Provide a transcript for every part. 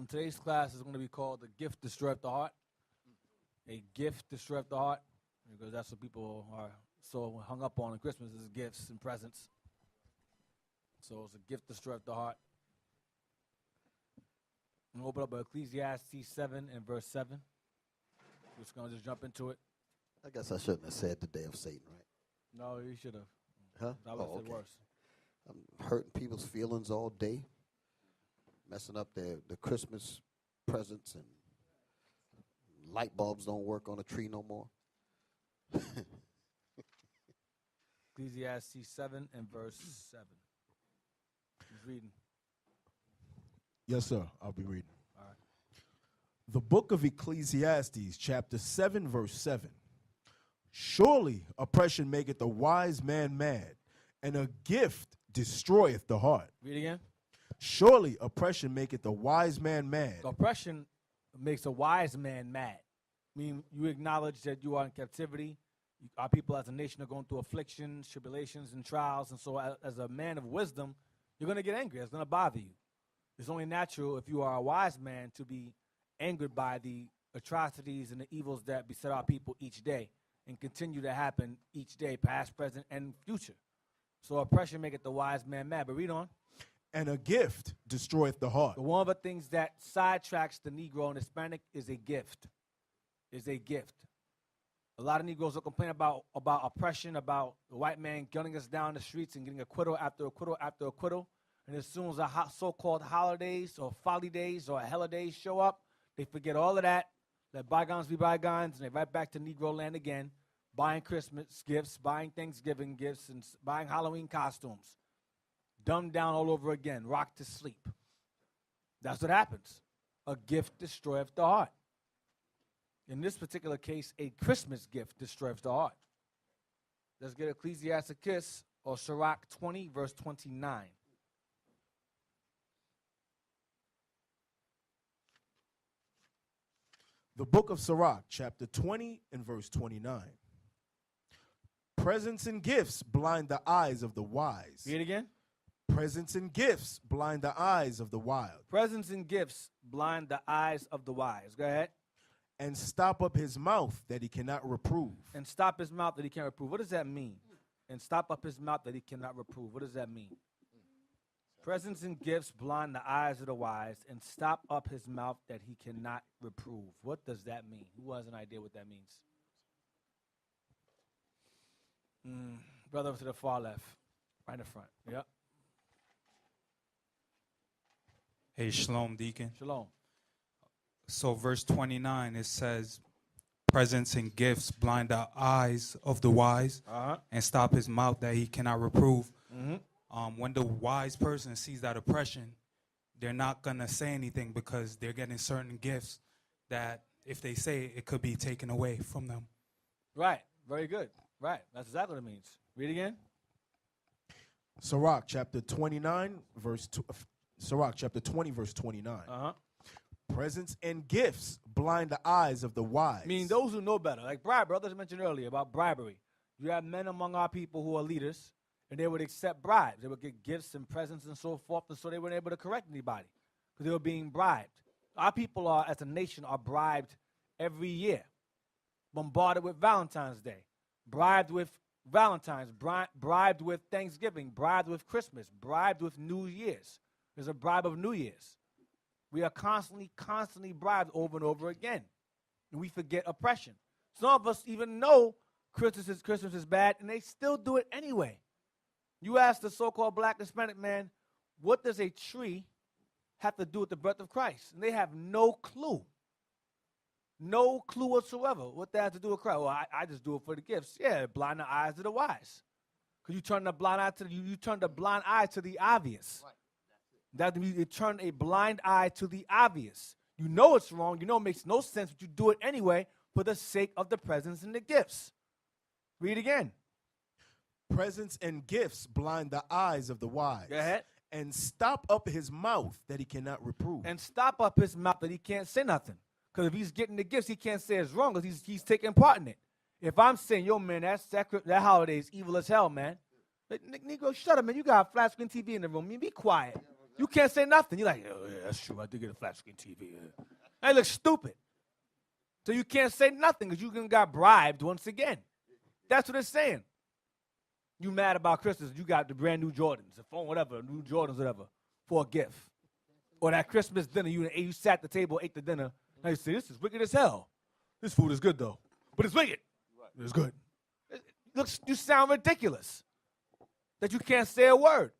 Today's class is going to be called "The Gift Destroyeth the Heart." A gift destroyeth the heart, because that's what people are so hung up on Christmas is gifts and presents. So it's a gift destroyeth the heart. I'm going to open up Ecclesiastes 7 and verse 7. We're just going to just jump into it. I guess I shouldn't have said the day of Satan, right? No, you should have. Huh? I would have said worse. I'm hurting people's feelings all day, messing up the Christmas presents, and light bulbs don't work on a tree no more. Ecclesiastes 7 and verse 7. He's reading. Yes, sir. I'll be reading. All right. The book of Ecclesiastes, chapter 7, verse 7. Surely oppression maketh a wise man mad, and a gift destroyeth the heart. Read again. Surely oppression maketh a wise man mad. Oppression makes a wise man mad. I mean, you acknowledge that you are in captivity. Our people as a nation are going through afflictions, tribulations, and trials. And so as a man of wisdom, you're going to get angry. It's going to bother you. It's only natural if you are a wise man to be angered by the atrocities and the evils that beset our people each day and continue to happen each day, past, present, and future. So oppression maketh the wise man mad. But read on. And a gift destroyeth the heart. One of the things that sidetracks the Negro and Hispanic is a gift. Is a gift. A lot of Negroes will complain about oppression, about the white man gunning us down the streets and getting acquittal after acquittal after acquittal. And as soon as the so-called holidays or folly days or holidays show up, they forget all of that, let bygones be bygones, and they right back to Negro land again, buying Christmas gifts, buying Thanksgiving gifts, and buying Halloween costumes. Dumbed down all over again, rocked to sleep. That's what happens. A gift destroyeth the heart. In this particular case, a Christmas gift destroys the heart. Let's get Ecclesiasticus or Sirach 20, verse 29. The book of Sirach, chapter 20 and verse 29. Presents and gifts blind the eyes of the wise. Read it again. Presents and gifts blind the eyes of the wild. Presents and gifts blind the eyes of the wise. Go ahead. And stop up his mouth that he cannot reprove. And stop his mouth that he can't reprove. What does that mean? And stop up his mouth that he cannot reprove. What does that mean? Presents and gifts blind the eyes of the wise, and stop up his mouth that he cannot reprove. What does that mean? Who has an idea what that means? Brother over to the far left, right in the front. Yep. Hey, Shalom, Deacon. Shalom. So verse 29, it says, presents and gifts blind the eyes of the wise and stop his mouth that he cannot reprove. Mm-hmm. When the wise person sees that oppression, they're not going to say anything because they're getting certain gifts that if they say it could be taken away from them. Right. Very good. Right. That's exactly what it means. Read again. Sirach chapter 29, verse Sirach chapter 20, verse 29. Presents and gifts blind the eyes of the wise. Meaning those who know better. Like brothers mentioned earlier about bribery. You have men among our people who are leaders, and they would accept bribes. They would get gifts and presents and so forth, and so they weren't able to correct anybody because they were being bribed. Our people are, as a nation, are bribed every year. Bombarded with Valentine's Day, bribed with Valentine's, bribed with Thanksgiving, bribed with Christmas, bribed with New Year's. There's a bribe of New Year's. We are constantly bribed over and over again. And we forget oppression. Some of us even know Christmas is bad, and they still do it anyway. You ask the so-called black Hispanic man, what does a tree have to do with the birth of Christ? And they have no clue. No clue whatsoever what that has to do with Christ. Well, I just do it for the gifts. Yeah, blind the eyes of the wise. Because you turn the blind eye to the obvious. Right. That means you turn a blind eye to the obvious. You know it's wrong. You know it makes no sense, but you do it anyway for the sake of the presents and the gifts. Read again. Presents and gifts blind the eyes of the wise. Go ahead. And stop up his mouth that he cannot reprove. And stop up his mouth that he can't say nothing. Because if he's getting the gifts, he can't say it's wrong because he's taking part in it. If I'm saying, yo, man, that holiday is evil as hell, man. But, Negro, shut up, man. You got a flat screen TV in the room. Be quiet. You can't say nothing. You're like, oh, yeah, that's true. I did get a flat screen TV. Yeah. That looks stupid. So you can't say nothing because you got bribed once again. That's what it's saying. You mad about Christmas, you got the brand new Jordans, the phone, whatever, new Jordans, whatever, for a gift. Or that Christmas dinner, you sat at the table, ate the dinner. Now you say, this is wicked as hell. This food is good, though. But it's wicked. Right. It's good. You sound ridiculous that you can't say a word.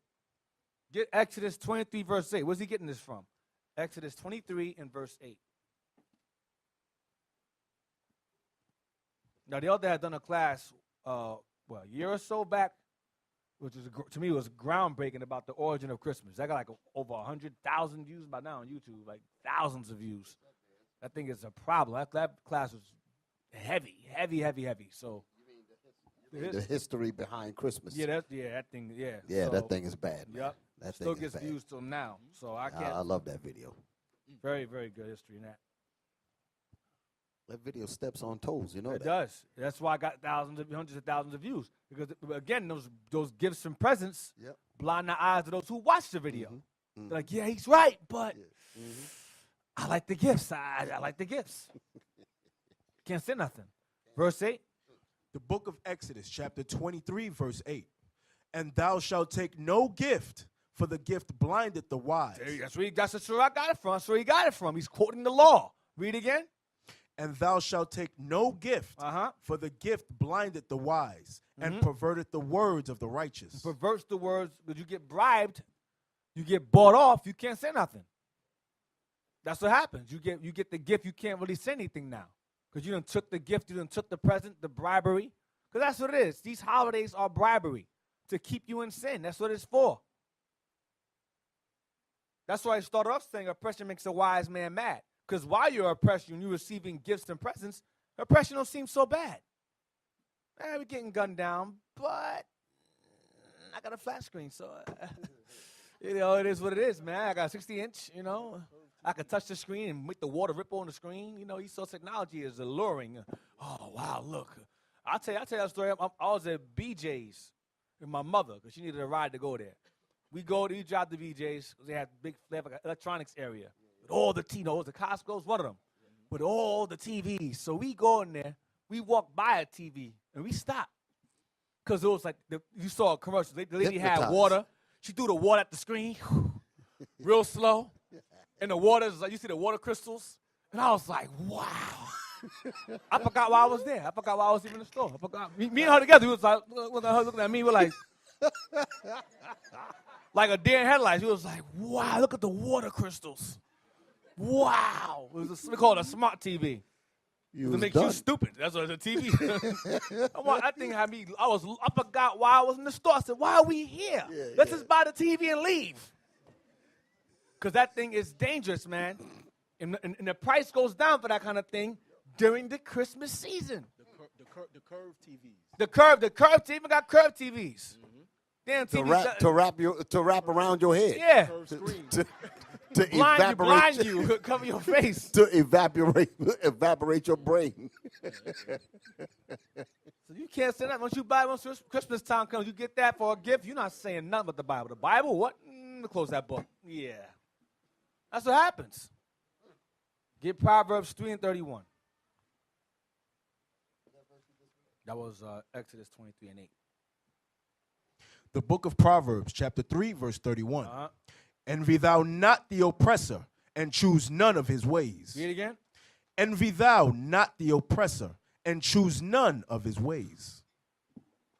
Get Exodus 23, verse 8. Where's he getting this from? Exodus 23 and verse 8. Now, the other had done a class, a year or so back, which is to me was groundbreaking about the origin of Christmas. I got like over 100,000 views by now on YouTube, like thousands of views. I think it's a problem. That class was heavy. So the history behind Christmas. Yeah, that thing. Yeah. Yeah, so, that thing is bad. Man. Yep. That still thing gets is bad. views till now. So I can't. I love that video. Very, very good history in that. That video steps on toes. You know it that. Does. That's why I got hundreds of thousands of views. Because again, those gifts and presents blind the eyes of those who watch the video. Mm-hmm. They're like, yeah, he's right, but I like the gifts. I like the gifts. Can't say nothing. Verse 8. The book of Exodus, chapter 23, verse 8. And thou shalt take no gift, for the gift blindeth the wise. That's where I got it from. That's where he got it from. He's quoting the law. Read again. And thou shalt take no gift, for the gift blindeth the wise, and perverteth the words of the righteous. Perverts the words, because you get bribed, you get bought off, you can't say nothing. That's what happens. You get the gift, you can't really say anything now. Because you done took the gift, you done took the present, the bribery. Because that's what it is. These holidays are bribery to keep you in sin. That's what it's for. That's why I started off saying oppression makes a wise man mad. Because while you're oppressed and you're receiving gifts and presents, oppression don't seem so bad. We're getting gunned down, but I got a flat screen, so it is what it is, man. I got a 60-inch, I can touch the screen and make the water ripple on the screen. You saw technology is alluring. Oh, wow, look. I'll tell you that story. I was at BJ's with my mother because she needed a ride to go there. We drive to BJ's because they have like an electronics area. With all the the Costco's one of them. With all the TVs. So we go in there, we walk by a TV, and we stop. Because it was like, you saw a commercial. The lady had water. She threw the water at the screen, real slow. And the water is like, you see the water crystals? And I was like, wow. I forgot why I was there. I forgot why I was even in the store. I forgot. Me and her together, we was like, looking at me, we're like, like a deer in headlights. He was like, wow, look at the water crystals. Wow. We call it a smart TV. It makes you stupid. That's what it's a TV. That thing had me, I forgot why I was in the store. I said, why are we here? Let's just buy the TV and leave. Because that thing is dangerous, man. And the price goes down for that kind of thing during the Christmas season. The curved TVs. The curved TV got curved TVs. Damn TVs. To wrap around your head. Yeah. To blind you, cover your face. To evaporate your brain. So you can't say that. Once Christmas time comes, you get that for a gift, you're not saying nothing but the Bible. The Bible, what? Close that book. Yeah. That's what happens. Get Proverbs 3 and 31. That was Exodus 23 and 8. The book of Proverbs, chapter 3, verse 31. Envy thou not the oppressor, and choose none of his ways. Read it again. Envy thou not the oppressor, and choose none of his ways.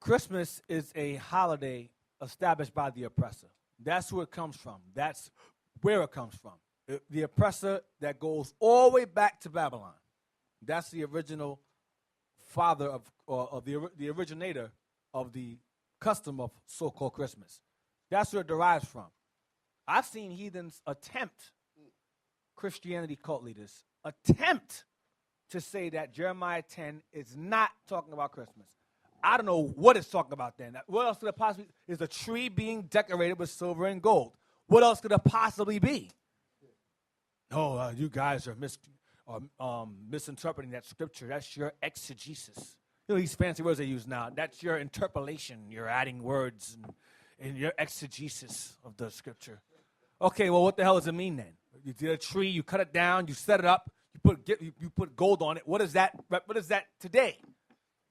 Christmas is a holiday established by the oppressor. That's where it comes from. That's where it comes from. The oppressor that goes all the way back to Babylon. That's the original father of the originator of the custom of so-called Christmas. That's where it derives from. I've seen heathens Christianity cult leaders attempt to say that Jeremiah 10 is not talking about Christmas. I don't know what it's talking about then. What else could it possibly is a tree being decorated with silver and gold? What else could it possibly be? No, you guys are misinterpreting that scripture. That's your exegesis. These fancy words they use now. That's your interpolation. You're adding words and your exegesis of the scripture. Okay, well, what the hell does it mean then? You did a tree, you cut it down, you set it up, you put gold on it. What is that? What is that today?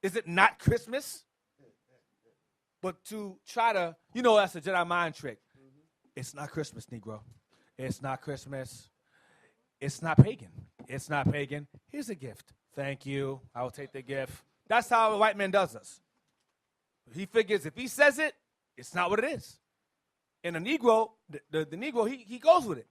Is it not Christmas? But to try to, that's a Jedi mind trick. It's not Christmas, Negro. It's not Christmas. It's not pagan. It's not pagan. Here's a gift. Thank you. I will take the gift. That's how a white man does us. He figures if he says it, it's not what it is. And the Negro, the Negro, he goes with it.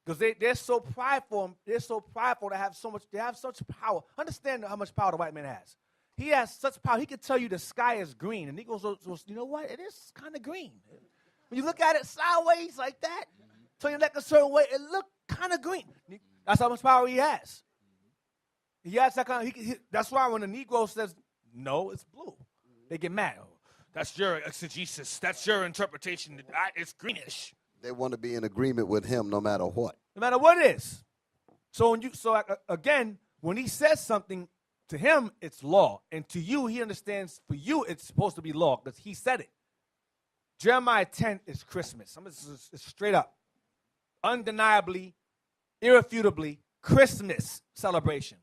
Because they're so prideful. They're so prideful to have so much. They have such power. Understand how much power the white man has. He has such power. He can tell you the sky is green. And Negro goes, you know what? It is kind of green. When you look at it sideways like that, turn your neck a certain way, it look kind of green. That's how much power he has. He has that kind of. That's why when the Negro says no, it's blue, they get mad. Oh, that's your exegesis. That's your interpretation. It's greenish. They want to be in agreement with him no matter what. No matter what it is. So again, when he says something, to him it's law, and to you he understands. For you, it's supposed to be law because he said it. Jeremiah 10 is Christmas. It's straight up, undeniably, irrefutably Christmas celebration.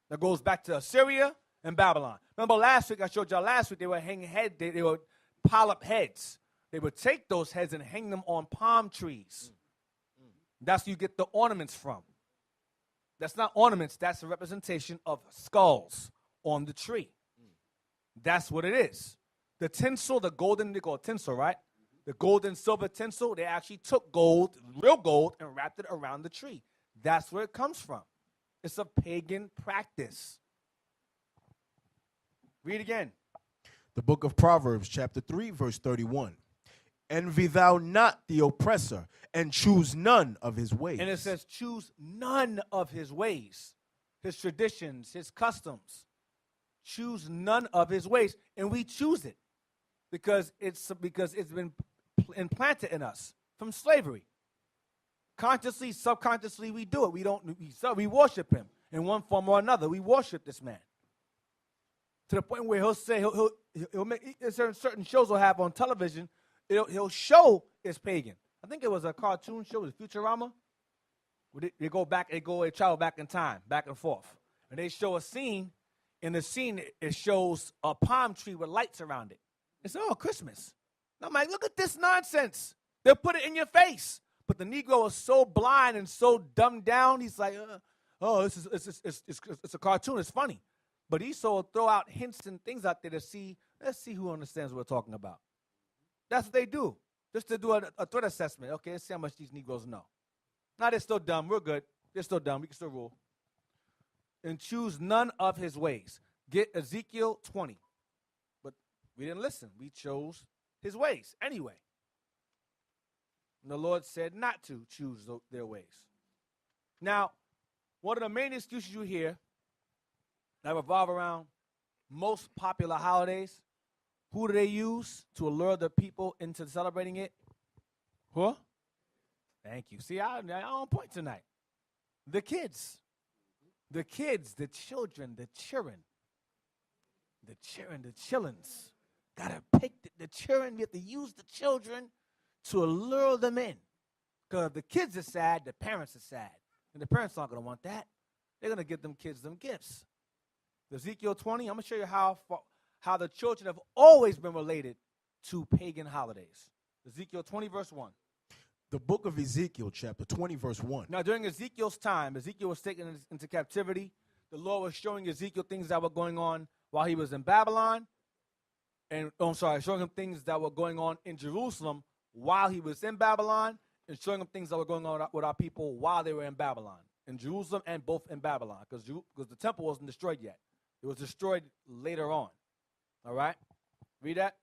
That goes back to Assyria and Babylon. Remember last week, I showed y'all last week, they were hanging heads, they would pile up heads. They would take those heads and hang them on palm trees. That's where you get the ornaments from. That's not ornaments, that's a representation of skulls on the tree. That's what it is. The tinsel, the golden, they call it tinsel, right? The gold and silver tinsel, they actually took gold, real gold, and wrapped it around the tree. That's where it comes from. It's a pagan practice. Read again. The book of Proverbs, chapter 3, verse 31. Envy thou not the oppressor, and choose none of his ways. And it says, choose none of his ways, his traditions, his customs. Choose none of his ways. And we choose it because it's been implanted in us from slavery. Consciously, subconsciously, we do it. We worship him in one form or another. We worship this man. To the point where he'll say, he'll make certain shows he'll have on television, he'll show it's pagan. I think it was a cartoon show, it was Futurama. They travel back in time, back and forth. And they show a scene. In the scene, it shows a palm tree with lights around it. It's Christmas. And I'm like, look at this nonsense. They'll put it in your face. But the Negro is so blind and so dumbed down. He's like, it's a cartoon. It's funny. But he throw out hints and things out there to see. Let's see who understands what we're talking about. That's what they do, just to do a threat assessment. Okay, let's see how much these Negroes know. Now they're still dumb. We're good. They're still dumb. We can still rule. And choose none of his ways. Get Ezekiel 20. But we didn't listen. We chose his ways anyway. And the Lord said not to choose their ways. Now, one of the main excuses you hear that revolve around most popular holidays, who do they use to allure the people into celebrating it? Who? Thank you. See, I'm on point tonight. The kids. The kids, the children, the children. The chillins. Gotta pick the children. You have to use the children to allure them in. Because if the kids are sad, the parents are sad. And the parents aren't going to want that. They're going to give them kids them gifts. Ezekiel 20, I'm going to show you how the children have always been related to pagan holidays. Ezekiel 20, verse 1. The book of Ezekiel, chapter 20, verse 1. Now, during Ezekiel's time, Ezekiel was taken into captivity. The Lord was showing Ezekiel things that were going on while he was in Babylon. Showing him things that were going on in Jerusalem while he was in Babylon, and showing him things that were going on with our people while they were in Babylon, in Jerusalem and both in Babylon, because the temple wasn't destroyed yet. It was destroyed later on. All right? Read that.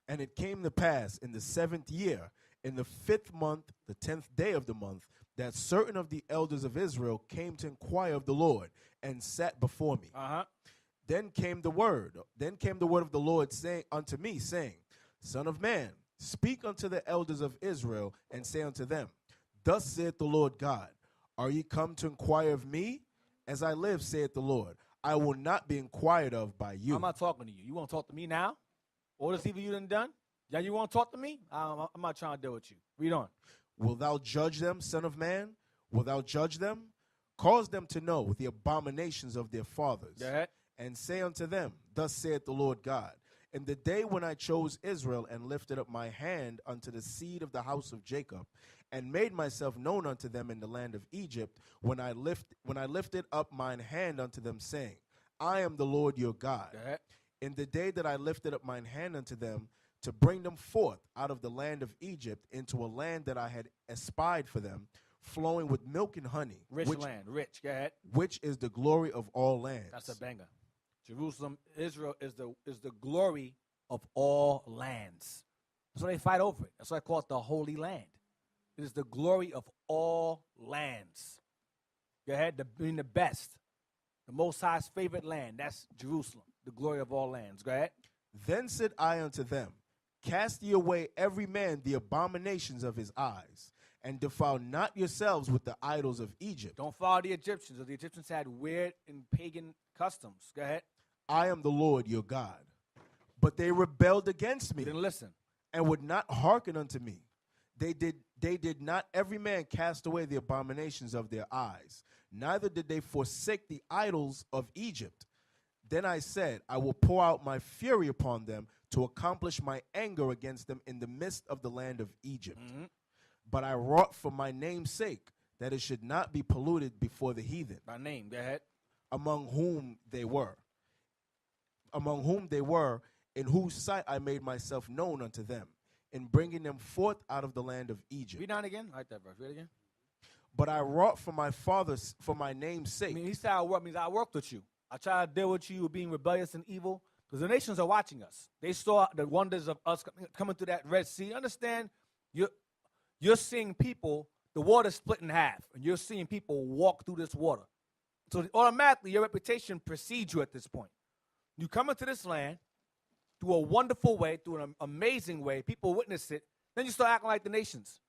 And it came to pass in the 7th year, in the 5th month, the 10th day of the month, that certain of the elders of Israel came to inquire of the Lord and sat before me. Then came the word of the Lord saying unto me, saying, Son of man, speak unto the elders of Israel, and say unto them, Thus saith the Lord God, Are ye come to inquire of me? As I live, saith the Lord, I will not be inquired of by you. I'm not talking to you. You want to talk to me now? All this evil you done? Yeah, you want to talk to me? I'm not trying to deal with you. Read on. Wilt thou judge them, son of man? Wilt thou judge them? Cause them to know the abominations of their fathers. Go ahead. And say unto them, Thus saith the Lord God, in the day when I chose Israel and lifted up my hand unto the seed of the house of Jacob, and made myself known unto them in the land of Egypt, when I lifted up mine hand unto them, saying, I am the Lord your God. Go ahead. In the day that I lifted up mine hand unto them, to bring them forth out of the land of Egypt into a land that I had espied for them, flowing with milk and honey. Rich land. Rich. Go ahead. Which is the glory of all lands. That's a banger. Jerusalem, Israel is the glory of all lands. That's why they fight over it. That's why I call it the Holy Land. It is the glory of all lands. Go ahead. Being the best. The Most High's favorite land. That's Jerusalem. The glory of all lands. Go ahead. Then said I unto them, Cast ye away every man the abominations of his eyes, and defile not yourselves with the idols of Egypt. Don't follow the Egyptians. The Egyptians had weird and pagan customs. Go ahead. I am the Lord your God. But they rebelled against me, Didn't listen. and would not hearken unto me. They did not every man cast away the abominations of their eyes, neither did they forsake the idols of Egypt. Then I said, I will pour out my fury upon them to accomplish my anger against them in the midst of the land of Egypt. Mm-hmm. But I wrought for my name's sake, that it should not be polluted before the heathen, By name. Go ahead. among whom they were, in whose sight I made myself known unto them, in bringing them forth out of the land of Egypt. Read down again. I like that verse. Read it again. But I wrought for my name's I sake. mean, he said I work means I worked with you. I try to deal with you being rebellious and evil because the nations are watching us. They saw the wonders of us coming through that Red Sea. Understand, you're seeing people, the water split in half, and you're seeing people walk through this water. So automatically your reputation precedes you at this point. You come into this land through a wonderful way, through an amazing way. People witness it. Then you start acting like the nations.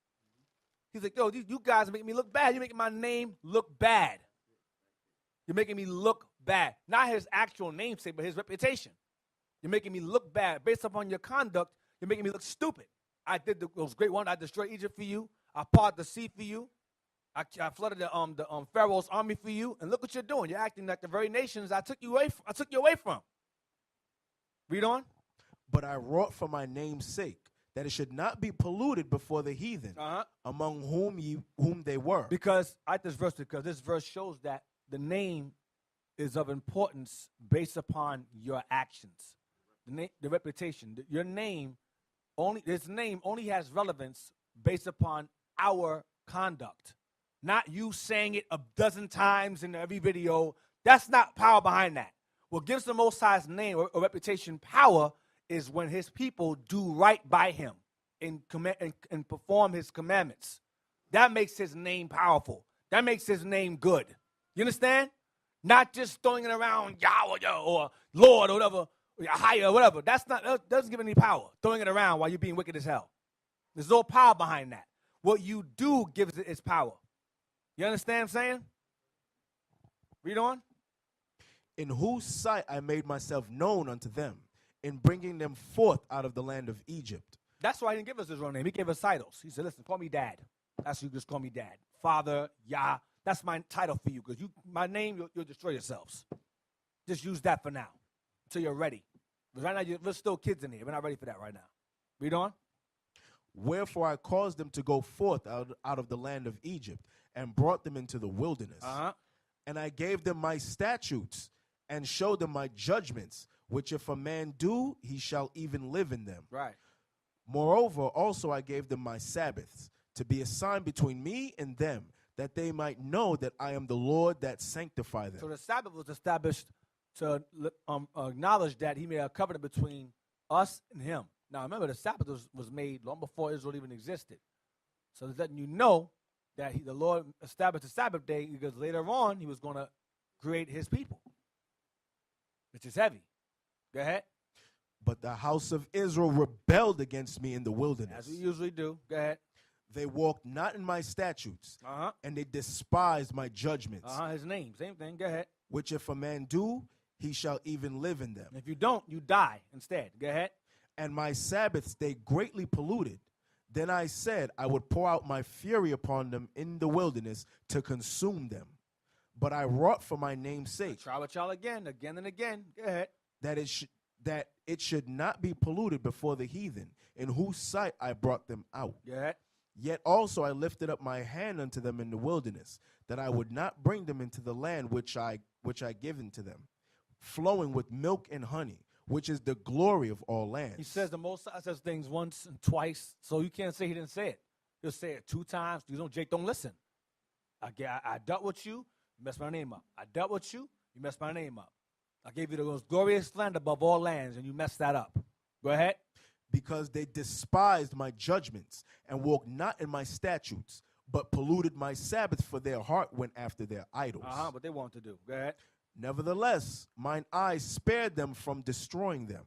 He's like, yo, you guys are making me look bad. You're making my name look bad. You're making me look bad. Not his actual namesake, but his reputation. You're making me look bad. Based upon your conduct, you're making me look stupid. I did those great ones. I destroyed Egypt for you. I parted the sea for you. I flooded the Pharaoh's army for you. And look what you're doing. You're acting like the very nations I took you away from. Read on. But I wrought for my name's sake, that it should not be polluted before the heathen, among whom they were. Because this verse shows that the name is of importance based upon your actions, the reputation. Your name only has relevance based upon our conduct, not you saying it a dozen times in every video. That's not power behind that. What gives the Most High's name or reputation power is when his people do right by him and perform his commandments. That makes his name powerful. That makes his name good. You understand? Not just throwing it around Yahweh or Lord or whatever, or higher or whatever. That doesn't give any power. Throwing it around while you're being wicked as hell. There's no power behind that. What you do gives it its power. You understand what I'm saying? Read on. In whose sight I made myself known unto them, in bringing them forth out of the land of Egypt. That's why he didn't give us his real name. He gave us titles. He said, listen, call me Dad. That's what you just call me Dad. Father, Yah. That's my title for you because my name, you'll destroy yourselves. Just use that for now until you're ready. Because right now, we're still kids in here. We're not ready for that right now. Read on. Wherefore I caused them to go forth out of the land of Egypt, and brought them into the wilderness. And I gave them my statutes, and showed them my judgments, which if a man do, he shall even live in them. Right. Moreover, also I gave them my Sabbaths, to be a sign between me and them, that they might know that I am the Lord that sanctify them. So the Sabbath was established to acknowledge that he made a covenant between us and him. Now, remember, the Sabbath was made long before Israel even existed. So it's letting you know that the Lord established the Sabbath day because later on he was going to create his people, which is heavy. Go ahead. But the house of Israel rebelled against me in the wilderness. As we usually do. Go ahead. They walked not in my statutes, and they despised my judgments. His name, same thing. Go ahead. Which if a man do, he shall even live in them. If you don't, you die instead. Go ahead. And my Sabbaths they greatly polluted. Then I said, I would pour out my fury upon them in the wilderness to consume them. But I wrought for my name's sake. Try with y'all again and again. Go ahead. That it should not be polluted before the heathen, in whose sight I brought them out. Go ahead. Yet also I lifted up my hand unto them in the wilderness, that I would not bring them into the land which I given to them, flowing with milk and honey, which is the glory of all lands. He says the Most High says things once and twice, so you can't say he didn't say it. He'll say it 2 times. Jake don't listen. I dealt with you, you messed my name up. I dealt with you, you messed my name up. I gave you the most glorious land above all lands, and you messed that up. Go ahead. Because they despised my judgments and walked not in my statutes, but polluted my Sabbath, for their heart went after their idols. What they want to do. Go ahead. Nevertheless, mine eyes spared them from destroying them.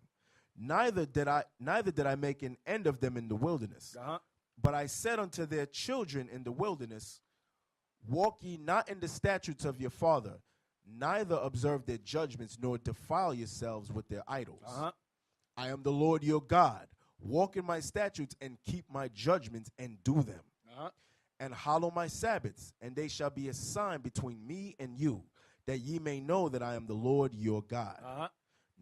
Neither did I make an end of them in the wilderness. But I said unto their children in the wilderness, walk ye not in the statutes of your father, neither observe their judgments, nor defile yourselves with their idols. I am the Lord your God. Walk in my statutes and keep my judgments and do them. And hallow my Sabbaths, and they shall be a sign between me and you, that ye may know that I am the Lord your God.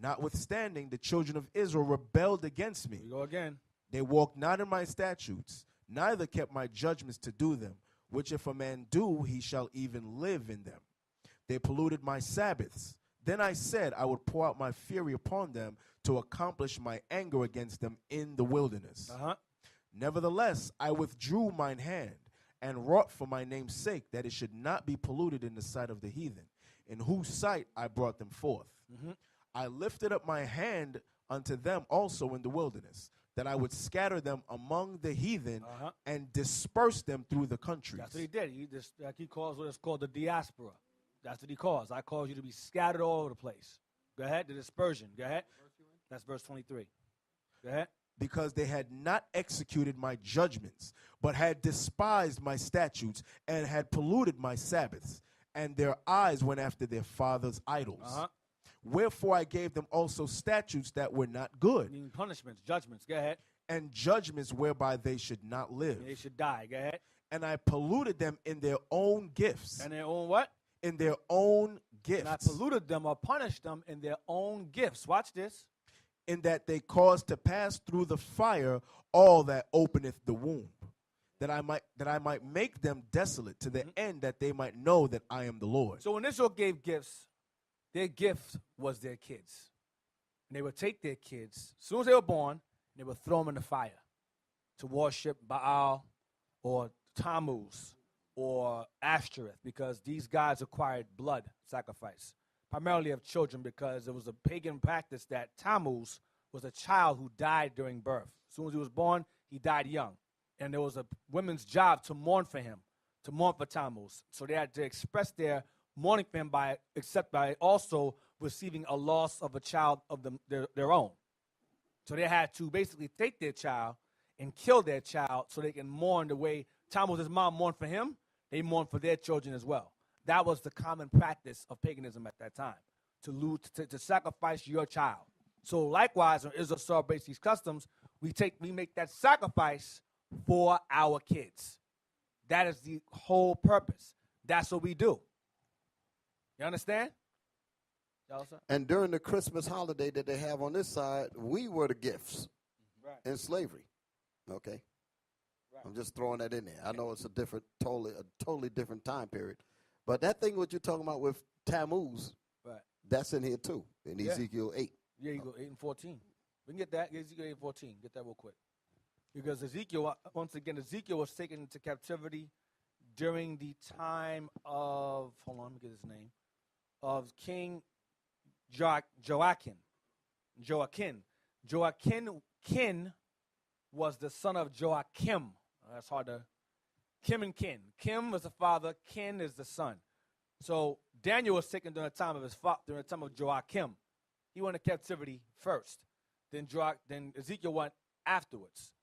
Notwithstanding, the children of Israel rebelled against me. Here we go again. They walked not in my statutes, neither kept my judgments to do them, which if a man do, he shall even live in them. They polluted my Sabbaths. Then I said, I would pour out my fury upon them to accomplish my anger against them in the wilderness. Nevertheless, I withdrew mine hand and wrought for my name's sake, that it should not be polluted in the sight of the heathen, in whose sight I brought them forth. I lifted up my hand unto them also in the wilderness, that I would scatter them among the heathen and disperse them through the countries. That's what he did. He calls what is called the diaspora. That's what he calls. I cause you to be scattered all over the place. Go ahead. The dispersion. Go ahead. That's verse 23. Go ahead. Because they had not executed my judgments, but had despised my statutes and had polluted my Sabbaths, and their eyes went after their fathers' idols. Wherefore I gave them also statutes that were not good. Meaning punishments, judgments. Go ahead. And judgments whereby they should not live. They should die. Go ahead. And I polluted them in their own gifts. And their own what? In their own gifts. And I polluted them or punished them in their own gifts. Watch this. In that they caused to pass through the fire all that openeth the womb, that I might make them desolate, to the end that they might know that I am the Lord. So when Israel gave gifts, their gift was their kids. And they would take their kids, as soon as they were born, they would throw them in the fire to worship Baal or Tammuz or Ashtoreth, because these guys required blood sacrifice, primarily of children, because it was a pagan practice that Tammuz was a child who died during birth. As soon as he was born, he died young. And there was a woman's job to mourn for him, to mourn for Tammuz. So they had to express their mourning for him by also receiving a loss of a child of their own. So they had to basically take their child and kill their child so they can mourn the way Tammuz's mom mourned for him. They mourned for their children as well. That was the common practice of paganism at that time, to sacrifice your child. So likewise, when Israel celebrates these customs, we make that sacrifice for our kids. That is the whole purpose. That's what we do. You understand? And during the Christmas holiday that they have on this side, we were the gifts in slavery. Okay? Right. I'm just throwing that in there. I know it's a totally different time period. But that thing what you're talking about with Tammuz, that's in here too, in Ezekiel 8. Yeah, you go 8 and 14. We can get that. Ezekiel 8 and 14. Get that real quick. Because Ezekiel was taken into captivity during the time of, hold on, let me get his name, of King Joachim. Joachim was the son of Joachim. That's hard to, Kim and Kin. Kim is the father, Kin is the son. So Daniel was taken during the time of Joachim. He went into captivity first. Then Ezekiel went afterwards.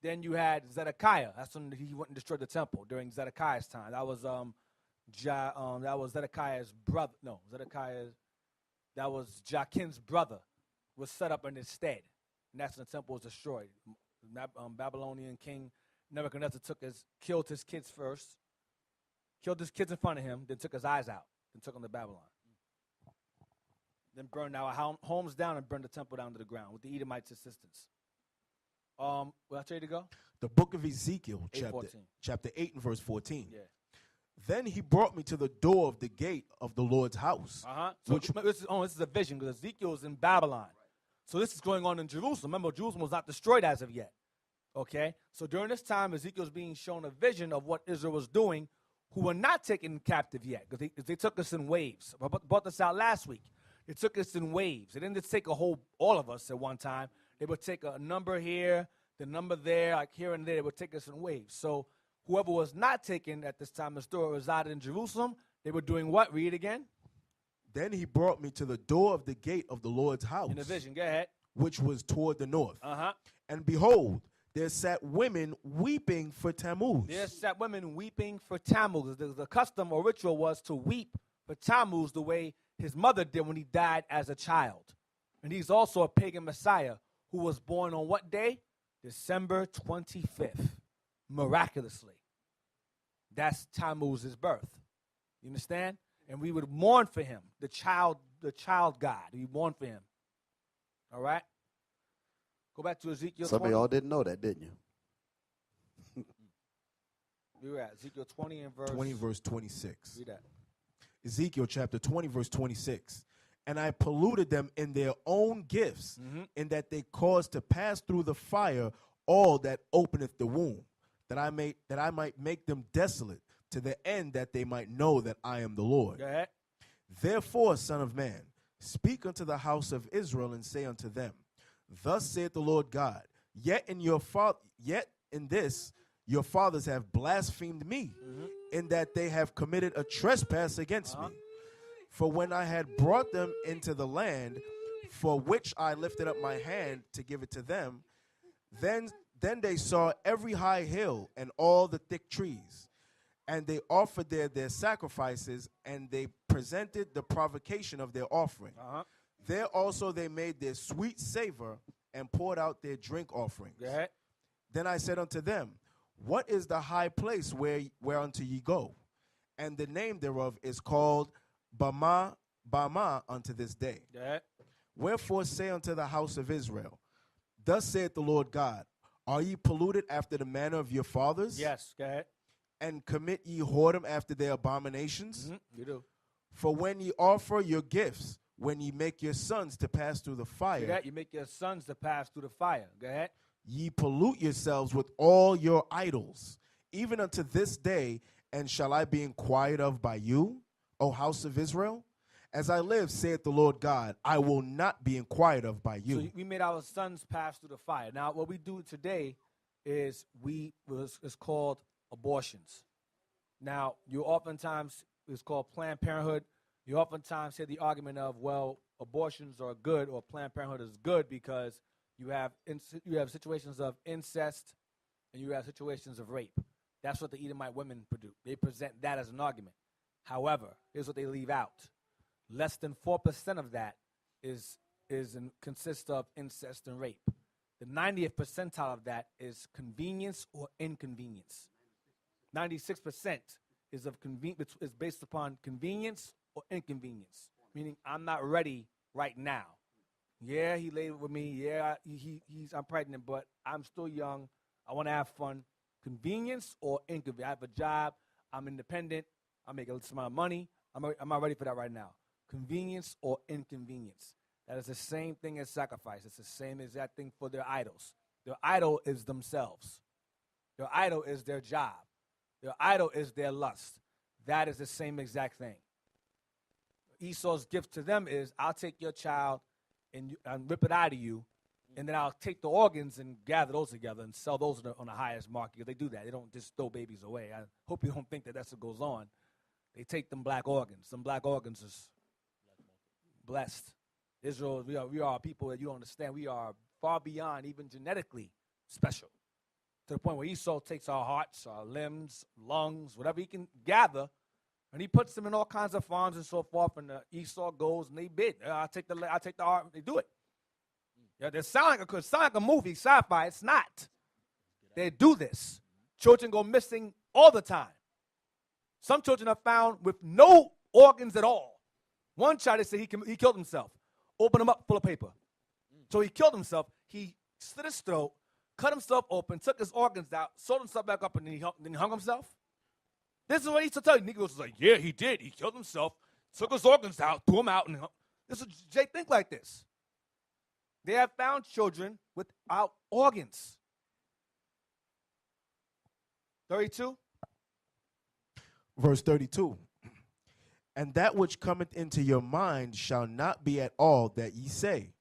Then you had Zedekiah. That's when he went and destroyed the temple during Zedekiah's time. That was Zedekiah's brother. No, that was Joachim's brother, was set up in his stead. And that's when the temple was destroyed. Babylonian king Nebuchadnezzar killed his kids first, killed his kids in front of him, then took his eyes out, then took them to Babylon. Then burned our homes down and burned the temple down to the ground with the Edomites' assistance. Will I tell you to go? The book of Ezekiel, 8:14. chapter 8 and verse 14. Yeah. Then he brought me to the door of the gate of the Lord's house. So this is a vision because Ezekiel is in Babylon. So this is going on in Jerusalem. Remember, Jerusalem was not destroyed as of yet. Okay? So during this time, Ezekiel's being shown a vision of what Israel was doing, who were not taken captive yet because they took us in waves. I brought this out last week. They took us in waves. They didn't just take all of us at one time. They would take a number here, the number there, like here and there. They would take us in waves. So whoever was not taken at this time, the story resided in Jerusalem. They were doing what? Read again. Then he brought me to the door of the gate of the Lord's house. In the vision, go ahead. Which was toward the north. Uh-huh. And behold, there sat women weeping for Tammuz. There sat women weeping for Tammuz. The custom or ritual was to weep for Tammuz the way his mother did when he died as a child. And he's also a pagan Messiah who was born on what day? December 25th, miraculously. That's Tammuz's birth. You understand? And we would mourn for him, the child God. We mourn for him. All right? Go back to Ezekiel 20. Some of y'all didn't know that, didn't you? We were at Ezekiel 20 and verse 20 verse 26. Read that. Ezekiel chapter 20 verse 26. And I polluted them in their own gifts, in that they caused to pass through the fire all that openeth the womb, that I might make them desolate, to the end that they might know that I am the Lord. Go ahead. Therefore, son of man, speak unto the house of Israel and say unto them, Thus saith the Lord God, yet in this your fathers have blasphemed me, in that they have committed a trespass against me. For when I had brought them into the land, for which I lifted up my hand to give it to them, then they saw every high hill and all the thick trees, and they offered there their sacrifices, and they presented the provocation of their offering. There also they made their sweet savor and poured out their drink offerings. Go ahead. Then I said unto them, What is the high place whereunto ye go? And the name thereof is called Bama unto this day. Go ahead. Wherefore say unto the house of Israel, Thus saith the Lord God, Are ye polluted after the manner of your fathers? Yes, go ahead. And commit ye whoredom after their abominations? You do. For when ye offer your gifts, when ye make your sons to pass through the fire, See that? You make your sons to pass through the fire. Go ahead. ye pollute yourselves with all your idols, even unto this day, and shall I be inquired of by you, O house of Israel? As I live, saith the Lord God, I will not be inquired of by you. So we made our sons pass through the fire. Now, what we do today is it's called abortions. Now, you oftentimes, it's called Planned Parenthood. You oftentimes hear the argument of, well, abortions are good or Planned Parenthood is good because you have situations of incest and you have situations of rape. That's what the Edomite women produce. They present that as an argument. However, here's what they leave out. Less than 4% of that consists of incest and rape. The 90th percentile of that is convenience or inconvenience. 96% is based upon convenience or inconvenience, meaning I'm not ready right now. Yeah, he laid with me. Yeah, I'm pregnant, but I'm still young. I want to have fun. Convenience or inconvenience. I have a job. I'm independent. I make a lot of money. I'm not ready for that right now. Convenience or inconvenience. That is the same thing as sacrifice. It's the same exact thing for their idols. Their idol is themselves. Their idol is their job. Their idol is their lust. That is the same exact thing. Esau's gift to them is, I'll take your child and rip it out of you, and then I'll take the organs and gather those together and sell those on the highest market. They do that. They don't just throw babies away. I hope you don't think that that's what goes on. They take them black organs. Some black organs is blessed. Israel, we are people that you don't understand. We are far beyond even genetically special, to the point where Esau takes our hearts, our limbs, lungs, whatever he can gather, and he puts them in all kinds of farms and so forth. And Esau goes and they bid. I'll take the heart. They do it. Yeah, they sound like a movie, sci-fi. It's not. They do this. Children go missing all the time. Some children are found with no organs at all. One child, they say he killed himself. Open him up full of paper. So he killed himself. He slit his throat, cut himself open, took his organs out, sewed himself back up, and then he hung himself. This is what he used to tell you. Negroes was like, yeah, he did. He killed himself, took his organs out, threw them out, and this is Jay think like this. They have found children without organs. 32. Verse 32. And that which cometh into your mind shall not be at all that ye say.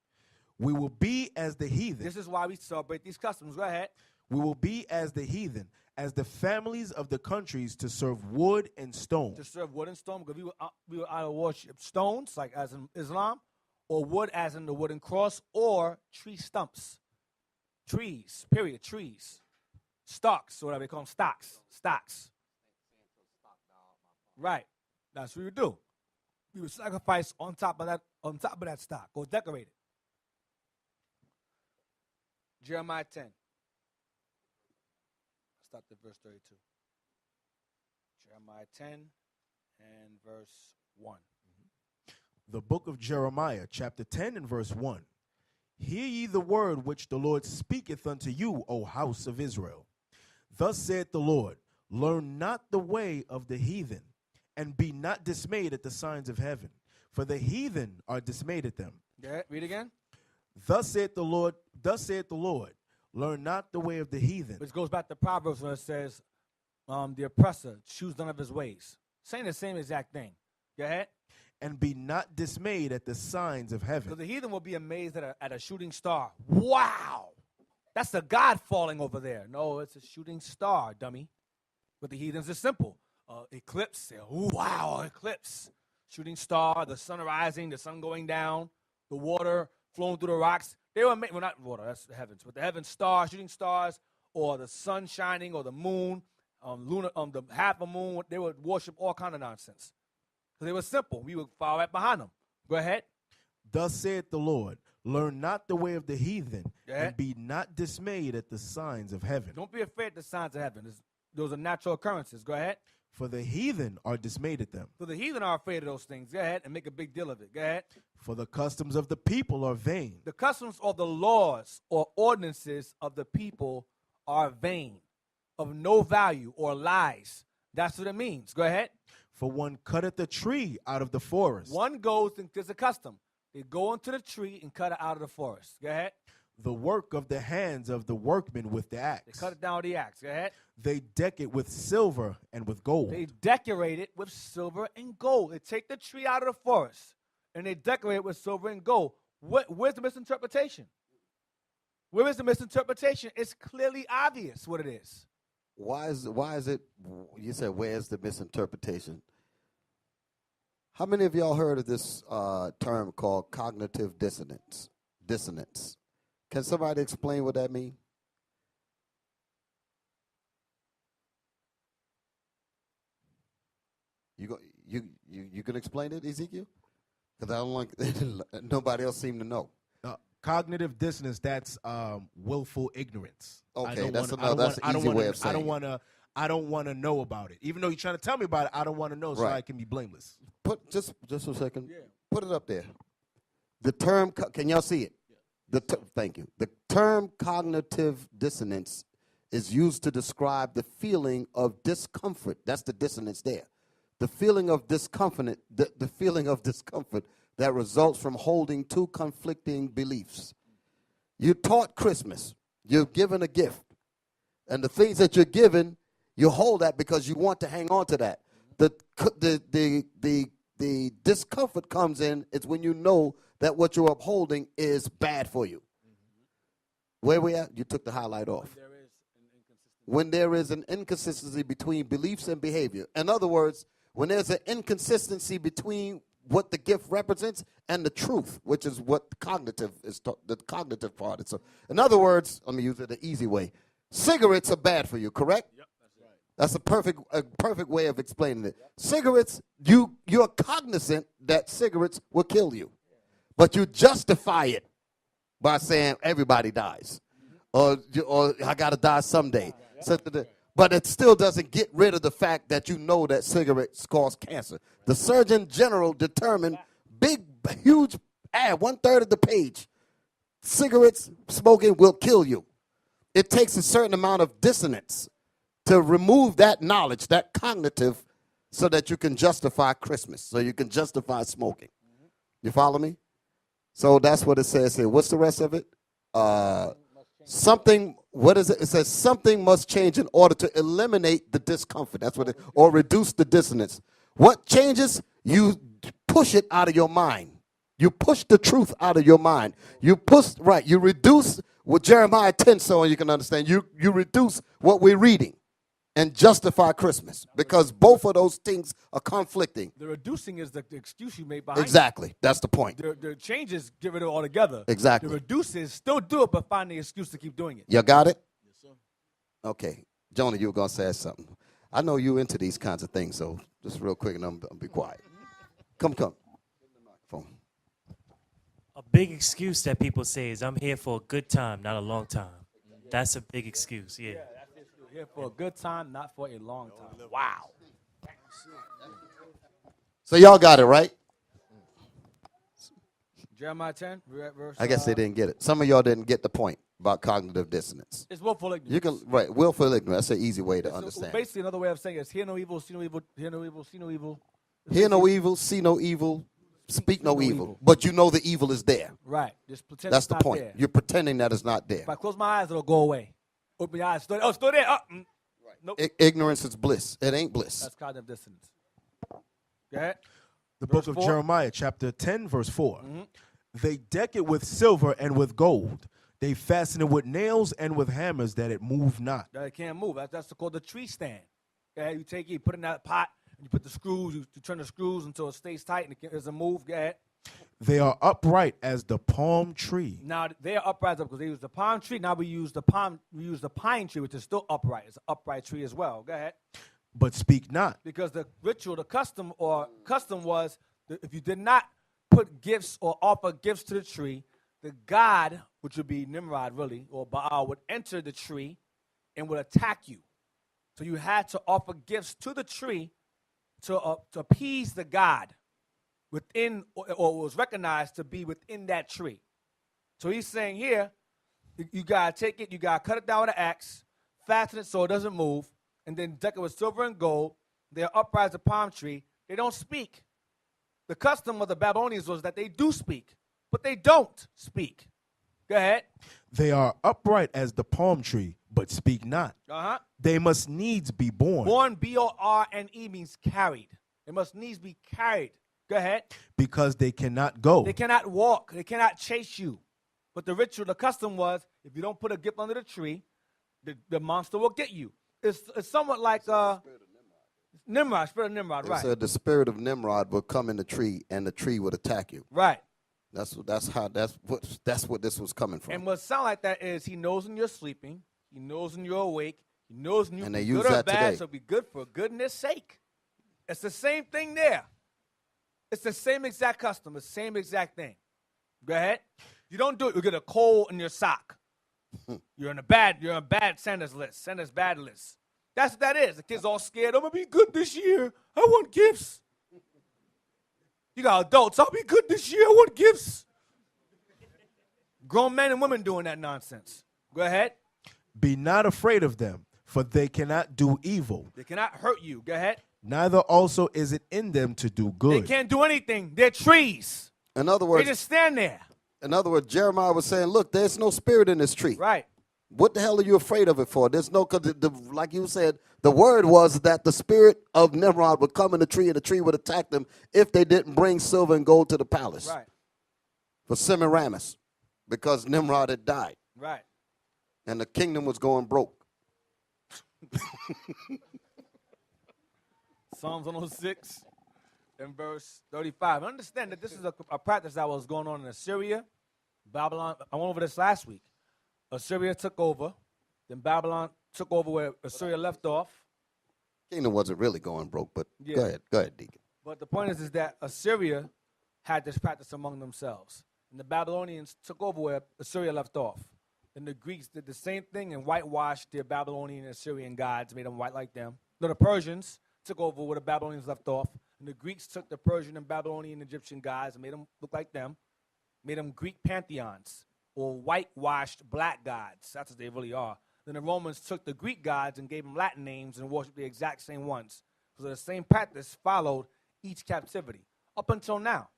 We will be as the heathen. This is why we celebrate these customs. Go ahead. We will be as the heathen, as the families of the countries, to serve wood and stone. To serve wood and stone, because we would either worship stones, like as in Islam, or wood as in the wooden cross, or tree stumps. Trees, period, trees. Stalks, or whatever they call them, stocks. Right. That's what we would do. We would sacrifice on top of that stock, or decorate it. Jeremiah 10. Start at verse 32. Jeremiah 10 and verse 1. The book of Jeremiah, chapter 10 and verse 1. Hear ye the word which the Lord speaketh unto you, O house of Israel. Thus saith the Lord, learn not the way of the heathen, and be not dismayed at the signs of heaven, for the heathen are dismayed at them. Yeah, read again. Thus saith the Lord, learn not the way of the heathen. Which goes back to Proverbs when it says, the oppressor choose none of his ways. Saying the same exact thing. Go ahead. And be not dismayed at the signs of heaven. Because the heathen will be amazed at a shooting star. Wow. That's a god falling over there. No, it's a shooting star, dummy. But the heathens are simple. Eclipse. Wow, eclipse. Shooting star, the sun rising, the sun going down, the water flowing through the rocks. They were made, well, not water, that's the heavens, but the heavens, stars, shooting stars, or the sun shining, or the moon, the half a moon. They would worship all kind of nonsense. Because they were simple. We would follow right behind them. Go ahead. Thus saith the Lord, learn not the way of the heathen, and be not dismayed at the signs of heaven. Don't be afraid of the signs of heaven. Those are natural occurrences. Go ahead. For the heathen are dismayed at them. So the heathen are afraid of those things. Go ahead and make a big deal of it. Go ahead. For the customs of the people are vain. The customs or the laws or ordinances of the people are vain, of no value or lies. That's what it means. Go ahead. For one cutteth a tree out of the forest. One goes, and there's a custom. They go into the tree and cut it out of the forest. Go ahead. The work of the hands of the workmen with the axe. They cut it down with the axe. Go ahead. They deck it with silver and with gold. They decorate it with silver and gold. They take the tree out of the forest and they decorate it with silver and gold. Where's the misinterpretation? Where is the misinterpretation? It's clearly obvious what it is. Why is it, you said, where's the misinterpretation? How many of y'all heard of this term called cognitive dissonance? Can somebody explain what that means? You can explain it, Ezekiel? Because I don't like nobody else seem to know. Cognitive dissonance, that's willful ignorance. Okay, that's an easy way of saying it. I don't want to know about it. Even though you're trying to tell me about it, I don't want to know so I can be blameless. Put just a second. Yeah. Put it up there. The term, can y'all see it? Yeah. Thank you. The term cognitive dissonance is used to describe the feeling of discomfort. That's the dissonance there. The feeling of discomfort, the feeling of discomfort that results from holding two conflicting beliefs. You're taught Christmas. You're given a gift. And the things that you're given, you hold that because you want to hang on to that. The discomfort comes in, it's when you know that what you're upholding is bad for you. Where we at? You took the highlight off. When there is an inconsistency between beliefs and behavior. In other words, when there's an inconsistency between what the gift represents and the truth, which is what the cognitive part is. So, in other words, let me use it the easy way. Cigarettes are bad for you, correct? Yep, that's right. That's a perfect way of explaining it. Yep. Cigarettes, you're cognizant that cigarettes will kill you, but you justify it by saying everybody dies, or I gotta die someday. So But it still doesn't get rid of the fact that you know that cigarettes cause cancer. The Surgeon General determined, big, huge ad, 1/3 of the page, cigarettes smoking will kill you. It takes a certain amount of dissonance to remove that knowledge, that cognitive, so that you can justify Christmas, so you can justify smoking. You follow me? So that's what it says here. What's the rest of it? Something, what is it? It says something must change in order to eliminate the discomfort. That's what it, or reduce the dissonance. What changes? You push it out of your mind. You push the truth out of your mind. You push, right, you reduce what Jeremiah 10 so you can understand. You reduce what we're reading and justify Christmas because both of those things are conflicting. The reducing is the excuse you make behind Exactly. That's the point. The changes, get rid of it altogether. Exactly. The reduce is still do it, but find the excuse to keep doing it. You got it? Yes, sir. Okay. Jonah, you were going to say something. I know you into these kinds of things, so just real quick and I'm be quiet. Come. Give the microphone. A big excuse that people say is I'm here for a good time, not a long time. That's a big excuse, yeah. Here for a good time, not for a long time. Wow. So y'all got it, right? Jeremiah 10, verse. I guess they didn't get it. Some of y'all didn't get the point about cognitive dissonance. It's willful ignorance. You can, right, willful ignorance. That's an easy way to understand. Basically, another way of saying it is hear no evil, see no evil, hear no evil, see no evil. Hear no evil, see no evil, speak no evil. But you know the evil is there. Right. Just pretend That's it's the not point. there. You're pretending that it's not there. If I close my eyes, it'll go away. Open your eyes. Still, still there. Right. Nope. Ignorance is bliss. It ain't bliss. That's cognitive dissonance. Go ahead. The Verse book of 4. Jeremiah, chapter 10, verse 4. They deck it with silver and with gold. They fasten it with nails and with hammers that it move not. That it can't move. That's called the tree stand. Go ahead. You take it, you put it in that pot, and you put the screws, you turn the screws until it stays tight and it doesn't move. Go ahead. They are upright as the palm tree. Now they are upright because they use the palm tree. Now we use the pine tree, which is still upright. It's an upright tree as well. Go ahead. But speak not. Because the ritual, the custom was that if you did not put gifts or offer gifts to the tree, the god, which would be Nimrod really, or Baal, would enter the tree and would attack you. So you had to offer gifts to the tree to appease the god within, or was recognized to be within that tree. So he's saying here, you got to take it, you got to cut it down with an axe, fasten it so it doesn't move, and then deck it with silver and gold. They're upright as a palm tree. They don't speak. The custom of the Babylonians was that they do speak, but they don't speak. Go ahead. They are upright as the palm tree, but speak not. They must needs be born. Born, B-O-R-N-E, means carried. They must needs be carried. Go ahead. Because they cannot go. They cannot walk. They cannot chase you. But the ritual, the custom was, if you don't put a gift under the tree, the monster will get you. It's somewhat like Nimrod, spirit of Nimrod, right? So the spirit of Nimrod would come in the tree, and the tree would attack you. Right. That's what this was coming from. And what sound like that is he knows when you're sleeping, he knows when you're awake, he knows when you're good or bad, today. so be good for goodness sake. It's the same thing there. It's the same exact custom, the same exact thing. Go ahead. You don't do it, you get a coal in your sock. You're on a bad Santa's list, Santa's bad list. That's what that is. The kid's all scared. I'm going to be good this year. I want gifts. You got adults. I'll be good this year. I want gifts. Grown men and women doing that nonsense. Go ahead. Be not afraid of them, for they cannot do evil. They cannot hurt you. Go ahead. Neither also is it in them to do good. They can't do anything. They're trees. In other words, they just stand there. In other words, Jeremiah was saying, look, there's no spirit in this tree. Right. What the hell are you afraid of it for? There's no, like you said, the word was that the spirit of Nimrod would come in the tree and the tree would attack them if they didn't bring silver and gold to the palace. Right. For Semiramis, because Nimrod had died. Right. And the kingdom was going broke. Psalms 106 and verse 35. Understand that this is a practice that was going on in Assyria, Babylon. I went over this last week. Assyria took over. Then Babylon took over where Assyria left off. Kingdom wasn't really going broke, but Yeah. Go ahead, Deacon. But the point is that Assyria had this practice among themselves. And the Babylonians took over where Assyria left off. And the Greeks did the same thing and whitewashed their Babylonian and Assyrian gods, made them white like them. No, the Persians took over where the Babylonians left off. And the Greeks took the Persian and Babylonian and Egyptian gods and made them look like them. Made them Greek pantheons or whitewashed black gods. That's what they really are. Then the Romans took the Greek gods and gave them Latin names and worshiped the exact same ones. So the same practice followed each captivity up until now.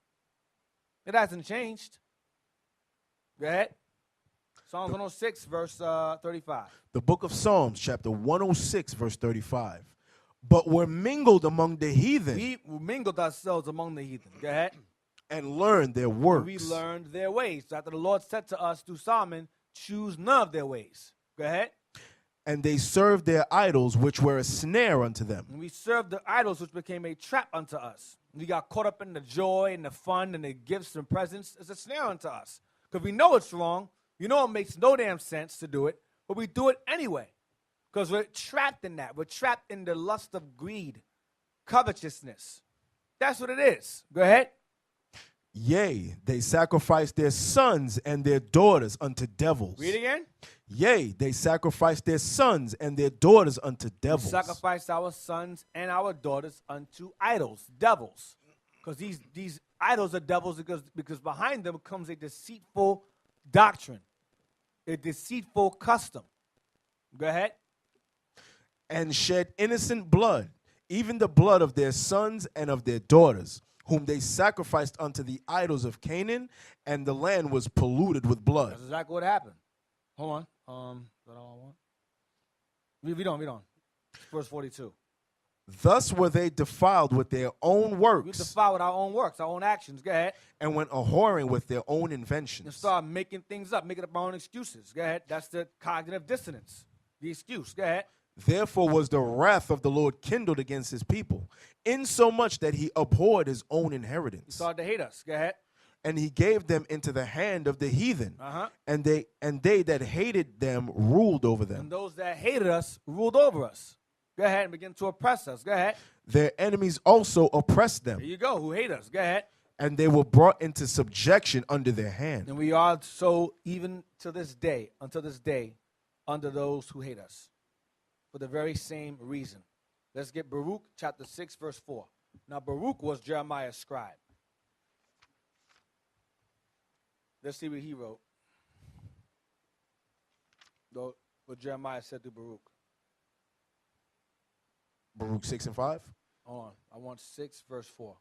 It hasn't changed. Go ahead. Psalms 106, verse 35. The book of Psalms, chapter 106, verse 35. But were mingled among the heathen. We mingled ourselves among the heathen. Go ahead. And learned their works. We learned their ways. So after the Lord said to us through Solomon, choose none of their ways. Go ahead. And they served their idols, which were a snare unto them. And we served the idols, which became a trap unto us. We got caught up in the joy and the fun and the gifts and presents. It's a snare unto us. Because we know it's wrong. You know it makes no damn sense to do it. But we do it anyway. Because we're trapped in that. We're trapped in the lust of greed, covetousness. That's what it is. Go ahead. Yea, they sacrificed their sons and their daughters unto devils. Read again. Yea, they sacrificed their sons and their daughters unto devils. We sacrificed our sons and our daughters unto idols, devils. Because these idols are devils because behind them comes a deceitful doctrine, a deceitful custom. Go ahead. And shed innocent blood, even the blood of their sons and of their daughters, whom they sacrificed unto the idols of Canaan, and the land was polluted with blood. That's exactly what happened. Hold on. Is that all I want? Read on. Verse 42. Thus were they defiled with their own works. We defiled with our own works, our own actions. Go ahead. And went a-whoring with their own inventions. And start making things up, making up our own excuses. Go ahead. That's the cognitive dissonance, the excuse. Go ahead. Therefore was the wrath of the Lord kindled against his people, insomuch that he abhorred his own inheritance. He started to hate us. Go ahead. And he gave them into the hand of the heathen, and they that hated them ruled over them. And those that hated us ruled over us. Go ahead and begin to oppress us. Go ahead. Their enemies also oppressed them. There you go. Who hate us. Go ahead. And they were brought into subjection under their hand. And we are so even to this day, until this day, under those who hate us. For the very same reason. Let's get Baruch chapter 6, verse 4. Now, Baruch was Jeremiah's scribe. Let's see what he wrote. What Jeremiah said to Baruch. Baruch 6 and 5. Hold on. I want 6, verse 4.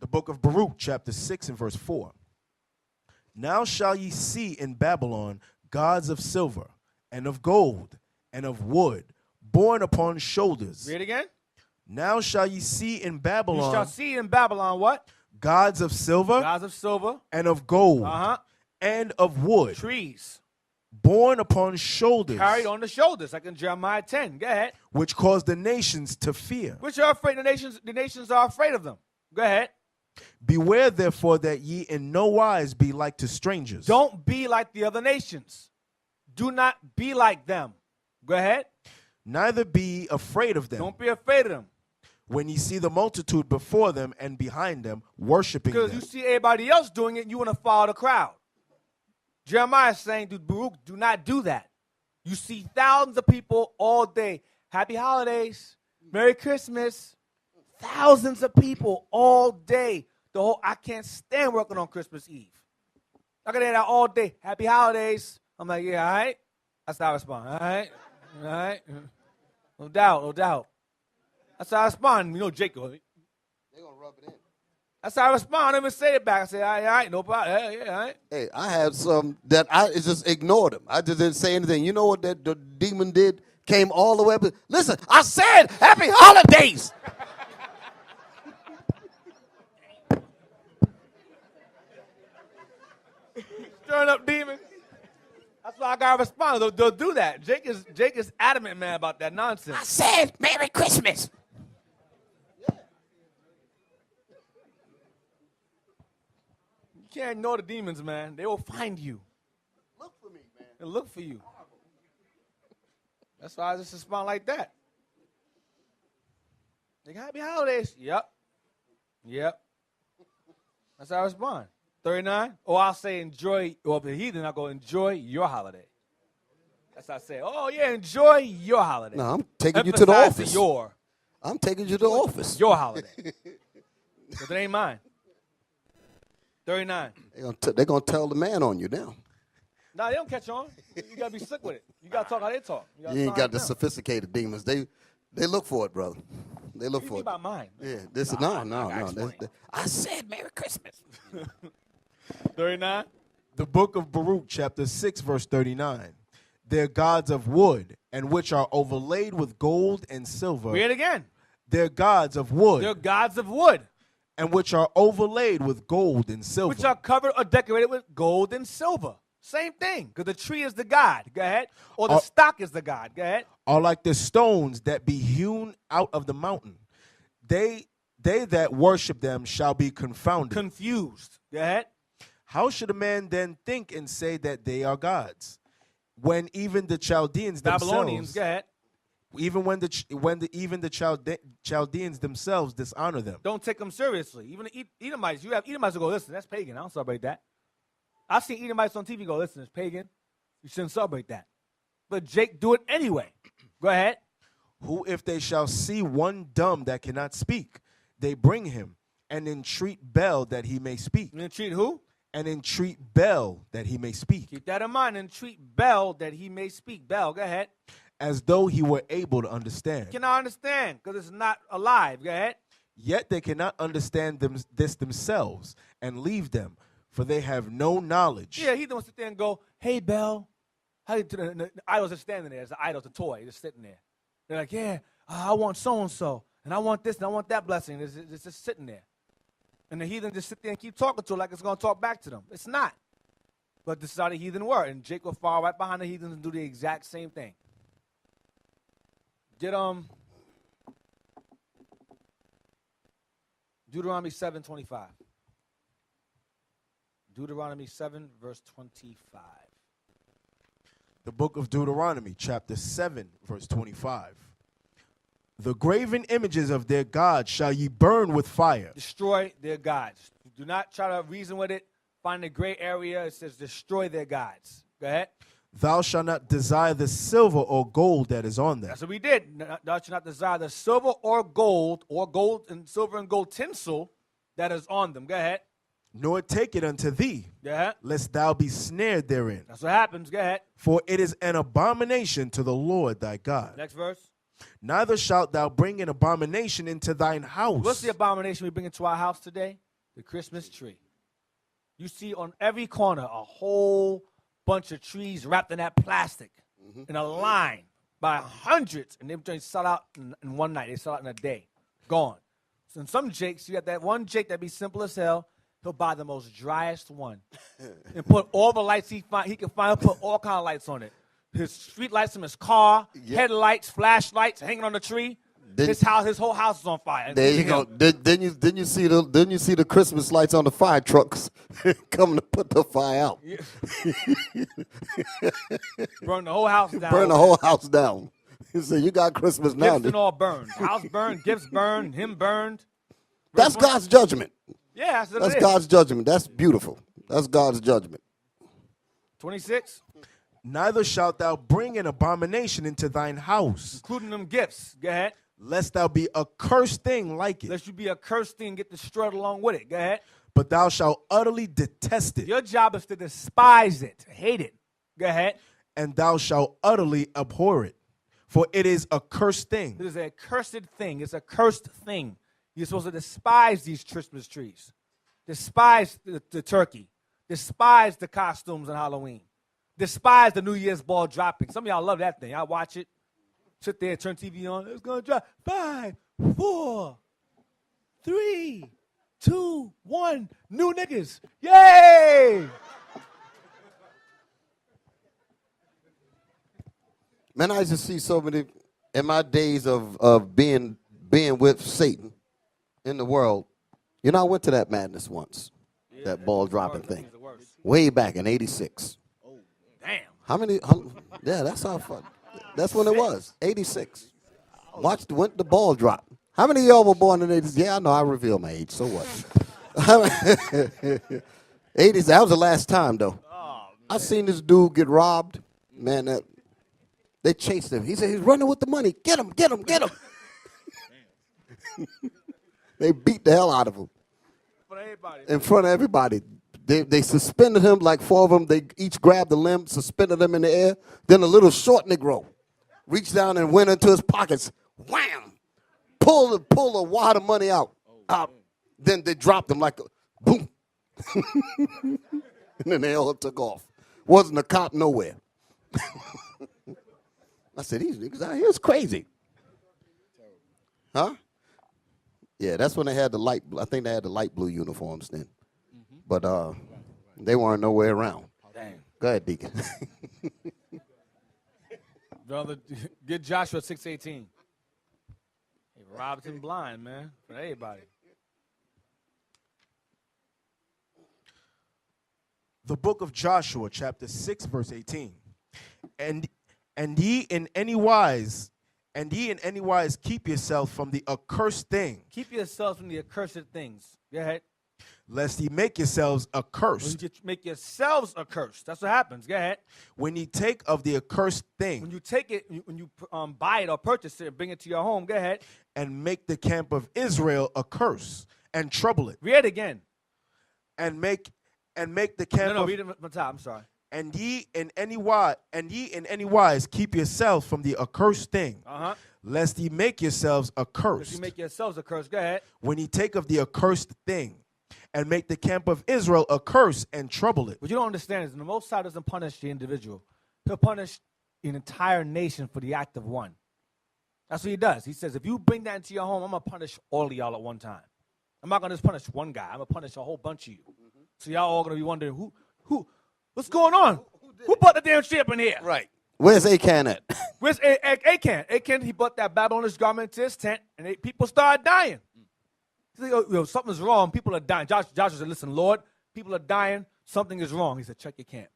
The book of Baruch, chapter 6 and verse 4. Now shall ye see in Babylon gods of silver and of gold and of wood, borne upon shoulders. Read again. Now shall ye see in Babylon. You shall see in Babylon what? Gods of silver. Gods of silver. And of gold. And of wood. Trees. Borne upon shoulders. Carried on the shoulders, like in Jeremiah 10. Go ahead. Which caused the nations to fear. Which are afraid. The nations are afraid of them. Go ahead. Beware therefore that ye in no wise be like to strangers. Don't be like the other nations. Do not be like them. Go ahead. Neither be afraid of them. Don't be afraid of them. When you see the multitude before them and behind them, worshiping them. Because you see everybody else doing it, and you want to follow the crowd. Jeremiah is saying to Baruch, do not do that. You see thousands of people all day. Happy holidays. Merry Christmas. Thousands of people all day. I can't stand working on Christmas Eve. I can hear that all day. Happy holidays. I'm like, yeah, all right. That's how I respond. All right. All right. No doubt. That's how I respond. You know, Jacob. They're going to rub it in. That's how I respond. I don't even say it back. I say, all right, no problem. Yeah, all right. Hey, I had some that I just ignored them. I just didn't say anything. You know what the demon did? Came all the way up. Listen, I said happy holidays. Stirring up demons. That's why I gotta respond. They'll do that. Jake is adamant, man, about that nonsense. I said Merry Christmas. You can't ignore the demons, man. They will find you. Look for me, man. They'll look for you. That's why I just respond like that. They got happy holidays. Yep. That's how I respond. 39? Or I'll say enjoy, or if the heathen, I'll go enjoy your holiday. That's how I say, oh, yeah, enjoy your holiday. No, I'm taking you to the Emphasize office. Your. I'm taking you to the office. Your holiday. Because it ain't mine. 39. They're going to tell the man on you now. Nah, they don't catch on. You got to be slick with it. You got to talk how they talk. You ain't got the sophisticated demons. They look for it, brother. They look What do for you it. mean by mine? Yeah, this is no. I said Merry Christmas. 39. The book of Baruch, chapter 6, verse 39. They're gods of wood, and which are overlaid with gold and silver. Read it again. They're gods of wood, They're gods of wood, and which are overlaid with gold and silver. which are covered or decorated with gold and silver. Same thing, because the tree is the god. Go ahead. Or the stock is the god. Go ahead. Are like the stones that be hewn out of the mountain. They that worship them shall be confounded. Confused. Go ahead. How should a man then think and say that they are gods, when even the Chaldeans Babylonians. themselves, Go ahead. even the Chaldeans themselves dishonor them? Don't take them seriously. Even the Edomites. You have Edomites who go, listen, that's pagan. I don't celebrate that. I've seen Edomites on TV go, listen, it's pagan. You shouldn't celebrate that. But Jake do it anyway. Go ahead. Who, if they shall see one dumb that cannot speak, they bring him and entreat Bel that he may speak. And entreat who? And entreat Bel that he may speak. Keep that in mind. Entreat Bel that he may speak. Bel, go ahead. As though he were able to understand. Cannot understand because it's not alive. Go ahead. Yet they cannot understand this themselves and leave them, for they have no knowledge. Yeah, he don't sit there and go, hey, Bel. How you do the idols are standing there. It's the idol's a toy. Just sitting there. They're like, yeah, I want so-and-so. And I want this and I want that blessing. It's just sitting there. And the heathen just sit there and keep talking to it like it's going to talk back to them. It's not. But this is how the heathen were. And Jake will fall right behind the heathens and do the exact same thing. Get Deuteronomy 7:25. Deuteronomy 7, verse 25. The book of Deuteronomy, chapter 7, verse 25. The graven images of their gods shall ye burn with fire. Destroy their gods. Do not try to reason with it. Find a gray area. It says destroy their gods. Go ahead. Thou shalt not desire the silver or gold that is on them. That's what we did. Thou shalt not desire the silver or gold and silver and gold tinsel that is on them. Go ahead. Nor take it unto thee, Yeah. lest thou be snared therein. That's what happens. Go ahead. For it is an abomination to the Lord thy God. Next verse. Neither shalt thou bring an abomination into thine house. What's the abomination we bring into our house today? The Christmas tree. You see on every corner a whole bunch of trees wrapped in that plastic in a line by hundreds. And they sell out in one night. They sell out in a day. Gone. So in some jakes, you got that one jake that be simple as hell. He'll buy the most driest one and put all the lights he can find. He'll put all kind of lights on it. His street lights in his car, headlights, flashlights hanging on the tree. His whole house is on fire. There you go. Then you see the Christmas lights on the fire trucks coming to put the fire out. Yeah. Burn the whole house down. Burn the whole house down. He said, "You got Christmas now." Gifts and all burned. House burned, gifts burned, him burned. That's God's judgment. Yeah, that's God's judgment. That's beautiful. That's God's judgment. 26. Neither shalt thou bring an abomination into thine house, including them gifts. Go ahead. Lest thou be a cursed thing like it. Lest you be a cursed thing and get destroyed along with it. Go ahead. But thou shalt utterly detest it. Your job is to despise it, hate it. Go ahead. And thou shalt utterly abhor it, for it is a cursed thing. It is a cursed thing. It's a cursed thing. You're supposed to despise these Christmas trees. Despise the turkey. Despise the costumes on Halloween. Despise the New Year's ball dropping. Some of y'all love that thing. I watch it. Sit there, turn TV on. It's going to drop. 5, 4, 3, 2, 1. New niggas. Yay! Man, I used to see so many, in my days of being with Satan in the world. You know, I went to that madness once, that ball dropping thing, way back in '86. Oh, damn. How many? Yeah, that's how fun. That's when it was, '86. Went the ball drop. How many of y'all were born in '86? Yeah, I know, I reveal my age, so what? '80s. That was the last time, though. Oh, I seen this dude get robbed. Man, they chased him. He said he's running with the money. Get him, get him, get him. They beat the hell out of him. for everybody. In front of everybody. They suspended him, like 4 of them. They each grabbed the limb, suspended him in the air. Then a little short Negro reached down and went into his pockets. Wham! Pull a wad of money out. Then they dropped him like a boom. And then they all took off. Wasn't a cop nowhere. I said, these niggas out here is crazy. Huh? Yeah, that's when they had the light. I think they had the light blue uniforms then. But they weren't nowhere around. Dang. Go ahead, Deacon. Brother, get Joshua 6:18. He robbed him blind, man. For everybody. The book of Joshua, chapter 6, verse 18. And ye in any wise keep yourself from the accursed thing, Keep yourselves from the accursed things. Go ahead. lest ye make yourselves When accursed. you make yourselves accursed. That's what happens. Go ahead. When ye take of the accursed When thing, you take it, when you buy it or purchase it and bring it to your home, go ahead. and make the camp of Israel a curse, and trouble it, Read it again. and make the No, camp no, of read it from the top. I'm sorry. and ye in any wise keep yourself from the accursed thing, Uh-huh. lest ye make yourselves If accursed. you make yourselves accursed, go ahead. When ye take of the accursed thing, and make the camp of Israel a curse, and trouble it. What you don't understand is the Most High doesn't punish the individual. He'll punish an entire nation for the act of one. That's what he does. He says, if you bring that into your home, I'm going to punish all of y'all at one time. I'm not going to just punish one guy. I'm going to punish a whole bunch of you. So y'all all going to be wondering, what's going on? Who brought the damn ship in here? Right. Where's Achan at? Where's Achan? Achan, he brought that Babylonish garment to his tent, and people started dying. He said, yo, something's wrong. People are dying. Joshua said, listen, Lord, people are dying. Something is wrong. He said, check your camp.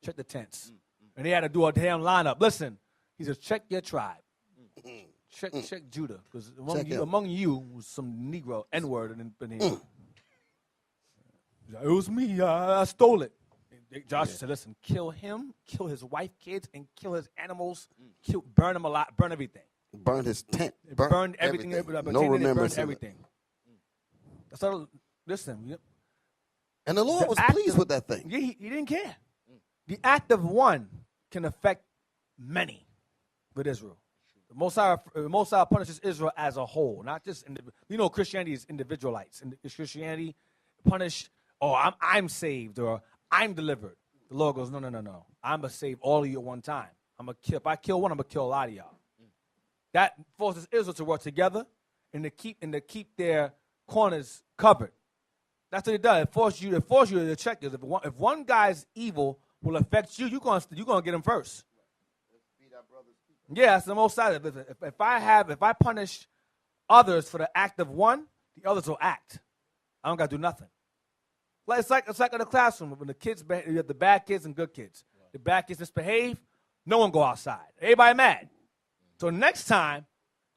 Check the tents. And they had to do a damn lineup. Listen, he says, check your tribe. Check Judah. Because among you was some Negro, N-word in here. He's like, it was me. I stole it. Joshua said, listen, kill him, kill his wife, kids, and kill his animals. Burn them alive. Burn everything. Burned his tent. Burned everything. No remembrance. Burned everything. That's all. Listen. And the Lord was pleased with that thing. Yeah, he didn't care. The act of one can affect many with Israel. The Most High punishes Israel as a whole, not just Christianity is individualites. And Christianity punish, I'm saved or I'm delivered. The Lord goes, no. I'm gonna save all of you at one time. If I kill one, I'm gonna kill a lot of y'all. That forces Israel to work together and to keep their corners covered. That's what it does. It forces you to check this. If one guy's evil will affect you, you're gonna get him first. Yeah, that's the most side. If I punish others for the act of one, the others will act. I don't gotta do nothing. It's like in the classroom when the kids, you have the bad kids and good kids. The bad kids misbehave, no one go outside. Everybody mad. So next time,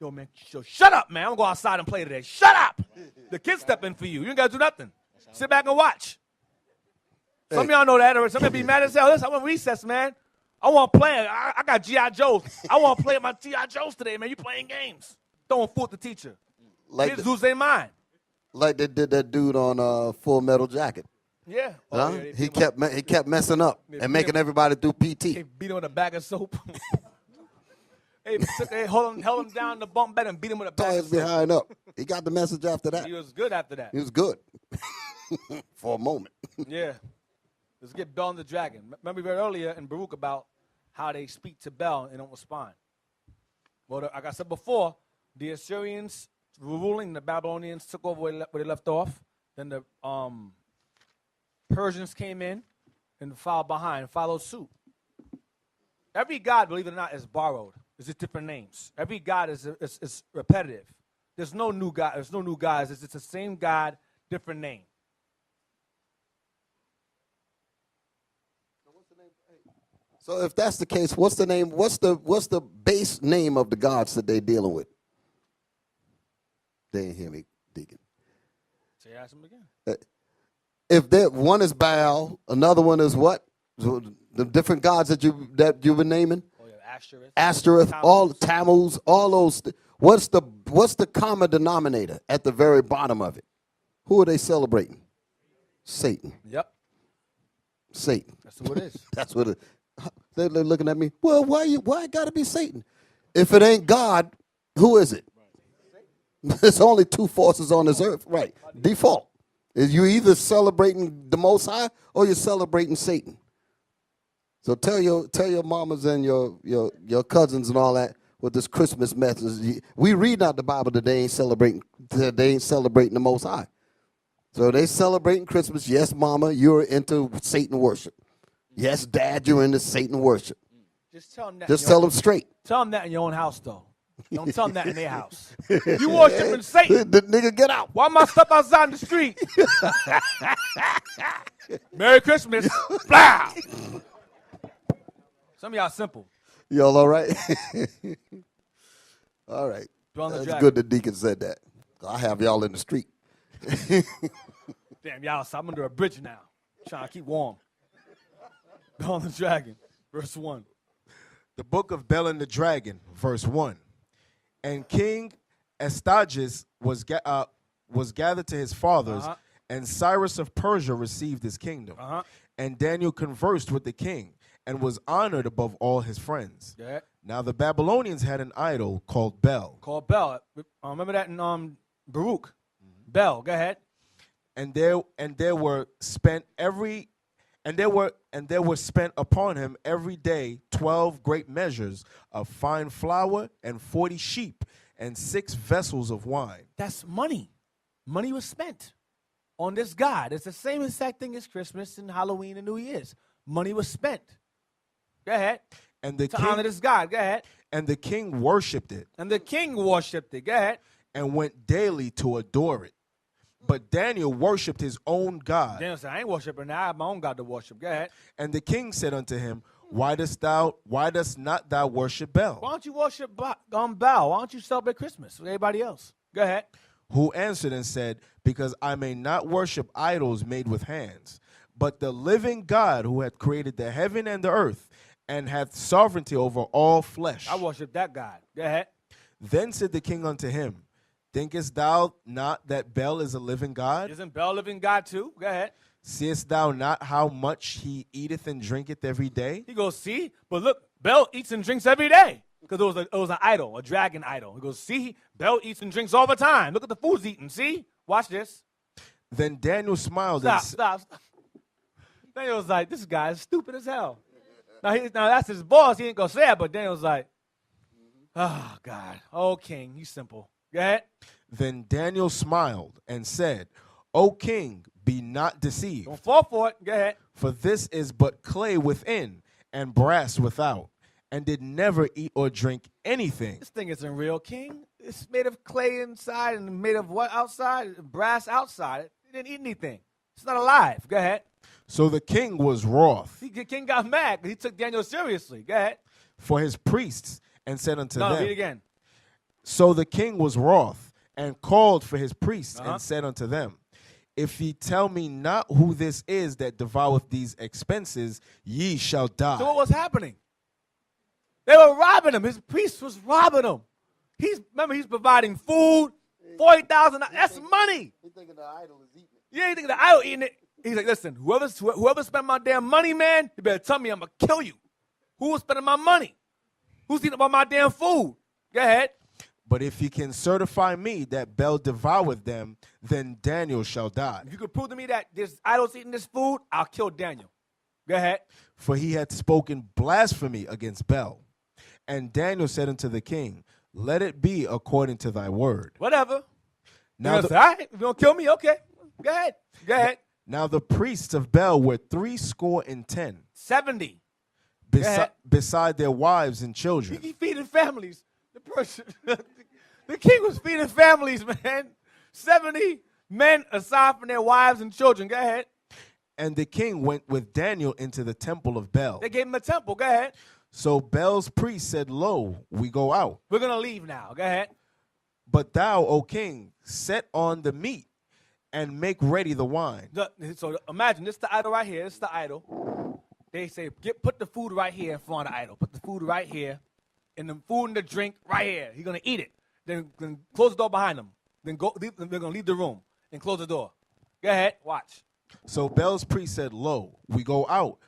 yo man, shut up, man. I'm gonna go outside and play today. Shut up. The kids step in for you. You ain't gotta do nothing. Sit back and watch. Some of y'all know that. Or some of y'all be mad as hell. Listen, I want recess, man. I want to play. I got G.I. Joes. I want to play my G.I. Joes today, man. You playing games. Don't fool the teacher. Kids lose their mind. Like they did that dude on Full Metal Jacket. Yeah. Huh? He kept messing up and making everybody do PT. They beat him with a bag of soap. They held him down in the bunk bed and beat him with a bag of soap. Behind up. He got the message after that. He was good after that. He was good. For a moment. Yeah. Let's get Bel and the dragon. Remember we read earlier in Baruch about how they speak to Bel and don't respond. Well, like I said before, the Assyrians were ruling, the Babylonians took over where they left off. Then the Persians came in and followed suit. Every god, believe it or not, is borrowed. It's just different names. Every god is repetitive. There's no new god. There's no new gods. It's the same god, different name. So if that's the case, what's the name? What's the base name of the gods that they're dealing with? They didn't hear me, Deacon. Say ask him again. if that one is Baal, another one is what? The different gods that you've been naming? Oh, yeah, Ashtoreth, all Tammuz, all those. What's the common denominator at the very bottom of it? Who are they celebrating? Satan. Yep. Satan. That's who it is. That's what it. They're looking at me. Well, why it got to be Satan? If it ain't God, who is it? There's only two forces on this earth, right? Default is you either celebrating the Most High or you're celebrating Satan. So tell your mamas and your cousins and all that with this Christmas message. We read out the Bible that they ain't celebrating the Most High. So they celebrating Christmas. Yes, mama, you're into Satan worship. Yes, dad, you're into Satan worship. Just tell them that. Just tell them straight. Tell them that in your own house, though. Don't tell them that in their house. You worshiping Satan. The nigga, get out. Why am I stuck outside in the street? Merry Christmas. Blah. Some of y'all simple. Y'all all right? All right. That's good the deacon said that. I have y'all in the street. Damn, y'all, so I'm under a bridge now. Trying to keep warm. Bell and the Dragon, verse 1. The book of Bel and the Dragon, verse 1. And King Astyages was gathered to his fathers, and Cyrus of Persia received his kingdom. And Daniel conversed with the king, and was honored above all his friends. Yeah. Now the Babylonians had an idol called Bel. Called Bel. Remember that in Baruch. Bel. Go ahead. And there were spent upon him every day 12 great measures of fine flour and 40 sheep and 6 vessels of wine. That's money. Money was spent on this God. It's the same exact thing as Christmas and Halloween and New Year's. Money was spent. Go ahead. And the to king, honor this God. Go ahead. And the king worshipped it. And the king worshipped it. Go ahead. And went daily to adore it. But Daniel worshipped his own God. Daniel said, I ain't worshiping now. I have my own God to worship. Go ahead. And the king said unto him, why dost not thou worship Bel? Why don't you worship Bel? Why don't you celebrate Christmas with everybody else? Go ahead. Who answered and said, because I may not worship idols made with hands, but the living God who hath created the heaven and the earth, and hath sovereignty over all flesh. I worship that God. Go ahead. Then said the king unto him, thinkest thou not that Bel is a living God? Isn't Bel a living God too? Go ahead. Seest thou not how much he eateth and drinketh every day? He goes, see? But look, Bel eats and drinks every day. Because it was an idol, a dragon idol. He goes, see? Bel eats and drinks all the time. Look at the food's eating. See? Watch this. Then Daniel smiled Stop. Daniel was like, this guy is stupid as hell. Now that's his boss. He ain't going to say it, but Daniel was like, oh, God. Oh, king, you simple. Go ahead. Then Daniel smiled and said, O king, be not deceived. Don't fall for it. Go ahead. For this is but clay within and brass without, and did never eat or drink anything. This thing isn't real, king. It's made of clay inside and made of what outside? Brass outside. It didn't eat anything. It's not alive. Go ahead. So the king was wroth. The king got mad because he took Daniel seriously. Go ahead. For his priests, and said unto them. No, read again. So the king was wroth, and called for his priests, and said unto them, if ye tell me not who this is that devoureth these expenses, ye shall die. So what was happening? They were robbing him. His priest was robbing him. Remember, he's providing food, $40,000. That's money. He's thinking the idol is eating it. Yeah, he's thinking the idol eating it. He's like, listen, whoever spent my damn money, man, you better tell me I'm going to kill you. Who was spending my money? Who's eating up my damn food? Go ahead. But if ye can certify me that Bel devoured them, then Daniel shall die. If you could prove to me that this idol's eating this food, I'll kill Daniel. Go ahead. For he had spoken blasphemy against Bel. And Daniel said unto the king, let it be according to thy word. Whatever. Now all right, if you don't kill me, okay. Go ahead. Go ahead. Now the priests of Bel were 70. 70. Beside their wives and children. He feeding families. The king was feeding families, man. 70 men aside from their wives and children. Go ahead. And the king went with Daniel into the temple of Bel. They gave him a temple. Go ahead. So Bel's priest said, lo, we go out. We're going to leave now. Go ahead. But thou, O king, set on the meat and make ready the wine. So imagine, this is the idol right here. This is the idol. They say, put the food right here in front of the idol. Put the food right here, and the food and the drink right here. He's going to eat it. Then close the door behind him. Then they're going to leave the room and close the door. Go ahead, watch. So Bel's priest said, Lo, we go out,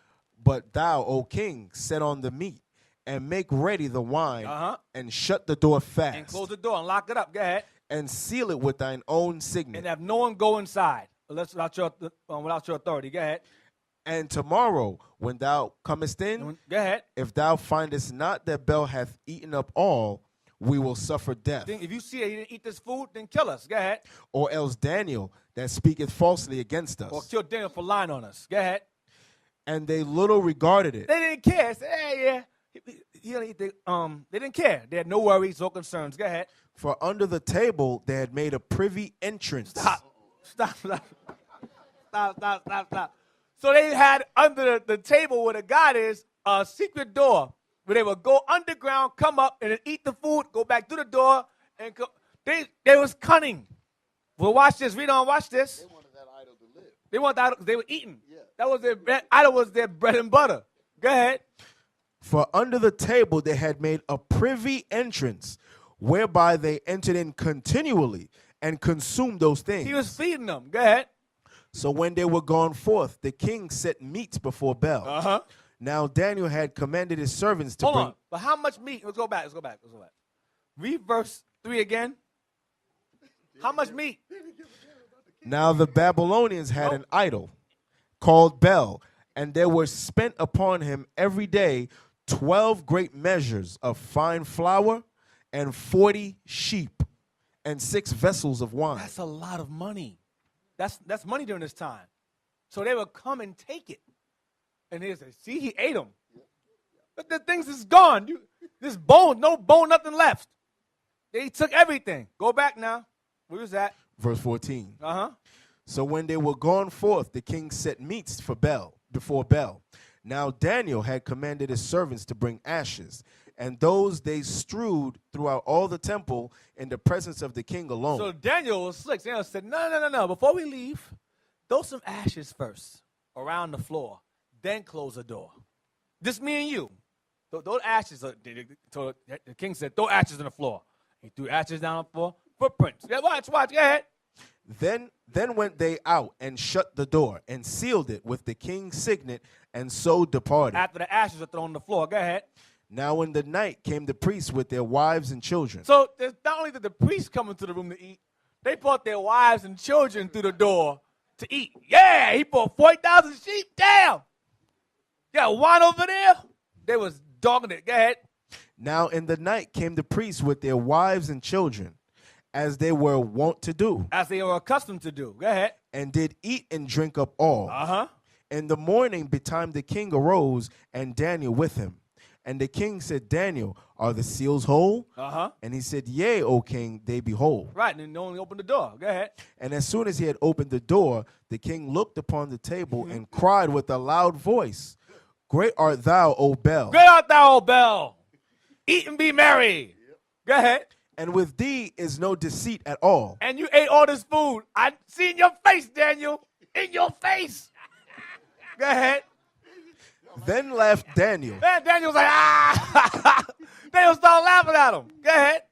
but thou, O king, set on the meat, and make ready the wine, and shut the door fast. And close the door and lock it up. Go ahead. And seal it with thine own signet. And have no one go inside without your authority. Go ahead. And tomorrow, when thou comest in, go ahead. If thou findest not that Bel hath eaten up all, we will suffer death. Then if you see that he didn't eat this food, then kill us. Go ahead. Or else Daniel, that speaketh falsely against us. Or kill Daniel for lying on us. Go ahead. And they little regarded it. They didn't care. Say, hey, yeah. They didn't care. They had no worries, no concerns. Go ahead. For under the table they had made a privy entrance. Stop. So they had under the table where the God is a secret door where they would go underground, come up, and then eat the food, go back through the door, and go. They was cunning. Well, watch this. Read on. Watch this. They wanted that idol to live. They wanted the idol because they were eating. Yeah. That was their idol was their bread and butter. Go ahead. For under the table they had made a privy entrance, whereby they entered in continually and consumed those things. He was feeding them. Go ahead. So when they were gone forth, the king set meats before Bel. Now Daniel had commanded his servants to Hold bring. on. But how much meat? Let's go back. Read verse 3 again. How much meat? Now the Babylonians had an idol called Bel, and there were spent upon him every day 12 great measures of fine flour and 40 sheep and 6 vessels of wine. That's a lot of money. That's money during this time. So they would come and take it. And they say, see, he ate them. But the things is gone. This bone, no bone, nothing left. They took everything. Go back now. Where was that? Verse 14. So when they were gone forth, the king set meats for before Bel. Now Daniel had commanded his servants to bring ashes, and those they strewed throughout all the temple in the presence of the king alone. So Daniel was slick. Daniel said, no. Before we leave, throw some ashes first around the floor, then close the door. Just me and you. Those ashes, the king said, throw ashes on the floor. He threw ashes down on the floor, footprints. Yeah, watch, go ahead. Then went they out and shut the door and sealed it with the king's signet, and so departed. After the ashes were thrown on the floor, go ahead. Now in the night came the priests with their wives and children. So not only did the priests come into the room to eat, they brought their wives and children through the door to eat. Yeah, he brought 40,000 sheep. Damn. Yeah, wine over there. They was dogging it. Go ahead. Now in the night came the priests with their wives and children, as they were wont to do. As they were accustomed to do. Go ahead. And did eat and drink up all. In the morning betime the king arose, and Daniel with him. And the king said, Daniel, are the seals whole? And he said, Yea, O king, they be whole. Right, and then they only opened the door. Go ahead. And as soon as he had opened the door, the king looked upon the table and cried with a loud voice, Great art thou, O Bel. Great art thou, O Bel. Eat and be merry. Go ahead. And with thee is no deceit at all. And you ate all this food. I see in your face, Daniel. In your face. Go ahead. Then laughed Daniel. Man, Daniel was like, ah. Daniel started laughing at him. Go ahead.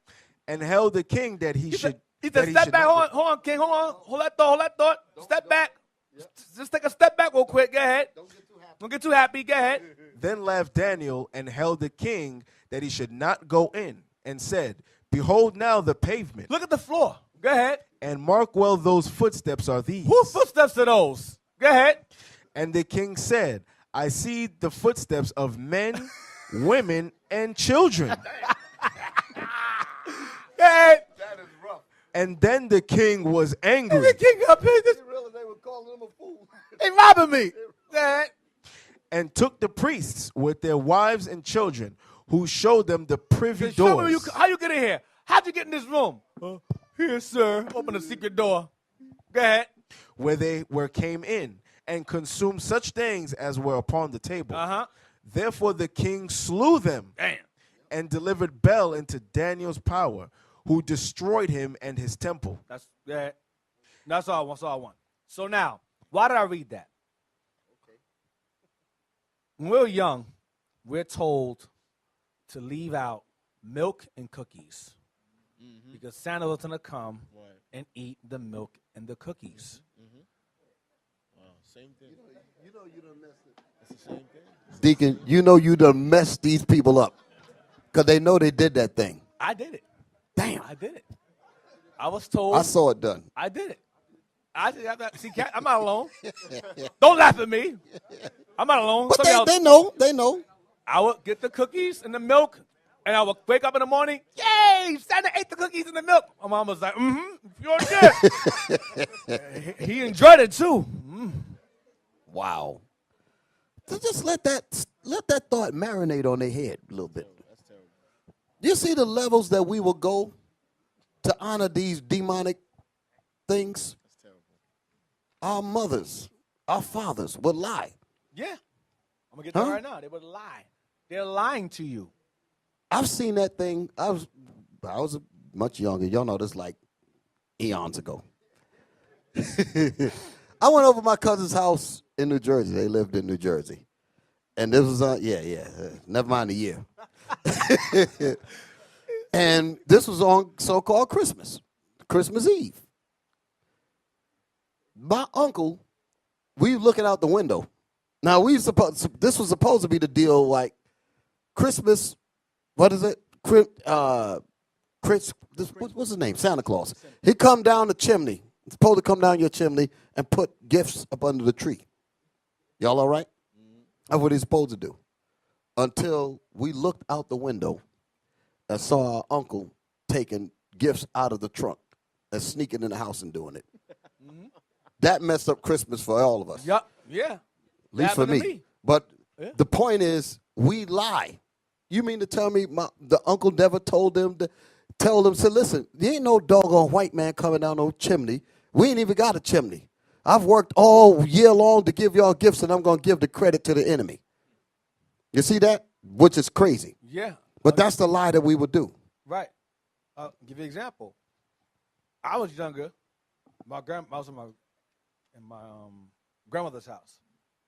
And held the king that he should. He said, step back. Hold on, king. Hold on. Hold that thought. Step back. Just take a step back real quick. Go ahead. Don't get too happy. Go ahead. Then laughed Daniel and held the king that he should not go in, and said, Behold now the pavement. Look at the floor. Go ahead. And mark well those footsteps are these. Whose footsteps are those? Go ahead. And the king said, I see the footsteps of men, women, and children. Go ahead. That is rough. And then the king was angry. The king up here. They realized they were calling him a fool. They robbing me. Go ahead. And took the priests with their wives and children, who showed them the privy Show me doors. how you get in here. How'd you get in this room? Here, sir. Open the secret door. Go ahead. Where they came in, and consumed such things as were upon the table. Therefore the king slew them. Damn. And delivered Bel into Daniel's power, who destroyed him and his temple. That's go ahead. That's all I want. That's all I want. So now, why did I read that? When we're young, we're told to leave out milk and cookies because Santa was going to come and eat the milk and the cookies. Same thing. You know you done messed it. It's the same thing. Deacon, you know you done messed these people up because they know they did that thing. I did it. Damn. I did it. I was told. I saw it done. I did it. See, I'm not alone. Don't laugh at me. I'm not alone. But they know. They know. I would get the cookies and the milk, and I would wake up in the morning. Yay! Santa ate the cookies and the milk. My mom was like, sure did. He enjoyed it too. Wow. So just let that thought marinate on their head a little bit. That's terrible. You see the levels that we will go to honor these demonic things? That's terrible. Our mothers, our fathers would lie. Yeah. I'm going to get that right now. They would lie. They're lying to you. I've seen that thing. I was much younger. Y'all know this like eons ago. I went over to my cousin's house in New Jersey. They lived in New Jersey. And this was, never mind the year. And this was on so-called Christmas Eve. My uncle, we were looking out the window. Now, this was supposed to be the deal like Christmas, what is it? What's his name? Santa Claus. He come down the chimney. He's supposed to come down your chimney and put gifts up under the tree. Y'all all right? That's what he's supposed to do. Until we looked out the window and saw our uncle taking gifts out of the trunk and sneaking in the house and doing it. That messed up Christmas for all of us. Yep. Yeah. At least for me. But the point is, we lie. You mean to tell me the uncle never told them said, listen, there ain't no doggone white man coming down no chimney. We ain't even got a chimney. I've worked all year long to give y'all gifts, and I'm going to give the credit to the enemy. You see that? Which is crazy. Yeah. But that's the lie that we would do. Right. I'll give you an example. I was younger. I was in my grandmother's house.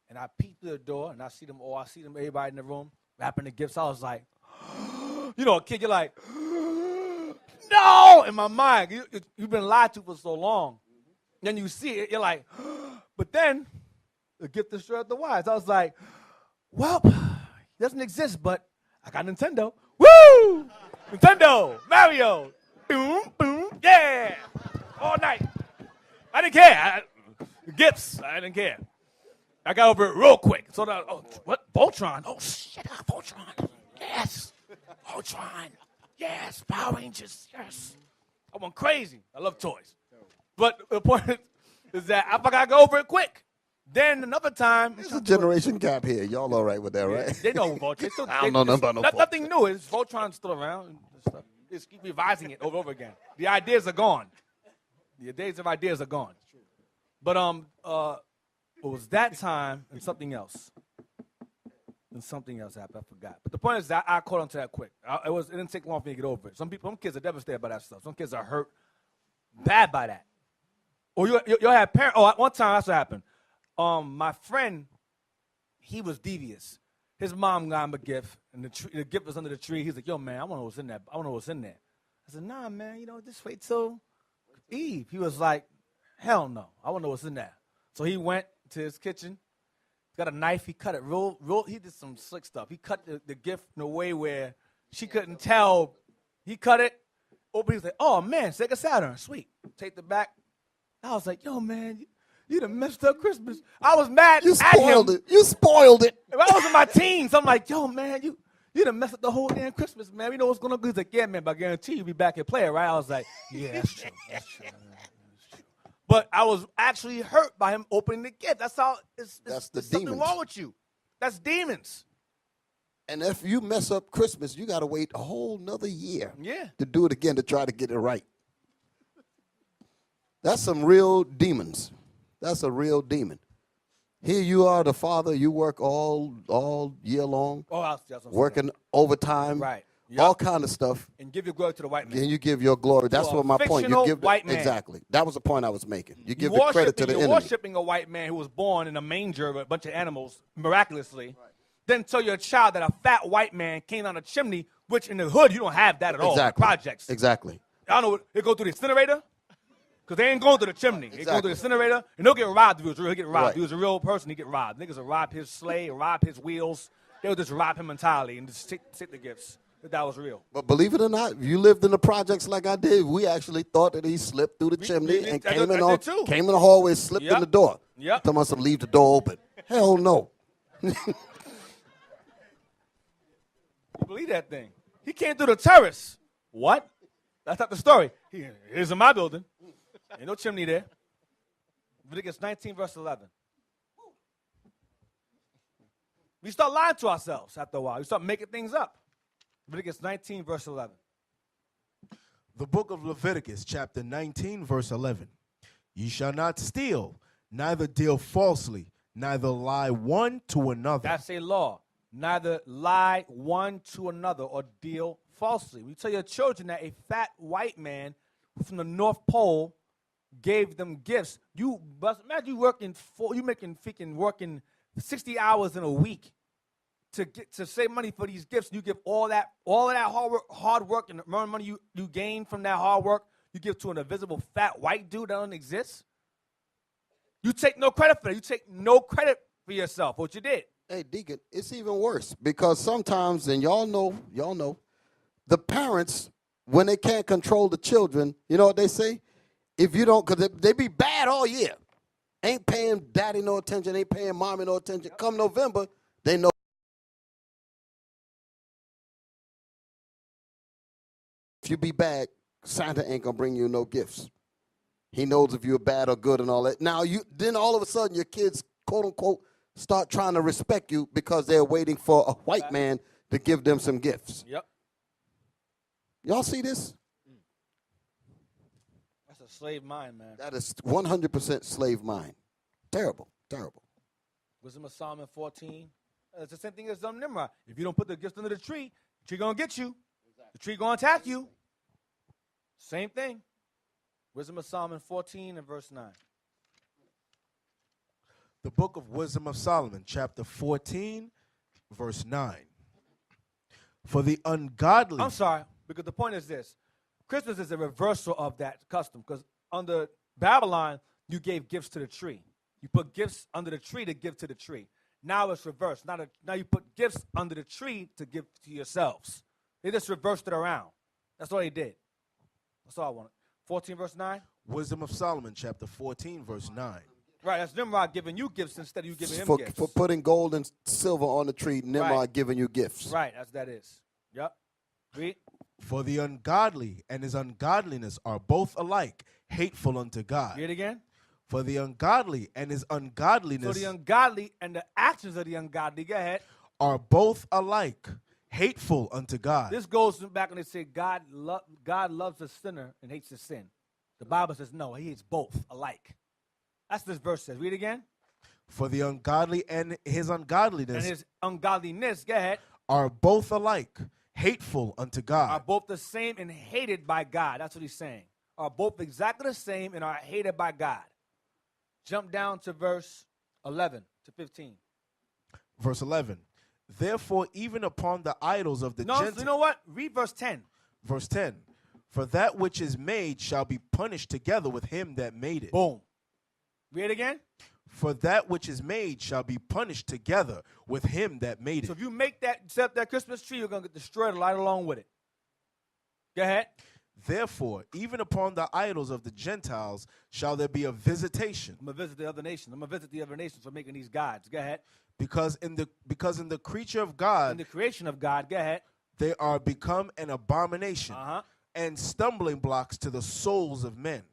And I peeked through the door, and I see them all. I see them, everybody in the room, wrapping the gifts. I was like, you know, a kid, you're like, no! In my mind, you've been lied to for so long. Then you see it, you're like, but then the gift destroyed the wise. I was like, well, it doesn't exist, but I got Nintendo. Woo! Nintendo, Mario, boom, boom, yeah, all night. I didn't care. Gifts, I didn't care. I got over it real quick. So that, what? Voltron? Oh, shit, Voltron. Yes. Voltron. Yes. Power Rangers. Yes. I went crazy. I love toys. But the point is that I got to go over it quick. Then another time. There's a generation gap here. Y'all all right with that, right? They know Voltron. I don't know nothing about no Voltron. Nothing new. It's Voltron's still around. And stuff. Just keep revising it over and over again. The ideas are gone. The days of ideas are gone. But it was that time and something else. And something else happened. I forgot. But the point is that I caught on to that quick. It didn't take long for me to get over it. Some kids are devastated by that stuff. Some kids are hurt bad by that. Or you have parents. Oh, one time that's what happened. My friend, he was devious. His mom got him a gift, and the gift was under the tree. He's like, yo, man, I want to know what's in there. I want to know what's in there. I said, nah, man, just wait till Eve. He was like, hell no. I want to know what's in there. So he went to his kitchen, got a knife. He cut it real. He did some slick stuff. He cut the gift in a way where she couldn't tell. He cut it. Open. He's like, oh man, Sega Saturn, sweet. Take the back. I was like, yo man, you done messed up Christmas. I was mad. You spoiled it. You spoiled it. I was in my teens. I'm like, yo man, you done messed up the whole damn Christmas, man. You know what's going on? He's like, yeah man, but I guarantee you'll be back and play it, right? I was like, yeah, that's true. That's true. But I was actually hurt by him opening the gift. That's how it's something demons. wrong with you. That's demons. And if you mess up Christmas, you got to wait a whole nother year to do it again to try to get it right. That's some real demons. That's a real demon. Here you are, the father. You work all year long, working overtime, right? all kind of stuff. And give your glory to the white man. And you give your glory. That's To what my point. You give white man. Exactly. That was the point I was making. You give the credit to the enemy. You're worshiping a white man who was born in a manger with a bunch of animals miraculously. Right. Then tell your child that a fat white man came down a chimney, which in the hood you don't have that at all. Projects. Exactly. I don't know. They go through the incinerator. Because they ain't going through the chimney. They go through the incinerator, and they'll get robbed if he was real. He'll get robbed. If he was a real person, he'd get robbed. Niggas will rob his sleigh, rob his wheels. They'll just rob him entirely and just take the gifts. If that was real. But believe it or not, if you lived in the projects like I did, we actually thought that he slipped through the chimney and came in the hallway, slipped in the door. Yep. Someone must have leave the door open. Hell no. You believe that thing? He came through the terrace. What? That's not the story. Here's in my building. Ain't no chimney there. Leviticus 19, verse 11. We start lying to ourselves after a while. We start making things up. Leviticus 19, verse 11. The book of Leviticus, chapter 19, verse 11. Ye shall not steal, neither deal falsely, neither lie one to another. That's a law. Neither lie one to another or deal falsely. We tell your children that a fat white man from the North Pole gave them gifts. Imagine you working 60 hours in a week to save money for these gifts. You give all that hard work and money you gain from that hard work, you give to an invisible fat white dude that doesn't exist. You take no credit for that. You take no credit for yourself, what you did. Hey, Deacon, it's even worse because sometimes, and y'all know, the parents, when they can't control the children, you know what they say? If you don't, because they be bad all year. Ain't paying daddy no attention, ain't paying mommy no attention. Come November, they know. If you be bad, Santa ain't going to bring you no gifts. He knows if you're bad or good and all that. Now, then all of a sudden, your kids, quote, unquote, start trying to respect you because they're waiting for a white man to give them some gifts. Yep. Y'all see this? That's a slave mind, man. That is 100% slave mind. Terrible, terrible. Wisdom of Solomon 14. It's the same thing as Nimrod. If you don't put the gifts under the tree going to get you. The tree going to attack you. Same thing. Wisdom of Solomon 14 and verse 9. The book of Wisdom of Solomon, chapter 14, verse 9. For the ungodly. I'm sorry, because the point is this. Christmas is a reversal of that custom, because under Babylon, you gave gifts to the tree. You put gifts under the tree to give to the tree. Now it's reversed. Now you put gifts under the tree to give to yourselves. They just reversed it around. That's all they did. That's all I wanted. 14 verse 9. Wisdom of Solomon, chapter 14, verse 9. Right, that's Nimrod giving you gifts instead of you giving him gifts. For putting gold and silver on the tree, Nimrod giving you gifts. Right, that's that is. Yep. Read. For the ungodly and his ungodliness are both alike hateful unto God. Read it again. For the ungodly and his ungodliness. So the ungodly and the actions of the ungodly, go ahead, are both alike hateful unto God. This goes back when they say God loves a sinner and hates his sin. The Bible says no, he hates both alike. That's what this verse says. Read it again. For the ungodly and his ungodliness. And his ungodliness, go ahead. Are both alike hateful unto God. Are both the same and hated by God. That's what he's saying. Are both exactly the same and are hated by God. Jump down to verse 11 to 15. Verse 11. Therefore, even upon the idols of the Gentiles. You know what? Read verse 10. Verse 10. For that which is made shall be punished together with him that made it. Boom. Read it again. For that which is made shall be punished together with him that made it. So if you set up that Christmas tree, you're going to get destroyed right along with it. Go ahead. Therefore, even upon the idols of the Gentiles shall there be a visitation. I'm going to visit the other nations. I'm going to visit the other nations for making these gods. Go ahead. Because in the creature of God. In the creation of God. Go ahead. They are become an abomination. And stumbling blocks to the souls of men.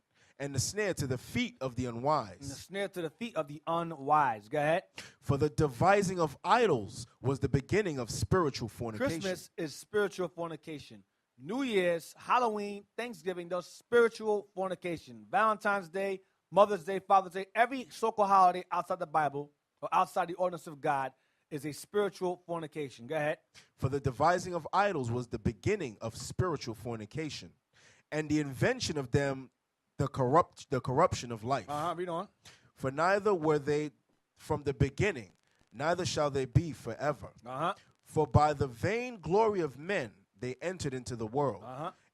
And the snare to the feet of the unwise. And the snare to the feet of the unwise. Go ahead. For the devising of idols was the beginning of spiritual fornication. Christmas is spiritual fornication. New Year's, Halloween, Thanksgiving, those spiritual fornication. Valentine's Day, Mother's Day, Father's Day, every so-called holiday outside the Bible or outside the ordinance of God is a spiritual fornication. Go ahead. For the devising of idols was the beginning of spiritual fornication, and the invention of them the corruption of life. Read on. For neither were they from the beginning, neither shall they be forever. For by the vain glory of men they entered into the world,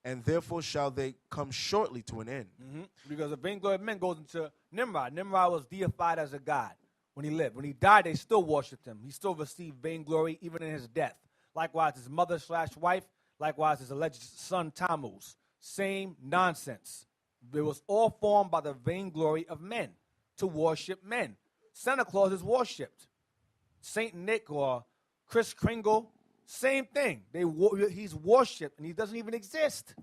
and therefore shall they come shortly to an end. Because the vain glory of men goes into Nimrod. Nimrod was deified as a god when he lived. When he died, they still worshipped him. He still received vainglory even in his death. Likewise, his mother/wife, likewise his alleged son Tammuz. Same nonsense. It was all formed by the vainglory of men to worship men. Santa Claus is worshipped. Saint Nick or Kris Kringle, same thing. He's worshipped, and he doesn't even exist.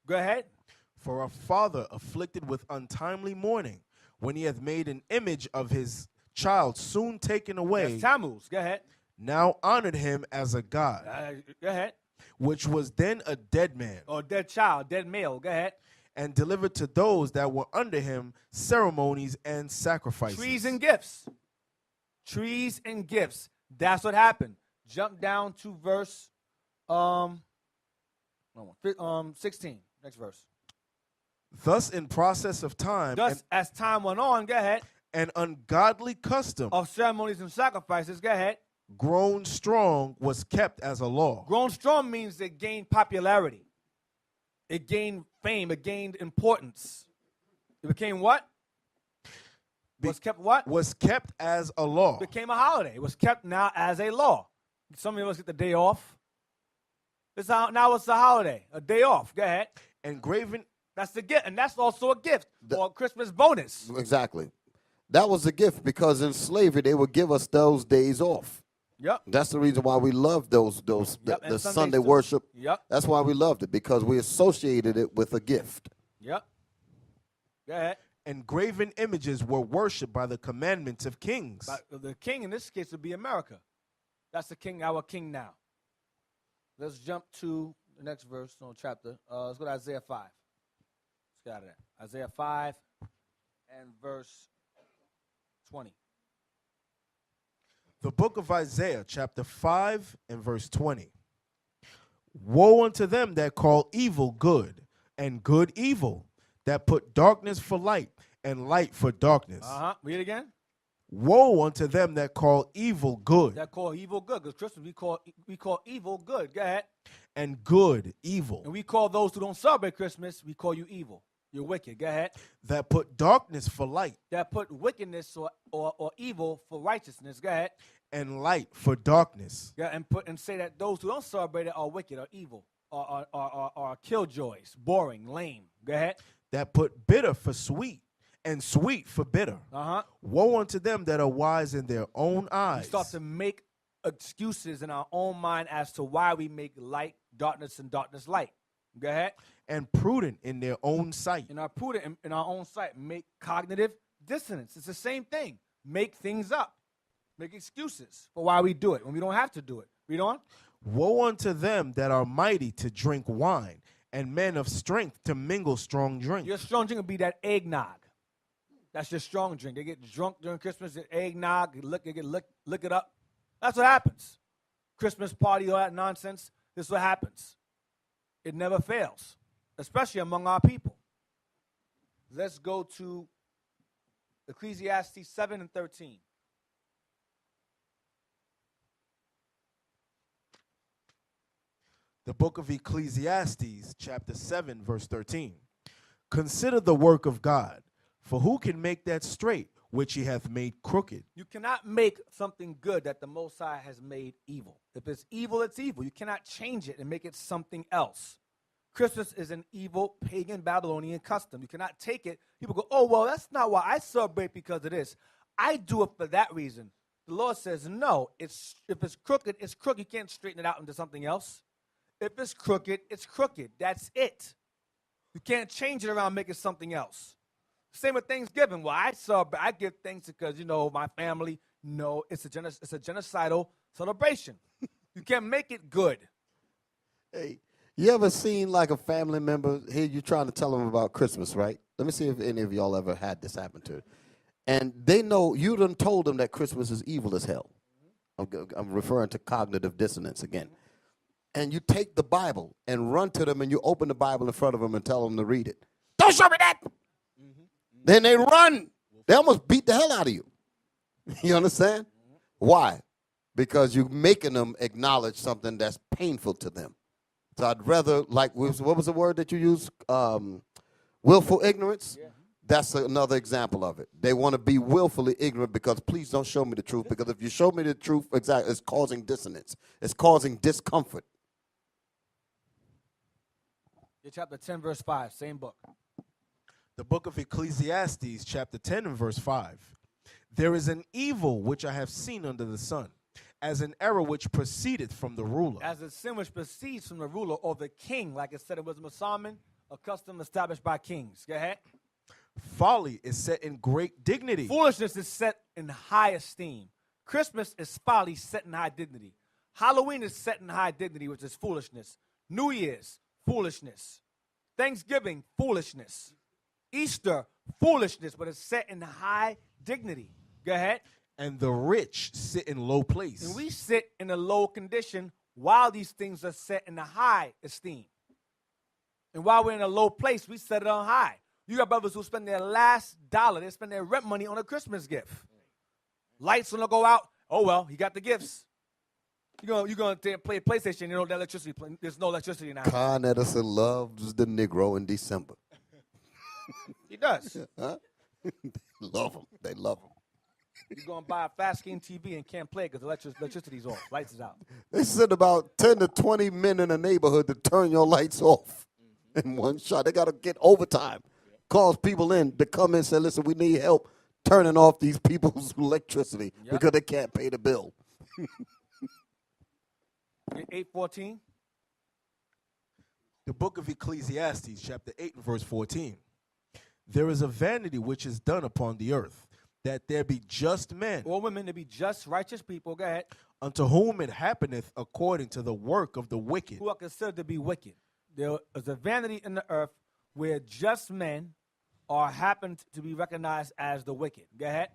Go ahead. For a father afflicted with untimely mourning, when he hath made an image of his child soon taken away, That's Tammuz. Go ahead. now honored him as a god, Go ahead. which was then a dead man, Or dead child, dead male. Go ahead. and delivered to those that were under him ceremonies and sacrifices. Trees and gifts. Trees and gifts. That's what happened. Jump down to verse 16. Next verse. Thus in process of time, Thus, as time went on, go ahead, an ungodly custom of ceremonies and sacrifices, go ahead. grown strong was kept as a law. Grown strong means it gained popularity. It gained fame. It gained importance. It became what? Was kept what? Was kept as a law. Became a holiday. It was kept now as a law. Some of us get the day off. Now it's a holiday, a day off. Go ahead. Engraven. That's the gift, and that's also a gift or a Christmas bonus. Exactly. That was a gift because in slavery they would give us those days off. Yep. That's the reason why we love Yep, the and Sunday too. worship. Yep. That's why we loved it, because we associated it with a gift. Yep. Go ahead. Engraven images were worshipped by the commandments of kings. But the king in this case would be America. That's the king, our king now. Let's jump to the next verse, no chapter. Let's go to Isaiah 5. Let's get out of that. Isaiah 5 and verse 20. The book of Isaiah, chapter 5 and verse 20. Woe unto them that call evil good, and good evil, that put darkness for light, and light for darkness. Read it again. Woe unto them that call evil good, That call evil good. Because Christmas, we call evil good. Go ahead. and good evil, And we call those who don't celebrate Christmas, we call you evil. You're wicked. Go ahead. that put darkness for light, That put wickedness or evil for righteousness. Go ahead. and light for darkness. Yeah, and say that those who don't celebrate it are wicked or evil or killjoys, boring, lame. Go ahead. That put bitter for sweet, and sweet for bitter. Woe unto them that are wise in their own We eyes, start to make excuses in our own mind as to why we make light darkness and darkness light. Go ahead. and prudent in their own sight. In our prudent in our own sight, make cognitive dissonance. It's the same thing. Make things up. Make excuses for why we do it when we don't have to do it. Read on. Woe unto them that are mighty to drink wine, and men of strength to mingle strong drink. Your strong drink would be that eggnog. That's your strong drink. They get drunk during Christmas, eggnog, look it up. That's what happens. Christmas party, all that nonsense. This is what happens. It never fails, especially among our people. Let's go to Ecclesiastes 7 and 13. The book of Ecclesiastes, chapter 7, verse 13. Consider the work of God, for who can make that straight which he hath made crooked? You cannot make something good that the Most High has made evil. If it's evil, it's evil. You cannot change it and make it something else. Christmas is an evil pagan Babylonian custom. You cannot take it. People go, oh, well, that's not why I celebrate because of this. I do it for that reason. The Lord says, no, if it's crooked, it's crooked. You can't straighten it out into something else. If it's crooked, it's crooked. That's it. You can't change it around and make it something else. Same with Thanksgiving. Well, I give thanks because, my family. No, it's a genocidal celebration. You can't make it good. Hey, you ever seen like a family member, here you're trying to tell them about Christmas, right? Let me see if any of y'all ever had this happen to it. And they know you done told them that Christmas is evil as hell. I'm referring to cognitive dissonance again. And you take the Bible and run to them and you open the Bible in front of them and tell them to read it. Don't show me that. Then they run. They almost beat the hell out of you. You understand? Why? Because you're making them acknowledge something that's painful to them. So I'd rather, like, what was the word that you used? Willful ignorance? Yeah. That's another example of it. They want to be willfully ignorant because please don't show me the truth. Because if you show me the truth, exactly, it's causing dissonance. It's causing discomfort. Chapter 10, verse 5, same book. The book of Ecclesiastes, chapter 10 and verse 5. There is an evil which I have seen under the sun, as an error which proceedeth from the ruler. As a sin which proceeds from the ruler or the king, like it said it was a Solomon, a custom established by kings. Go ahead. Folly is set in great dignity. Foolishness is set in high esteem. Christmas is folly set in high dignity. Halloween is set in high dignity, which is foolishness. New Year's, foolishness. Thanksgiving, foolishness. Easter, foolishness, but it's set in high dignity. Go ahead. And the rich sit in low place. And we sit in a low condition while these things are set in a high esteem. And while we're in a low place, we set it on high. You got brothers who spend their last dollar, they spend their rent money on a Christmas gift. Lights gonna go out. Oh well, he got the gifts. You're gonna play PlayStation. You know the electricity. There's no electricity now. Con Edison loves the Negro in December. He does. Huh? They love him. They love him. You're gonna buy a fast screen TV and can't play because electricity's off. Lights is out. They send about 10 to 20 men in a neighborhood to turn your lights off in one shot. They gotta get overtime. Calls people in to come in and say, listen, we need help turning off these people's electricity because they can't pay the bill. 8:14. The book of Ecclesiastes, chapter 8 and verse 14. There is a vanity which is done upon the earth, that there be just men. Or women to be just, righteous people. Go ahead. Unto whom it happeneth according to the work of the wicked. Who are considered to be wicked. There is a vanity in the earth where just men are happened to be recognized as the wicked. Go ahead.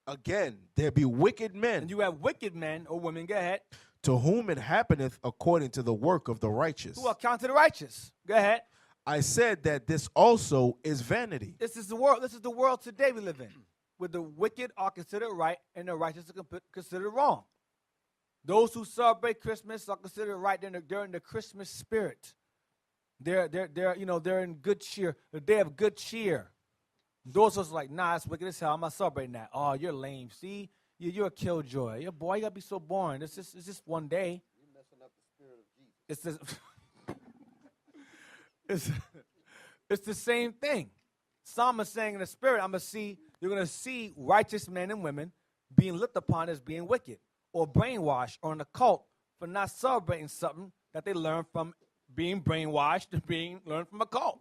Again, there be wicked men. And you have wicked men or women. Go ahead. To whom it happeneth according to the work of the righteous. Who are counted righteous. Go ahead. I said that this also is vanity. This is the world. This is the world today we live in, where the wicked are considered right and the righteous are considered wrong. Those who celebrate Christmas are considered right during the Christmas spirit. They're in good cheer. They have good cheer. Those who's like, nah, it's wicked as hell. I'm not celebrating that. Oh, you're lame. See, you're a killjoy. Your boy, you gotta be so boring. It's just one day. You're messing up the spirit of Jesus. It's the same thing. Psalm is saying in the spirit, you're gonna see righteous men and women being looked upon as being wicked or brainwashed or in a cult for not celebrating something that they learned from being brainwashed and being learned from a cult.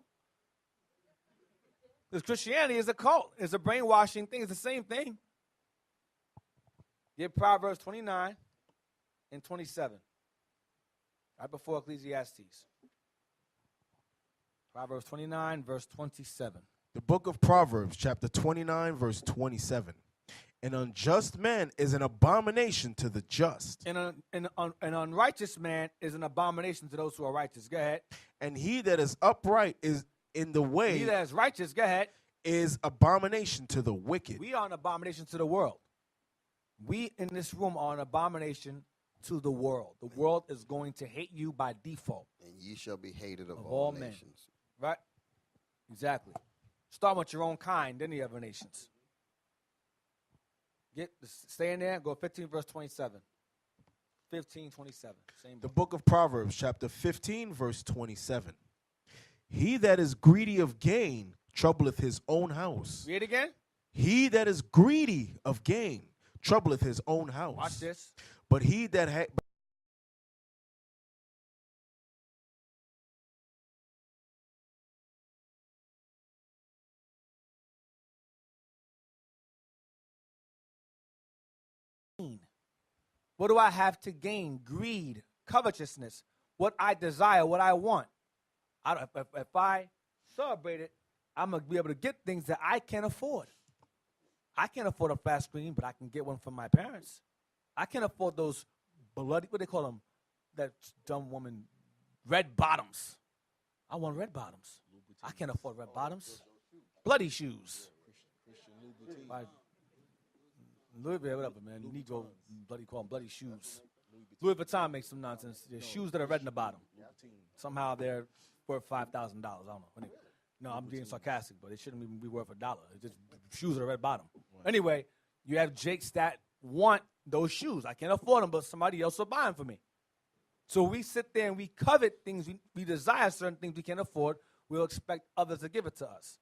Because Christianity is a cult. It's a brainwashing thing. It's the same thing. Get Proverbs 29 and 27. Right before Ecclesiastes. Proverbs 29, verse 27. The book of Proverbs, chapter 29, verse 27. An unjust man is an abomination to the just. And an unrighteous man is an abomination to those who are righteous. Go ahead. And he that is upright is in the way. He that is righteous, go ahead. Is abomination to the wicked. We are an abomination to the world. We in this room are an abomination to the world. The world is going to hate you by default. And ye shall be hated of all nations. Men. Right? Exactly. Start with your own kind, then the other nations. Stay in there, go 15 verse 27. 15, 27. Same book. The book of Proverbs, chapter 15, verse 27. He that is greedy of gain troubleth his own house. Read it again. He that is greedy of gain troubleth his own house. Watch this. But he that What do I have to gain? Greed, covetousness, what I desire, what I want. If I celebrate it, I'm going to be able to get things that I can't afford. I can't afford a fast screen, but I can get one from my parents. I can't afford those bloody, what they call them, that dumb woman, red bottoms. I want red bottoms. I can't afford red bottoms. Bloody shoes. Like, Louis Vuitton, whatever, man. Negro, bloody call them bloody shoes. Louis Vuitton makes some nonsense. They're shoes that are red in the bottom. Somehow they're worth $5,000. I don't know. No, I'm being sarcastic, but it shouldn't even be worth $1. It's just shoes with a red bottom. Right. Anyway, you have Jakes that want those shoes. I can't afford them, but somebody else will buy them for me. So we sit there and we covet things. We desire certain things we can't afford. We'll expect others to give it to us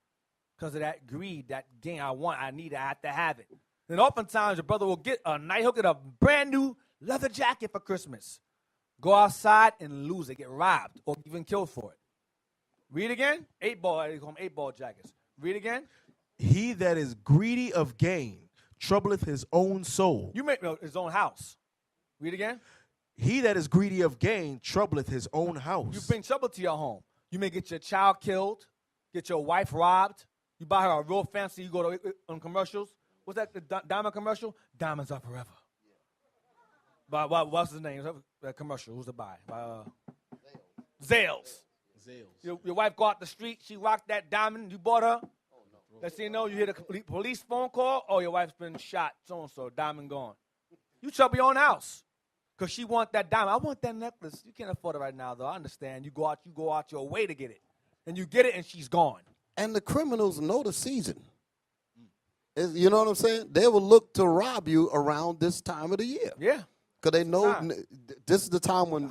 because of that greed, that gain. I want, I need, I have to have it. And oftentimes, your brother will get a night, he'll get a brand new leather jacket for Christmas. Go outside and lose it, get robbed, or even killed for it. Read again. 8-ball, they call them 8-ball jackets. Read again. He that is greedy of gain troubleth his own soul. You make his own house. Read again. He that is greedy of gain troubleth his own house. You bring trouble to your home. You may get your child killed, get your wife robbed. You buy her a real fancy, you go to commercials. What's that, the diamond commercial? Diamonds are forever. By what's his name? That commercial, who's the buy? Zales. Your wife go out the street, she rocked that diamond, you bought her. Next thing you know, you hear the police phone call, oh, your wife's been shot, so-and-so, diamond gone. You trouble your own house because she want that diamond. I want that necklace. You can't afford it right now, though. I understand. You go out your way to get it. And you get it, and she's gone. And the criminals know the season. You know what I'm saying? They will look to rob you around this time of the year. Yeah. Because they know this is the time when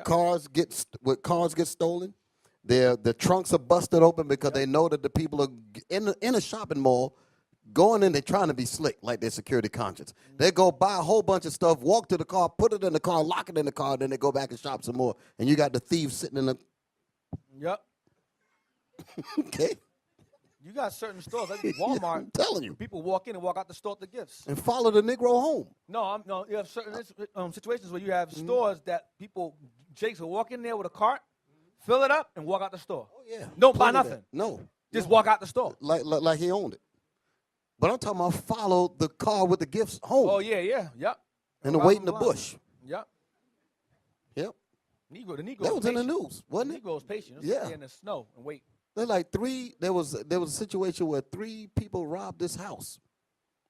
cars get stolen. The trunks are busted open because they know that the people are in a shopping mall going in. They're trying to be slick, like their security conscience. They go buy a whole bunch of stuff, walk to the car, put it in the car, lock it in the car, then they go back and shop some more. And you got the thieves sitting in the. Yep. Okay. You got certain stores like Walmart. I'm telling you, people walk in and walk out the store with the gifts and follow the Negro home. No, you have certain situations where you have stores that Jakes will walk in there with a cart, fill it up, and walk out the store. Oh yeah, don't buy nothing. No, just walk out the store like he owned it. But I'm talking about follow the car with the gifts home. Oh yeah, yep. And wait in the bush. Yep. Yep. The Negro. That was in the news, wasn't it? Negro's patient. Yeah. In the snow and wait. They're like there was a situation where 3 people robbed this house.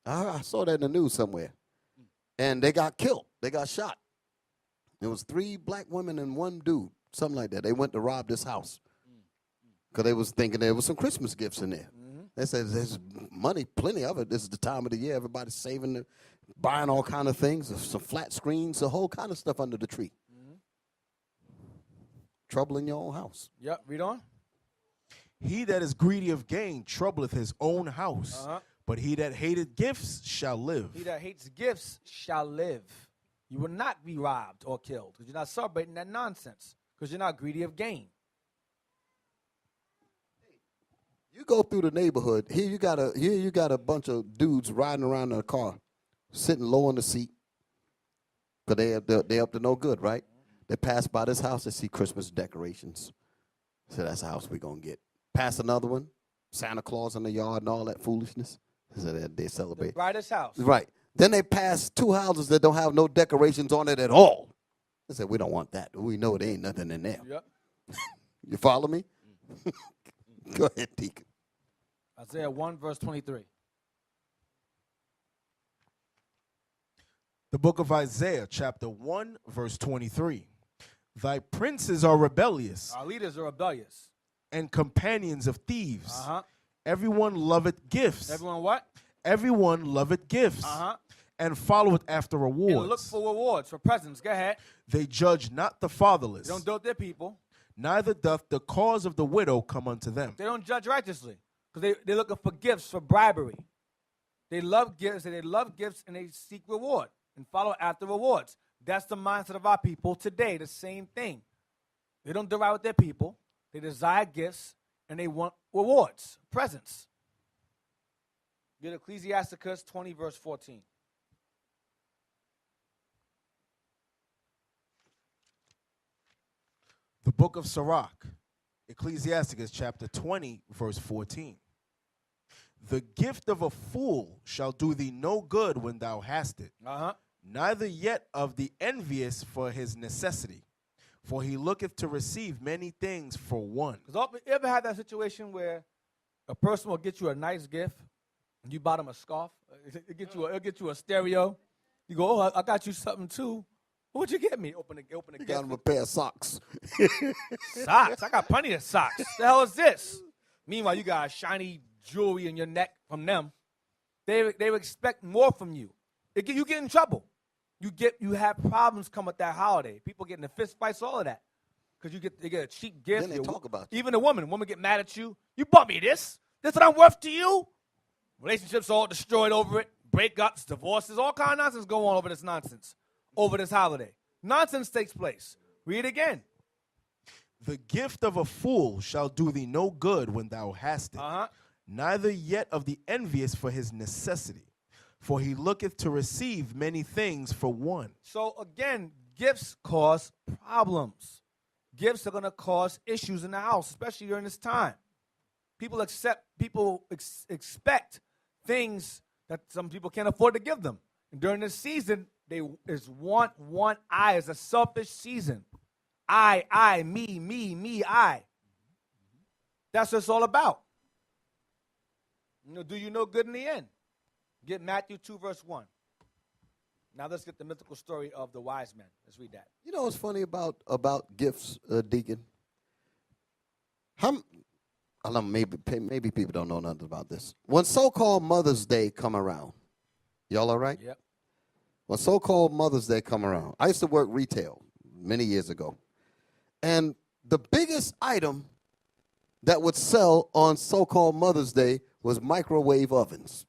I saw that in the news somewhere. And they got killed. They got shot. It was 3 black women and 1 dude, something like that. They went to rob this house because they was thinking there was some Christmas gifts in there. They said there's money, plenty of it. This is the time of the year. Everybody's saving, buying all kind of things, some flat screens, a whole kind of stuff under the tree. Trouble in your own house. Yep, read on. He that is greedy of gain troubleth his own house, but he that hated gifts shall live. He that hates gifts shall live. You will not be robbed or killed because you're not celebrating that nonsense because you're not greedy of gain. You go through the neighborhood. Here you got a bunch of dudes riding around in a car, sitting low in the seat because they up to no good, right? They pass by this house, they see Christmas decorations. So that's the house we're going to get. Pass another one, Santa Claus in the yard and all that foolishness. So they celebrate. The brightest house. Right. Then they pass 2 houses that don't have no decorations on it at all. They said, we don't want that. We know there ain't nothing in there. Yep. You follow me? Go ahead, Deacon. Isaiah 1, verse 23. The book of Isaiah, chapter 1, verse 23. Thy princes are rebellious. Our leaders are rebellious. And companions of thieves. Everyone loveth gifts. Everyone what? Everyone loveth gifts. And followeth after rewards. And look for rewards, for presents. Go ahead. They judge not the fatherless. They don't dote their people. Neither doth the cause of the widow come unto them. They don't judge righteously because they're looking for gifts, for bribery. They love gifts, and they seek reward and follow after rewards. That's the mindset of our people today, the same thing. They don't do right with their people. They desire gifts, and they want rewards, presents. Get Ecclesiasticus 20, verse 14. The book of Sirach, Ecclesiasticus chapter 20, verse 14. The gift of a fool shall do thee no good when thou hast it. neither yet of the envious for his necessity. For he looketh to receive many things for one. Because you ever had that situation where a person will get you a nice gift, and you bought them a scarf, it'll get you a stereo. You go, oh, I got you something too. What'd you get me? Open the You gift. got him a pair of socks. Socks. I got plenty of socks. The hell is this? Meanwhile, you got shiny jewelry in your neck from them. They expect more from you. You get in trouble. You have problems come with that holiday. People get in fist fights, all of that, because they get a cheap gift. Then they talk about you. Even a woman get mad at you. You bought me this. This what I'm worth to you. Relationships all destroyed over it. Breakups, divorces, all kind of nonsense go on over this nonsense. Over this holiday. Nonsense takes place. Read again. The gift of a fool shall do thee no good when thou hast it, neither yet of the envious for his necessity. For he looketh to receive many things for one. So again, gifts cause problems. Gifts are going to cause issues in the house, especially during this time. People expect things that some people can't afford to give them. And during this season, they want I is a selfish season. I, me, I. That's what it's all about. Do you know good in the end? Get Matthew 2, verse 1. Now let's get the mythical story of the wise men. Let's read that. You know what's funny about gifts, Deacon? I don't know, maybe people don't know nothing about this. When so-called Mother's Day come around, y'all all right? Yep. When so-called Mother's Day come around, I used to work retail many years ago. And the biggest item that would sell on so-called Mother's Day was microwave ovens.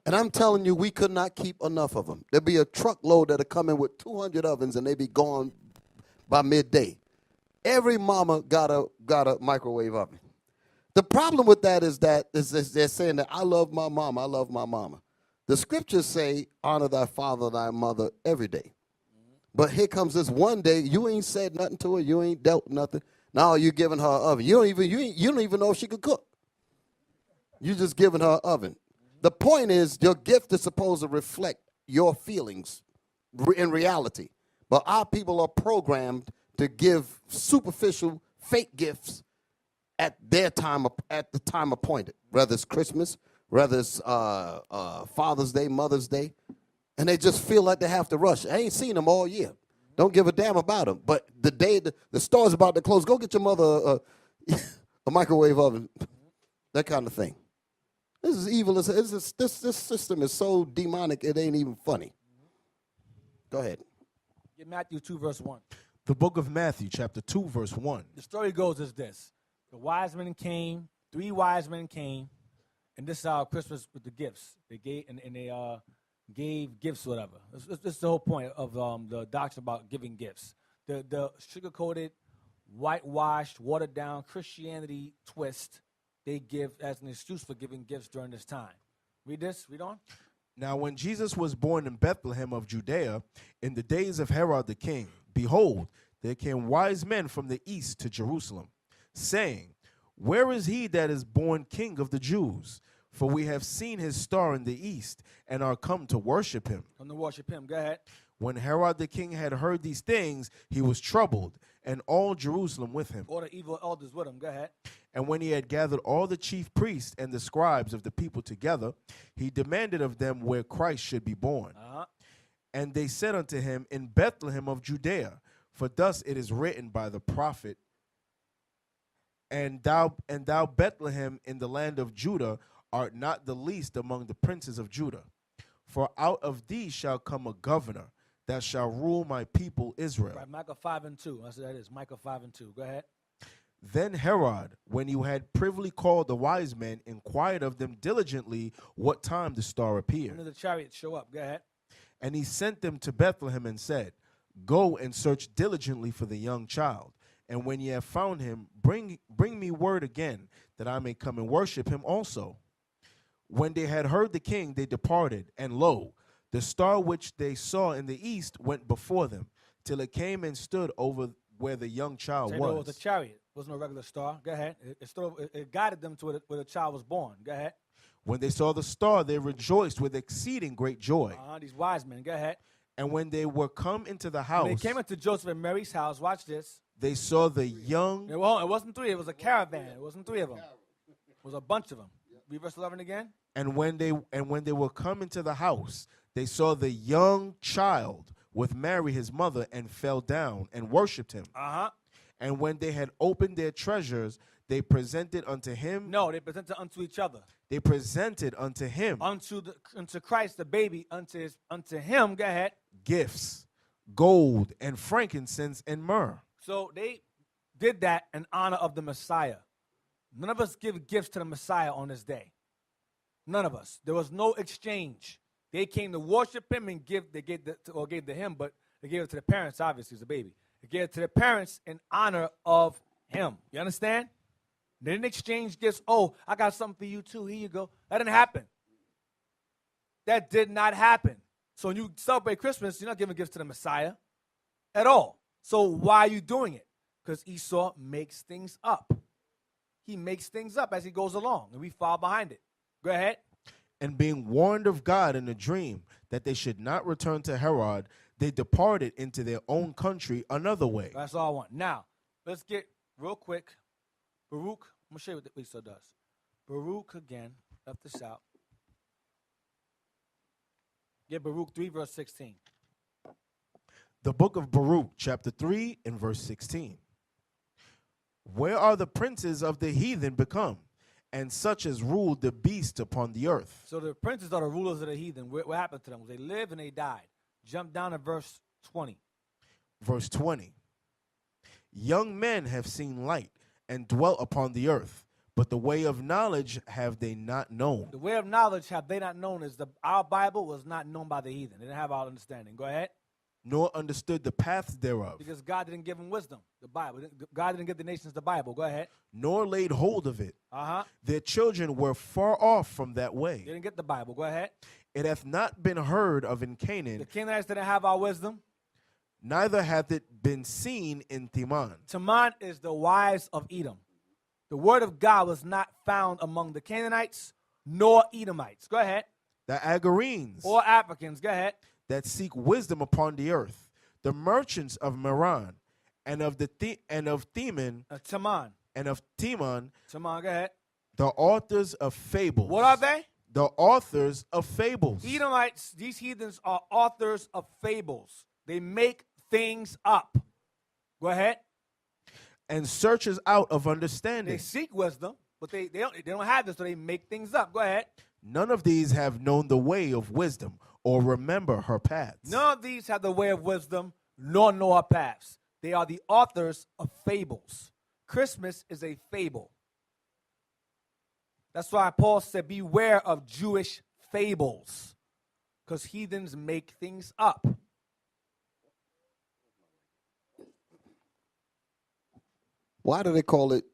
And I'm telling you, we could not keep enough of them. There'd be a truckload that'd come in with 200 ovens, and they'd be gone by midday. Every mama got a microwave oven. The problem with that is they're saying that I love my mama, I love my mama. The scriptures say, honor thy father, thy mother every day. But here comes this one day, you ain't said nothing to her, you ain't dealt nothing. Now you're giving her an oven. You don't even know if she could cook. You're just giving her an oven. The point is, your gift is supposed to reflect your feelings in reality. But our people are programmed to give superficial, fake gifts at the time appointed, whether it's Christmas, whether it's Father's Day, Mother's Day, and they just feel like they have to rush. I ain't seen them all year. Don't give a damn about them. But the day the store's about to close, go get your mother a microwave oven, that kind of thing. This is evil. This system is so demonic, it ain't even funny. Go ahead. Get Matthew 2, verse 1. The book of Matthew, chapter 2, verse 1. The story goes as this. The wise men came, 3 wise men came, and this is our Christmas with the gifts. They gave, and they gave gifts, whatever. This is the whole point of the doctrine about giving gifts. The sugar-coated, whitewashed, watered-down Christianity twist they give as an excuse for giving gifts during this time. Read this. Read on. Now when Jesus was born in Bethlehem of Judea, in the days of Herod the king, behold, there came wise men from the east to Jerusalem, saying, where is he that is born King of the Jews? For we have seen his star in the east, and are come to worship him. Come to worship him. Go ahead. When Herod the king had heard these things, he was troubled, and all Jerusalem with him. All the evil elders with him. Go ahead. And when he had gathered all the chief priests and the scribes of the people together, he demanded of them where Christ should be born. And they said unto him, in Bethlehem of Judea, for thus it is written by the prophet, and thou Bethlehem in the land of Judah art not the least among the princes of Judah. For out of thee shall come a governor that shall rule my people Israel. Right, Micah 5 and 2. That's what that is. Micah 5 and 2. Go ahead. Then Herod, when he had privily called the wise men, inquired of them diligently what time the star appeared. When did the chariots show up? Go ahead. And he sent them to Bethlehem and said, go and search diligently for the young child. And when ye have found him, bring me word again, that I may come and worship him also. When they had heard the king, they departed, and lo, the star which they saw in the east went before them, till it came and stood over where the young child was. It was a chariot. It wasn't a regular star. Go ahead. It guided them to where the child was born. Go ahead. When they saw the star, they rejoiced with exceeding great joy. These wise men. Go ahead. And when they were come into the house, When they came into Joseph and Mary's house, watch this. they saw the young. It wasn't 3. It was a caravan. It wasn't 3 of them. It was a bunch of them. Read verse 11 again. And when they were come into the house, they saw the young child with Mary his mother, and fell down and worshipped him. And when they had opened their treasures, they presented unto him. No, they presented unto each other. They presented unto him. Unto Christ the baby, unto him. Go ahead. Gifts, gold and frankincense and myrrh. So they did that in honor of the Messiah. None of us give gifts to the Messiah on this day. None of us. There was no exchange. They came to worship him and gave to him, but they gave it to the parents, obviously, as a baby. They gave it to the parents in honor of him. You understand? They didn't exchange gifts. Oh, I got something for you too. Here you go. That didn't happen. That did not happen. So when you celebrate Christmas, you're not giving gifts to the Messiah at all. So why are you doing it? Because Esau makes things up. He makes things up as he goes along, and we fall behind it. Go ahead. And being warned of God in a dream that they should not return to Herod, they departed into their own country another way. That's all I want. Now, let's get real quick. Baruch, I'm going to show you what Esau does. Baruch again, left this out. Get Baruch 3, verse 16. The book of Baruch, chapter 3, and verse 16. Where are the princes of the heathen become, and such as ruled the beast upon the earth? So the princes are the rulers of the heathen. What happened to them? They lived and they died. Jump down to verse 20. Verse 20. Young men have seen light and dwelt upon the earth, but the way of knowledge have they not known. The way of knowledge have they not known is our Bible was not known by the heathen. They didn't have our understanding. Go ahead. Nor understood the paths thereof. Because God didn't give them wisdom. The Bible. God didn't give the nations the Bible. Go ahead. Nor laid hold of it. Their children were far off from that way. They didn't get the Bible. Go ahead. It hath not been heard of in Canaan. The Canaanites didn't have our wisdom. Neither hath it been seen in Teman. Teman is the wives of Edom. The word of God was not found among the Canaanites nor Edomites. Go ahead. The Agarenes. Or Africans. Go ahead. That seek wisdom upon the earth. The merchants of Meron and of Teman. And of Teman. Teman, go ahead. The authors of fables. What are they? The authors of fables. Edomites, these heathens are authors of fables. They make things up. Go ahead. And searches out of understanding. They seek wisdom, but they don't have this, so they make things up. Go ahead. None of these have known the way of wisdom or remember her paths. None of these have the way of wisdom nor know her paths. They are the authors of fables. Christmas is a fable. That's why Paul said, beware of Jewish fables, because heathens make things up. Why do they call it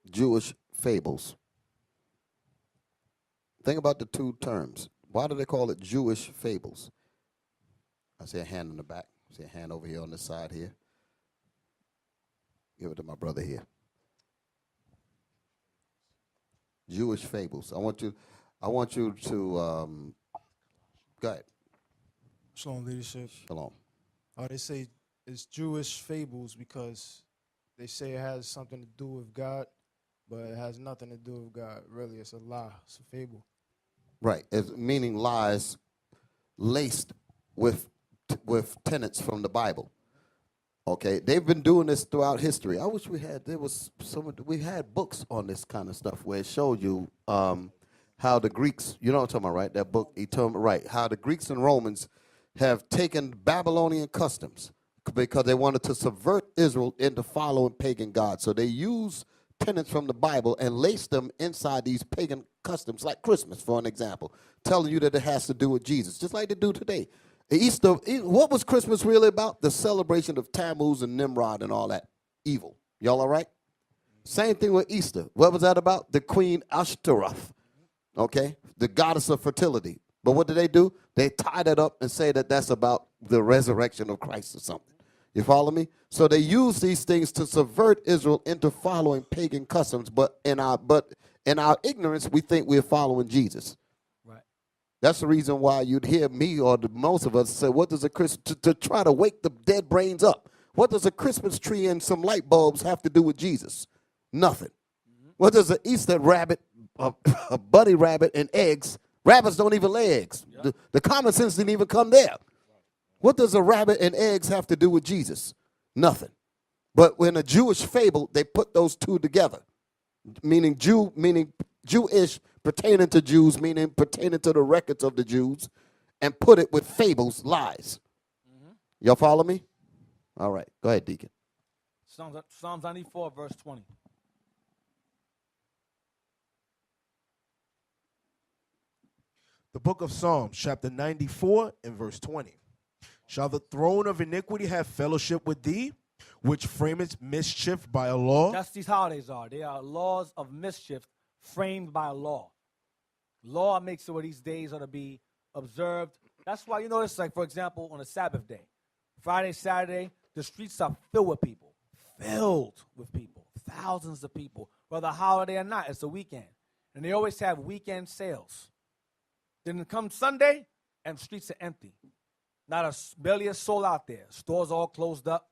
Jewish fables? Think about the two terms. Why do they call it Jewish fables? I see a hand in the back. I see a hand over here on this side here. Give it to my brother here. Jewish fables. I want you to go ahead. Shalom, leadership. Shalom. They say it's Jewish fables because they say it has something to do with God, but it has nothing to do with God. Really, it's a lie. It's a fable. Right. It's meaning lies laced with tenets from the Bible. Okay, they've been doing this throughout history. I wish we had books on this kind of stuff where it showed you how the Greeks, you know what I'm talking about, right? That book, right? How the Greeks and Romans have taken Babylonian customs because they wanted to subvert Israel into following pagan gods. So they use tenets from the Bible and lace them inside these pagan customs, like Christmas, for an example, telling you that it has to do with Jesus, just like they do today. Easter, what was Christmas really about? The celebration of Tammuz and Nimrod and all that evil. Y'all all right? Same thing with Easter. What was that about? The Queen Ashtaroth, okay? The goddess of fertility. But what do? They tie that up and say that that's about the resurrection of Christ or something. You follow me? So they use these things to subvert Israel into following pagan customs, but in our ignorance, we think we're following Jesus. Right. That's the reason why you'd hear me or most of us say, what does a Christmas, to try to wake the dead brains up, what does a Christmas tree and some light bulbs have to do with Jesus? Nothing. What does an Easter rabbit, a bunny rabbit, and eggs? Rabbits don't even lay eggs. Yep. The common sense didn't even come there. What does a rabbit and eggs have to do with Jesus? Nothing. But when a Jewish fable, they put those two together, meaning Jewish, pertaining to Jews, meaning pertaining to the records of the Jews, and put it with fables, lies. Y'all follow me? All right. Go ahead, Deacon. Psalms 94, verse 20. The book of Psalms, chapter 94 and verse 20. Shall the throne of iniquity have fellowship with thee, which framest mischief by a law? That's these holidays are. They are laws of mischief framed by a law. Law makes it where these days are to be observed. That's why you notice, like, for example, on a Sabbath day, Friday, Saturday, the streets are filled with people. Thousands of people. Whether a holiday or not, it's a weekend. And they always have weekend sales. Then come Sunday, and the streets are empty. Barely a soul out there. Stores all closed up.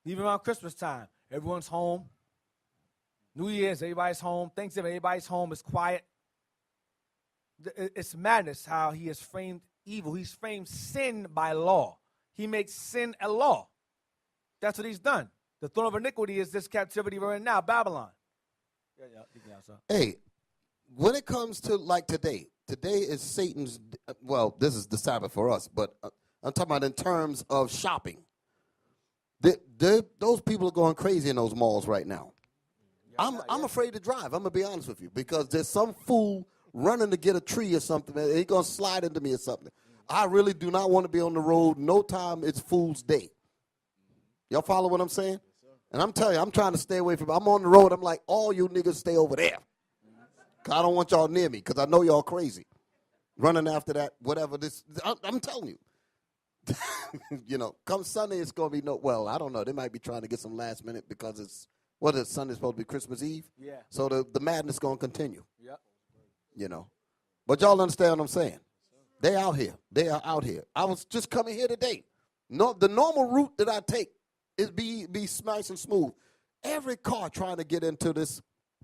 Even around Christmas time, everyone's home. New Year's, everybody's home. Thanksgiving, everybody's home. It's quiet. It's madness how he has framed evil. He's framed sin by law. He makes sin a law. That's what he's done. The throne of iniquity is this captivity we're in now, Babylon. Hey, when it comes to like today is Satan's, well, this is the Sabbath for us, but I'm talking about in terms of shopping. Those people are going crazy in those malls right now. I'm afraid to drive. I'm going to be honest with you, because there's some fool running to get a tree or something, and he's going to slide into me or something. I really do not want to be on the road. No time, it's Fool's Day. Y'all follow what I'm saying? And I'm telling you, I'm trying to stay away from it. I'm on the road. I'm like, all you niggas stay over there. I don't want y'all near me because I know y'all crazy. Running after that, whatever. I'm telling you. You know, come Sunday, it's going to be I don't know. They might be trying to get some last minute because Sunday supposed to be Christmas Eve? Yeah. So the madness is going to continue. Yep. You know. But y'all understand what I'm saying? They out here. They are out here. I was just coming here today. No, the normal route that I take is be nice and smooth. Every car trying to get into this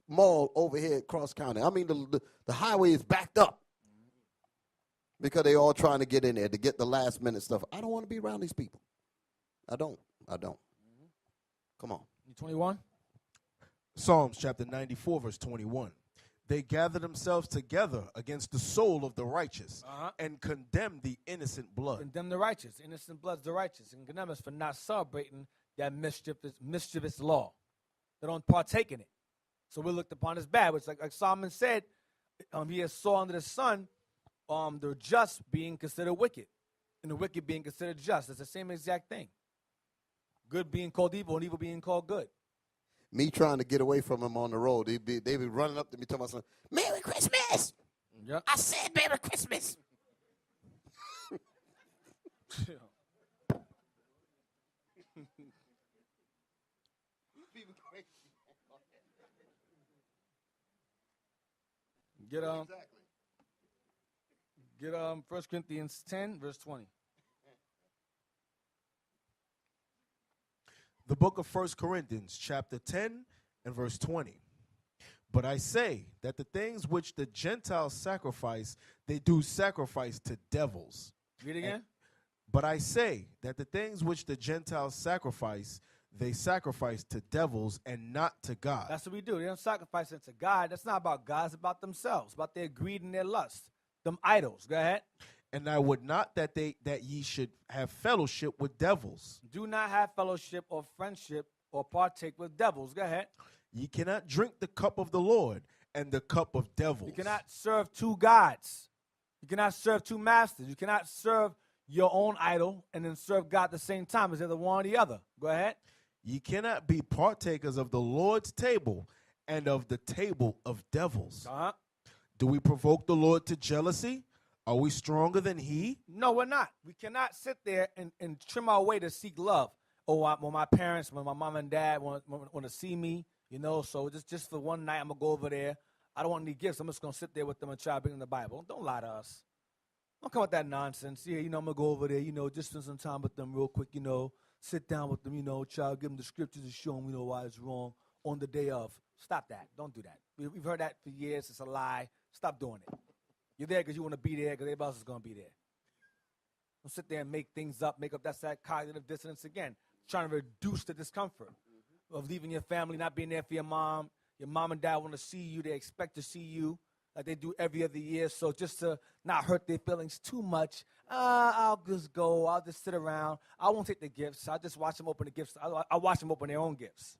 mall over here at Cross County. I mean, the highway is backed up because they all trying to get in there to get the last minute stuff. I don't want to be around these people. I don't. Come on. You 21? Psalms chapter 94, verse 21. They gather themselves together against the soul of the righteous and condemn the innocent blood. Condemn the righteous. Innocent blood's the righteous. And condemn us for not celebrating that mischievous law. They don't partake in it. So we're looked upon as bad, which like Solomon said, he has saw under the sun the just being considered wicked and the wicked being considered just. It's the same exact thing. Good being called evil and evil being called good. Me trying to get away from him on the road, they be running up to me talking about, Merry Christmas! Yep. I said Merry Christmas! Get 1 Corinthians 10, verse 20. The book of 1 Corinthians, chapter 10 and verse 20. But I say that the things which the Gentiles sacrifice, they do sacrifice to devils. Read again. But I say that the things which the Gentiles sacrifice, they sacrifice to devils and not to God. That's what we do. They don't sacrifice it to God. That's not about God. It's about themselves, about their greed and their lust. Them idols. Go ahead. And I would not that ye should have fellowship with devils. Do not have fellowship or friendship or partake with devils. Go ahead. Ye cannot drink the cup of the Lord and the cup of devils. You cannot serve two gods. You cannot serve two masters. You cannot serve your own idol and then serve God at the same time as either one or the other. Go ahead. Ye cannot be partakers of the Lord's table and of the table of devils. Do we provoke the Lord to jealousy? Are we stronger than he? No, we're not. We cannot sit there and trim our way to seek love. when my parents, when my mom and dad want to see me, you know, so just for one night, I'm going to go over there. I don't want any gifts. I'm just going to sit there with them and try to bring them the Bible. Don't lie to us. Don't come with that nonsense. Yeah, you know, I'm going to go over there, you know, just spend some time with them real quick, you know, sit down with them, you know, try to give them the scriptures and show them, you know, why it's wrong on the day of. Stop that. Don't do that. We've heard that for years. It's a lie. Stop doing it. You're there because you want to be there because everybody else is going to be there. Don't sit there and make things up, that's that cognitive dissonance again. Trying to reduce the discomfort of leaving your family, not being there for your mom. Your mom and dad want to see you. They expect to see you like they do every other year. So just to not hurt their feelings too much, I'll just go. I'll just sit around. I won't take the gifts. I'll just watch them open the gifts. I'll watch them open their own gifts.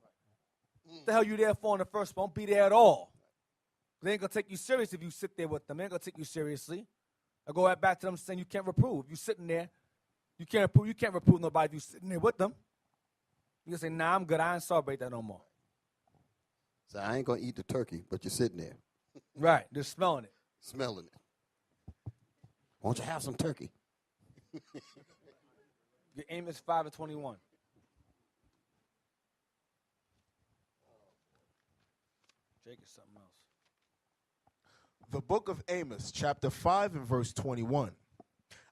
What the hell you there for in the first place? Don't be there at all. They ain't going to take you serious if you sit there with them. They ain't going to take you seriously. I go right back to them saying you can't reprove. You sitting there, you can't reprove nobody if you sitting there with them. You can say, nah, I'm good. I ain't celebrate that no more. So I ain't going to eat the turkey, but you're sitting there. Right, just smelling it. Smelling it. Won't you have some turkey? Your Amos 5:21. Jake is something else. The book of Amos, chapter 5 and verse 21.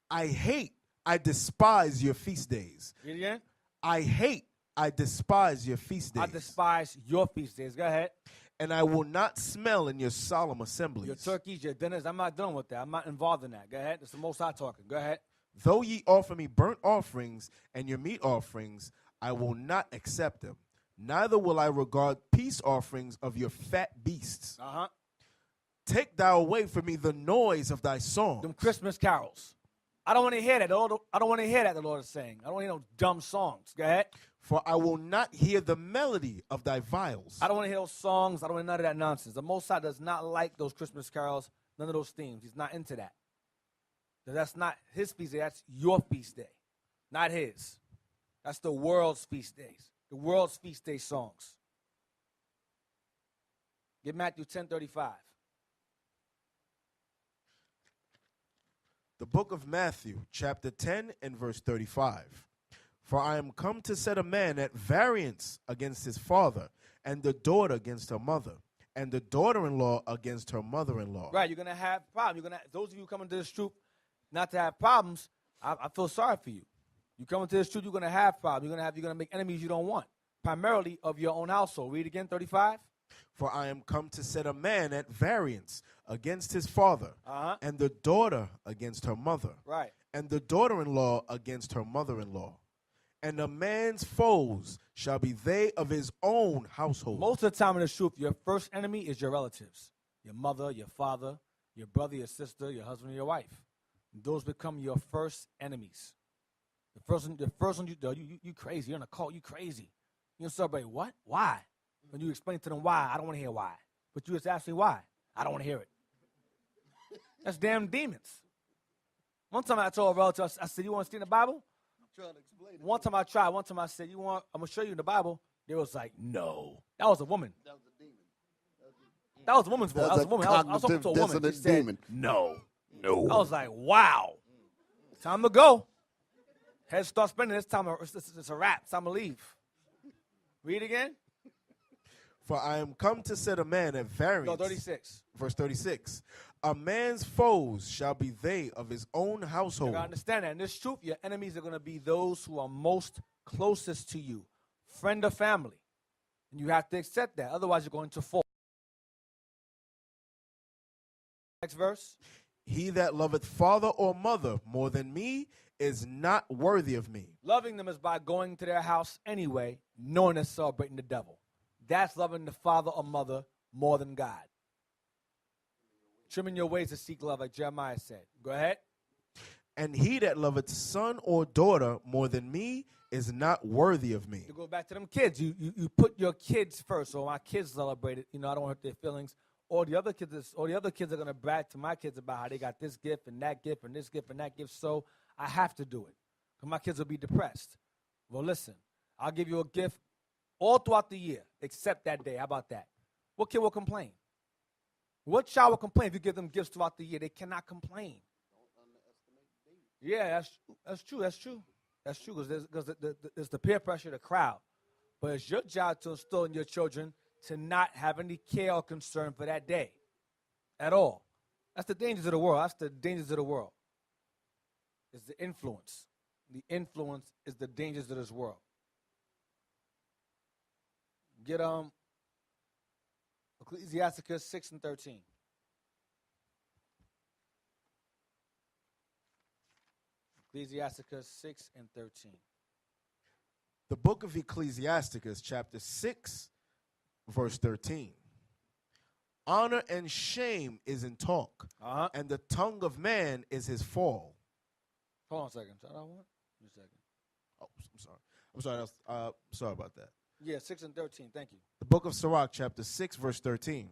I despise your feast days. Read it again. I despise your feast days. I despise your feast days. Go ahead. And I will not smell in your solemn assemblies. Your turkeys, your dinners, I'm not dealing with that. I'm not involved in that. Go ahead. It's the Most High talking. Go ahead. Though ye offer me burnt offerings and your meat offerings, I will not accept them. Neither will I regard peace offerings of your fat beasts. Uh-huh. Take thou away from me the noise of thy song. Them Christmas carols. I don't want to hear that. I don't want to hear that the Lord is saying. I don't want to hear no dumb songs. Go ahead. For I will not hear the melody of thy viols. I don't want to hear those songs. I don't want none of that nonsense. The Most High does not like those Christmas carols, none of those themes. He's not into that. That's not his feast day. That's your feast day, not his. That's the world's feast days, the world's feast day songs. Get Matthew 10:35. The book of Matthew, chapter 10 and verse 35. For I am come to set a man at variance against his father, and the daughter against her mother, and the daughter-in-law against her mother-in-law. Right, you're going to have problems. Those of you coming to this truth not to have problems, I feel sorry for you. You come into this truth, you're going to have problems. You're going to make enemies you don't want, primarily of your own household. Read again, 35. For I am come to set a man at variance against his father, and the daughter against her mother, right, and the daughter-in-law against her mother-in-law. And a man's foes shall be they of his own household. Most of the time in the truth, your first enemy is your relatives, your mother, your father, your brother, your sister, your husband, or your wife. Those become your first enemies. The first one you crazy. You're in a cult. You crazy. You celebrate what? Why? When you explain to them why, I don't want to hear why. But you just ask me why. I don't want to hear it. That's damn demons. One time I told a relative, I said, you want to see in the Bible? I'm trying to explain it. One time I tried. One time I said, I'm going to show you in the Bible. They was like, no. That was a woman. That was a demon. That was a woman's voice. That was a woman. I was talking to a woman. Cognitive She said, demon. no. I was like, wow. Time to go. Head start spinning. It's time. It's a wrap. It's time to leave. Read again. For I am come to set a man at variance. No, 36. Verse 36. A man's foes shall be they of his own household. You gotta understand that. In this truth, your enemies are going to be those who are most closest to you, friend or family. And you have to accept that. Otherwise, you're going to fall. Next verse. He that loveth father or mother more than me is not worthy of me. Loving them is by going to their house anyway, knowing they're celebrating the devil. That's loving the father or mother more than God. Trimming your ways to seek love, like Jeremiah said. Go ahead. And he that loveth son or daughter more than me is not worthy of me. To go back to them kids, you put your kids first. So my kids celebrate it. I don't hurt their feelings. Or the other kids are going to brag to my kids about how they got this gift and that gift and this gift and that gift. So I have to do it. Because my kids will be depressed. Well, listen, I'll give you a gift all throughout the year, except that day. How about that? What kid will complain? What child will complain if you give them gifts throughout the year? They cannot complain. Yeah, that's true. That's true. That's true because there's the peer pressure, the crowd. But it's your job to instill in your children to not have any care or concern for that day at all. That's the dangers of the world. That's the dangers of the world. It's the influence. The influence is the dangers of this world. Get Ecclesiasticus 6 and 13. Ecclesiasticus 6 and 13. The book of Ecclesiasticus, chapter 6, verse 13. Honor and shame is in talk, and the tongue of man is his fall. Hold on a second. Try that one. Just a second. Oh, I'm sorry. Sorry about that. Yeah, 6 and 13. Thank you. The book of Sirach, chapter 6, verse 13.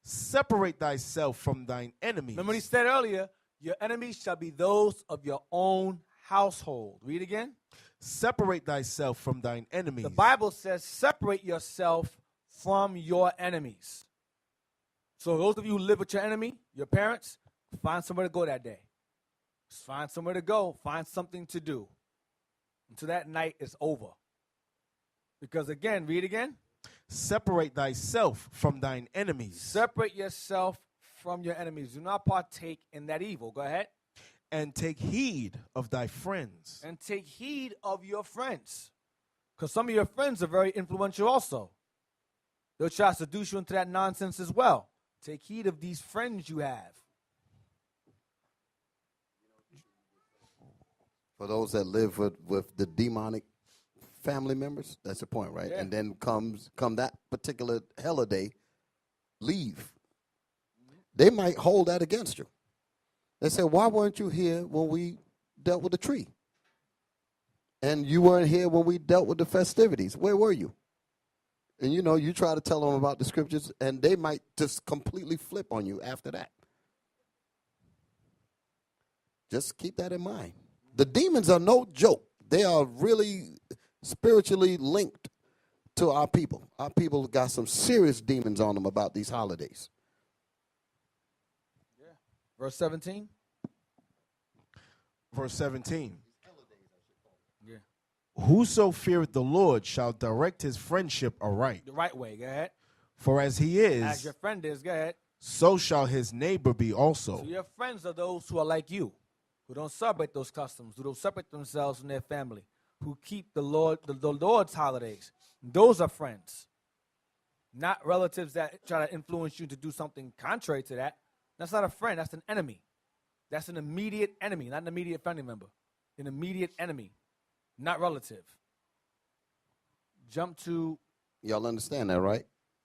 Separate thyself from thine enemies. Remember what he said earlier, your enemies shall be those of your own household. Read again. Separate thyself from thine enemies. The Bible says separate yourself from your enemies. So those of you who live with your enemy, your parents, find somewhere to go that day. Just find somewhere to go. Find something to do until that night is over. Because again, read again. Separate thyself from thine enemies. Separate yourself from your enemies. Do not partake in that evil. Go ahead. And take heed of thy friends. And take heed of your friends. Because some of your friends are very influential also. They'll try to seduce you into that nonsense as well. Take heed of these friends you have. For those that live with the demonic family members, that's the point, right? Yeah. And then come that particular holiday, leave. They might hold that against you. They say, why weren't you here when we dealt with the tree? And you weren't here when we dealt with the festivities. Where were you? And you try to tell them about the scriptures, and they might just completely flip on you after that. Just keep that in mind. The demons are no joke. They are really spiritually linked to our people. Our people got some serious demons on them about these holidays. Yeah. Verse 17. Verse 17. Yeah. Whoso feareth the Lord shall direct his friendship aright. The right way. Go ahead. For as he is, As your friend is. Go ahead. so shall his neighbor be also. So your friends are those who are like you, who don't celebrate those customs, who don't separate themselves from their family, who keep the Lord's holidays. Those are friends, not relatives that try to influence you to do something contrary to that. That's not a friend. That's an enemy. That's an immediate enemy, not an immediate family member. An immediate enemy, not relative. Jump to. Y'all understand that, right?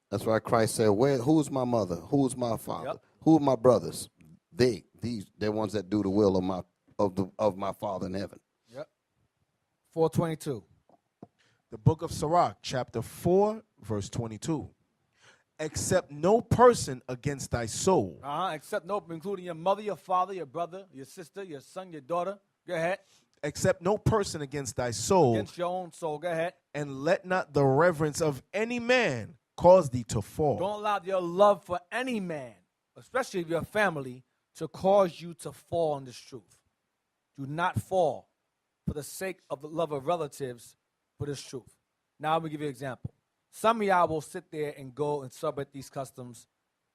That's why Christ said, who's my mother? Who's my father? Yep. Who are my brothers? They're ones that do the will of my Father in heaven. Yep. 4:22. The book of Sirach, chapter 4, verse 22. Accept no person against thy soul. Except no, including your mother, your father, your brother, your sister, your son, your daughter. Go ahead. Accept no person against thy soul. Against your own soul. Go ahead. And let not the reverence of any man cause thee to fall. Don't allow your love for any man, especially your family, to cause you to fall in this truth. Do not fall for the sake of the love of relatives for this truth. Now, let me give you an example. Some of y'all will sit there and go and celebrate these customs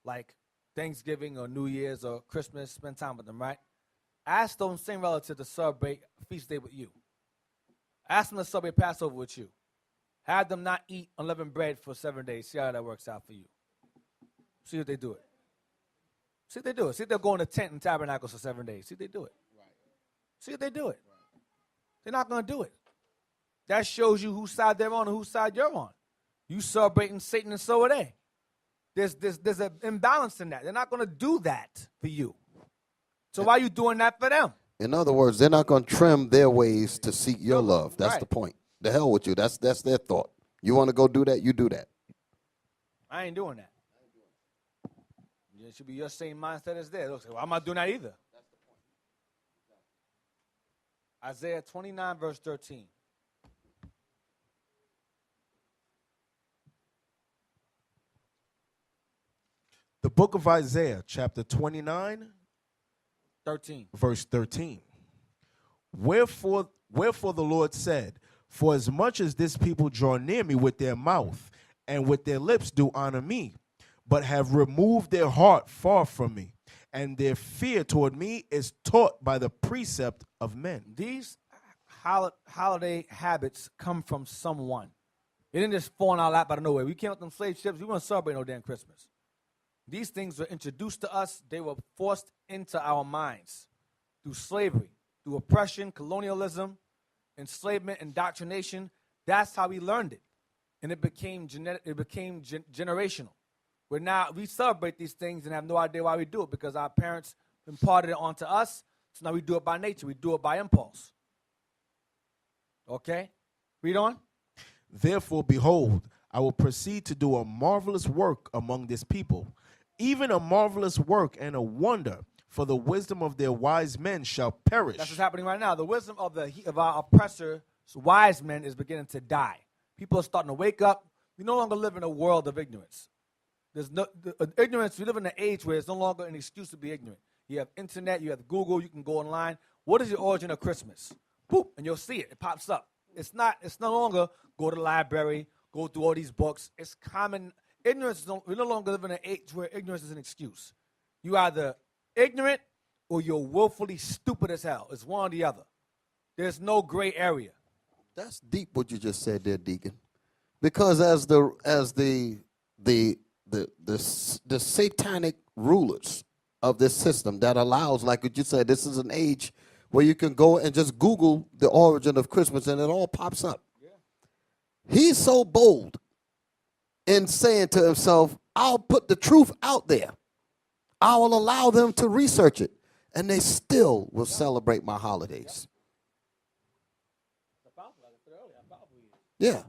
like Thanksgiving or New Year's or Christmas, spend time with them, right? Ask those same relatives to celebrate a feast day with you. Ask them to celebrate Passover with you. Have them not eat unleavened bread for 7 days. See how that works out for you. See if they do it. See if they do it. See if they'll go in a tent and tabernacles for 7 days. See if they do it. See if they do it. They're not going to do it. That shows you whose side they're on and whose side you're on. You celebrating Satan and so are they. There's an imbalance in that. They're not going to do that for you. So why are you doing that for them? In other words, they're not going to trim their ways to seek your love. That's Right. the point. The hell with you. That's their thought. You want to go do that, you do that. I ain't doing that. It should be your same mindset as theirs. They'll say, well, I'm not doing that either. That's the point. Isaiah 29, verse 13. The book of Isaiah, chapter 29, 13. verse 13. Wherefore the Lord said, for as much as this people draw near me with their mouth, and with their lips do honor me, but have removed their heart far from me, and their fear toward me is taught by the precept of men. These holiday habits come from someone. They didn't just fall in our lap out of nowhere. We came up with them slave ships. We weren't celebrating no damn Christmas. These things were introduced to us. They were forced into our minds through slavery, through oppression, colonialism, enslavement, indoctrination. That's how we learned it. And it became generational. Where now we celebrate these things and have no idea why we do it, because our parents imparted it onto us. So now we do it by nature. We do it by impulse. Okay? Read on. Therefore, behold, I will proceed to do a marvelous work among this people, even a marvelous work and a wonder, for the wisdom of their wise men shall perish. That's what's happening right now. The wisdom of our oppressors, wise men, is beginning to die. People are starting to wake up. We no longer live in a world of ignorance. There's no ignorance. We live in an age where it's no longer an excuse to be ignorant. You have internet, you have Google, you can go online. What is the origin of Christmas? Boop, and you'll see it. It pops up. It's no longer go to the library, go through all these books. It's common. Ignorance, we no longer live in an age where ignorance is an excuse. You either ignorant or you're willfully stupid as hell. It's one or the other. There's no gray area. That's deep what you just said there, Deacon. Because as the satanic rulers of this system that allows, like what you said, this is an age where you can go and just Google the origin of Christmas and it all pops up. Yeah. He's so bold in saying to himself, I'll put the truth out there. I will allow them to research it, and they still will celebrate my holidays. Yeah.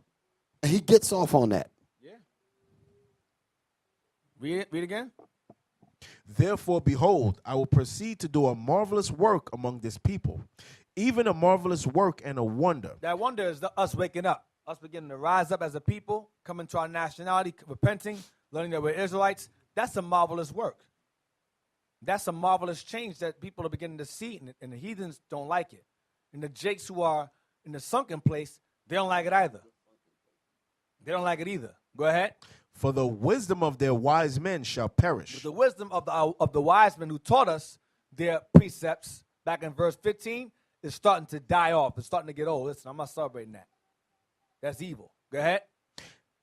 And he gets off on that. Yeah. Read again. Therefore, behold, I will proceed to do a marvelous work among this people, even a marvelous work and a wonder. That wonder is us waking up, us beginning to rise up as a people, coming to our nationality, repenting, learning that we're Israelites. That's a marvelous work. That's a marvelous change that people are beginning to see, and the heathens don't like it. And the jakes who are in the sunken place, they don't like it either. They don't like it either. Go ahead. For the wisdom of their wise men shall perish. But the wisdom of the wise men who taught us their precepts back in verse 15 is starting to die off. It's starting to get old. Listen, I'm not celebrating that. That's evil. Go ahead.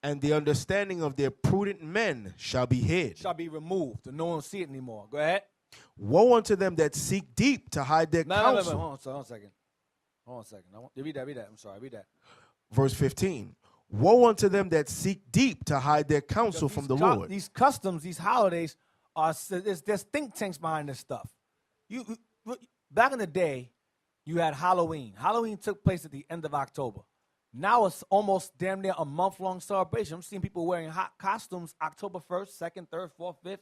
And the understanding of their prudent men shall be hid. Shall be removed, and no one will see it anymore. Go ahead. Woe unto them that seek deep to hide their counsel. No. Hold on a second. Read that. I'm sorry. Read that. Verse 15. Woe unto them that seek deep to hide their counsel from the Lord. These customs, these holidays, there's think tanks behind this stuff. Back in the day, you had Halloween. Halloween took place at the end of October. Now it's almost damn near a month-long celebration. I'm seeing people wearing hot costumes October 1st, 2nd, 3rd, 4th, 5th.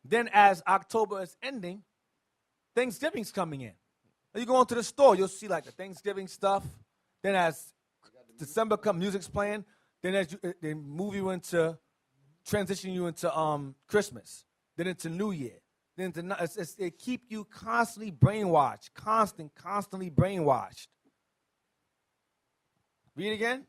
Then as October is ending, Thanksgiving's coming in. You go into the store, you'll see like the Thanksgiving stuff. Then as December comes, music's playing. Then as they move you into, transition you into Christmas. Then into New Year. Then they keep you constantly brainwashed, constantly brainwashed. Read again.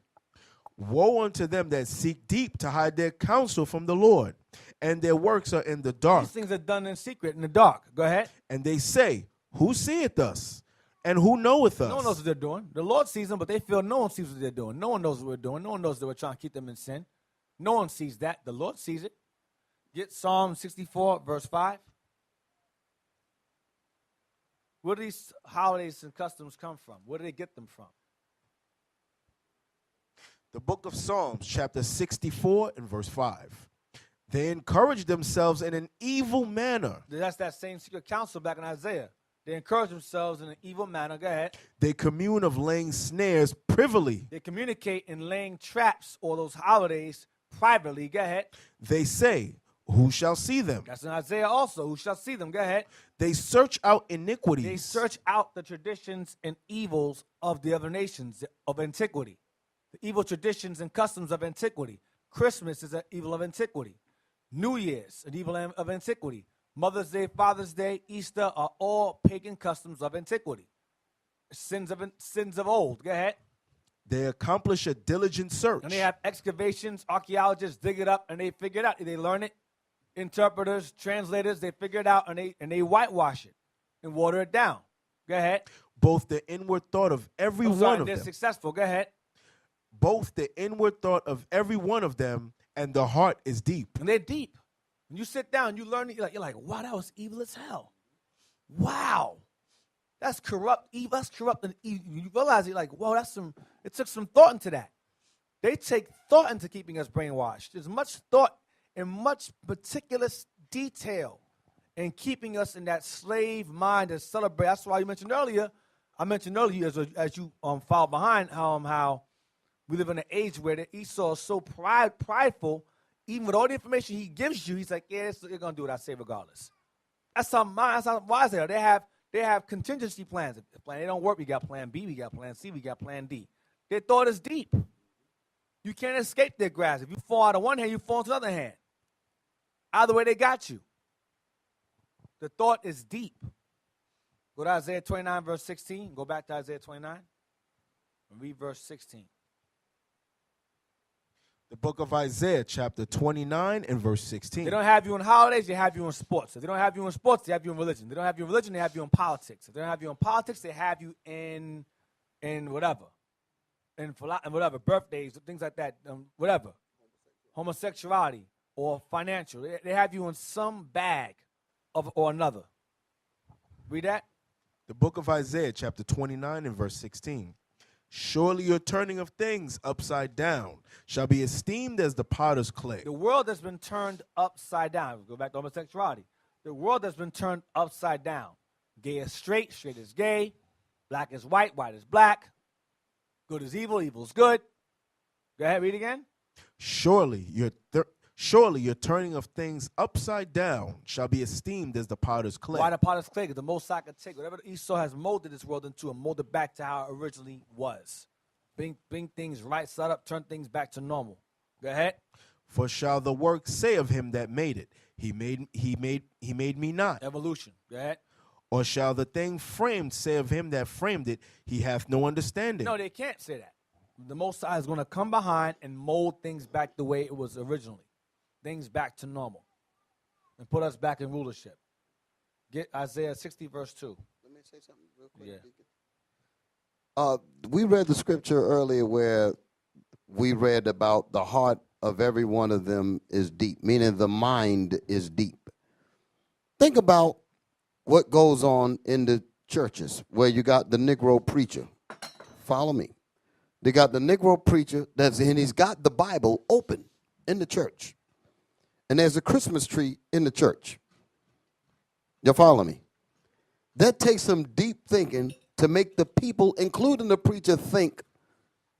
Woe unto them that seek deep to hide their counsel from the Lord, and their works are in the dark. These things are done in secret, in the dark. Go ahead. And they say, who seeth us? And who knoweth us? No one knows what they're doing. The Lord sees them, but they feel no one sees what they're doing. No one knows what we're doing. No one knows that we're trying to keep them in sin. No one sees that. The Lord sees it. Get Psalm 64, verse 5. Where do these holidays and customs come from? Where do they get them from? The book of Psalms, chapter 64 and verse 5. They encourage themselves in an evil manner. That's that same secret counsel back in Isaiah. They encourage themselves in an evil manner. Go ahead. They commune of laying snares privily. They communicate in laying traps or those holidays privately. Go ahead. They say, who shall see them? That's in Isaiah also. Who shall see them? Go ahead. They search out iniquities. They search out the traditions and evils of the other nations of antiquity. The evil traditions and customs of antiquity. Christmas is an evil of antiquity. New Year's, an evil of antiquity. Mother's Day, Father's Day, Easter are all pagan customs of antiquity. sins of old. Go ahead. They accomplish a diligent search. And they have excavations, archaeologists dig it up, and they figure it out. They learn it. Interpreters, translators, they figure it out, and they whitewash it and water it down. Go ahead. Both the inward thought of every I'm one sorry, of they're them. successful. Go ahead. Both the inward thought of every one of them and the heart is deep. And they're deep. When you sit down, you learn it, you're like, wow, that was evil as hell. Wow. That's corrupt, evil. That's corrupt and evil. You realize it like, whoa, it took some thought into that. They take thought into keeping us brainwashed. There's much thought and much meticulous detail in keeping us in that slave mind and celebrate. That's why I mentioned earlier as you followed behind how we live in an age where Esau is so prideful, even with all the information he gives you, he's like, yeah, you're going to do what I say regardless. That's how wise they are. They have contingency plans. If the plan don't work, we got plan B, we got plan C, we got plan D. Their thought is deep. You can't escape their grasp. If you fall out of one hand, you fall into the other hand. Either way, they got you. The thought is deep. Go to Isaiah 29, verse 16. Go back to Isaiah 29 and read verse 16. The book of Isaiah, chapter 29 and verse 16. They don't have you in holidays, they have you in sports. If they don't have you in sports, they have you in religion. If they don't have you in religion, they have you in politics. If they don't have you in politics, they have you in whatever. In whatever, birthdays, things like that, whatever. Homosexuality or financial. They have you in some bag or another. Read that. The book of Isaiah, chapter 29 and verse 16. Surely your turning of things upside down shall be esteemed as the potter's clay. The world has been turned upside down. Go back to homosexuality. The world has been turned upside down. Gay is straight, straight is gay. Black is white, white is black. Good is evil, evil is good. Go ahead, read again. Surely your turning of things upside down shall be esteemed as the potter's clay. Why the potter's clay? Because the Most High can take whatever Esau has molded this world into and mold it back to how it originally was. Bring things right side up, turn things back to normal. Go ahead. For shall the work say of him that made it, he made me not. Evolution. Go ahead. Or shall the thing framed say of him that framed it, he hath no understanding? No, they can't say that. The Most High is going to come behind and mold things back the way it was originally. Things back to normal. And put us back in rulership. Get Isaiah 60, verse 2. Let me say something real quick. Yeah. We read the scripture earlier where we read about the heart of every one of them is deep, meaning the mind is deep. Think about what goes on in the churches where you got the Negro preacher. Follow me. They got the Negro preacher and he's got the Bible open in the church. And there's a Christmas tree in the church. You follow me? That takes some deep thinking to make the people, including the preacher, think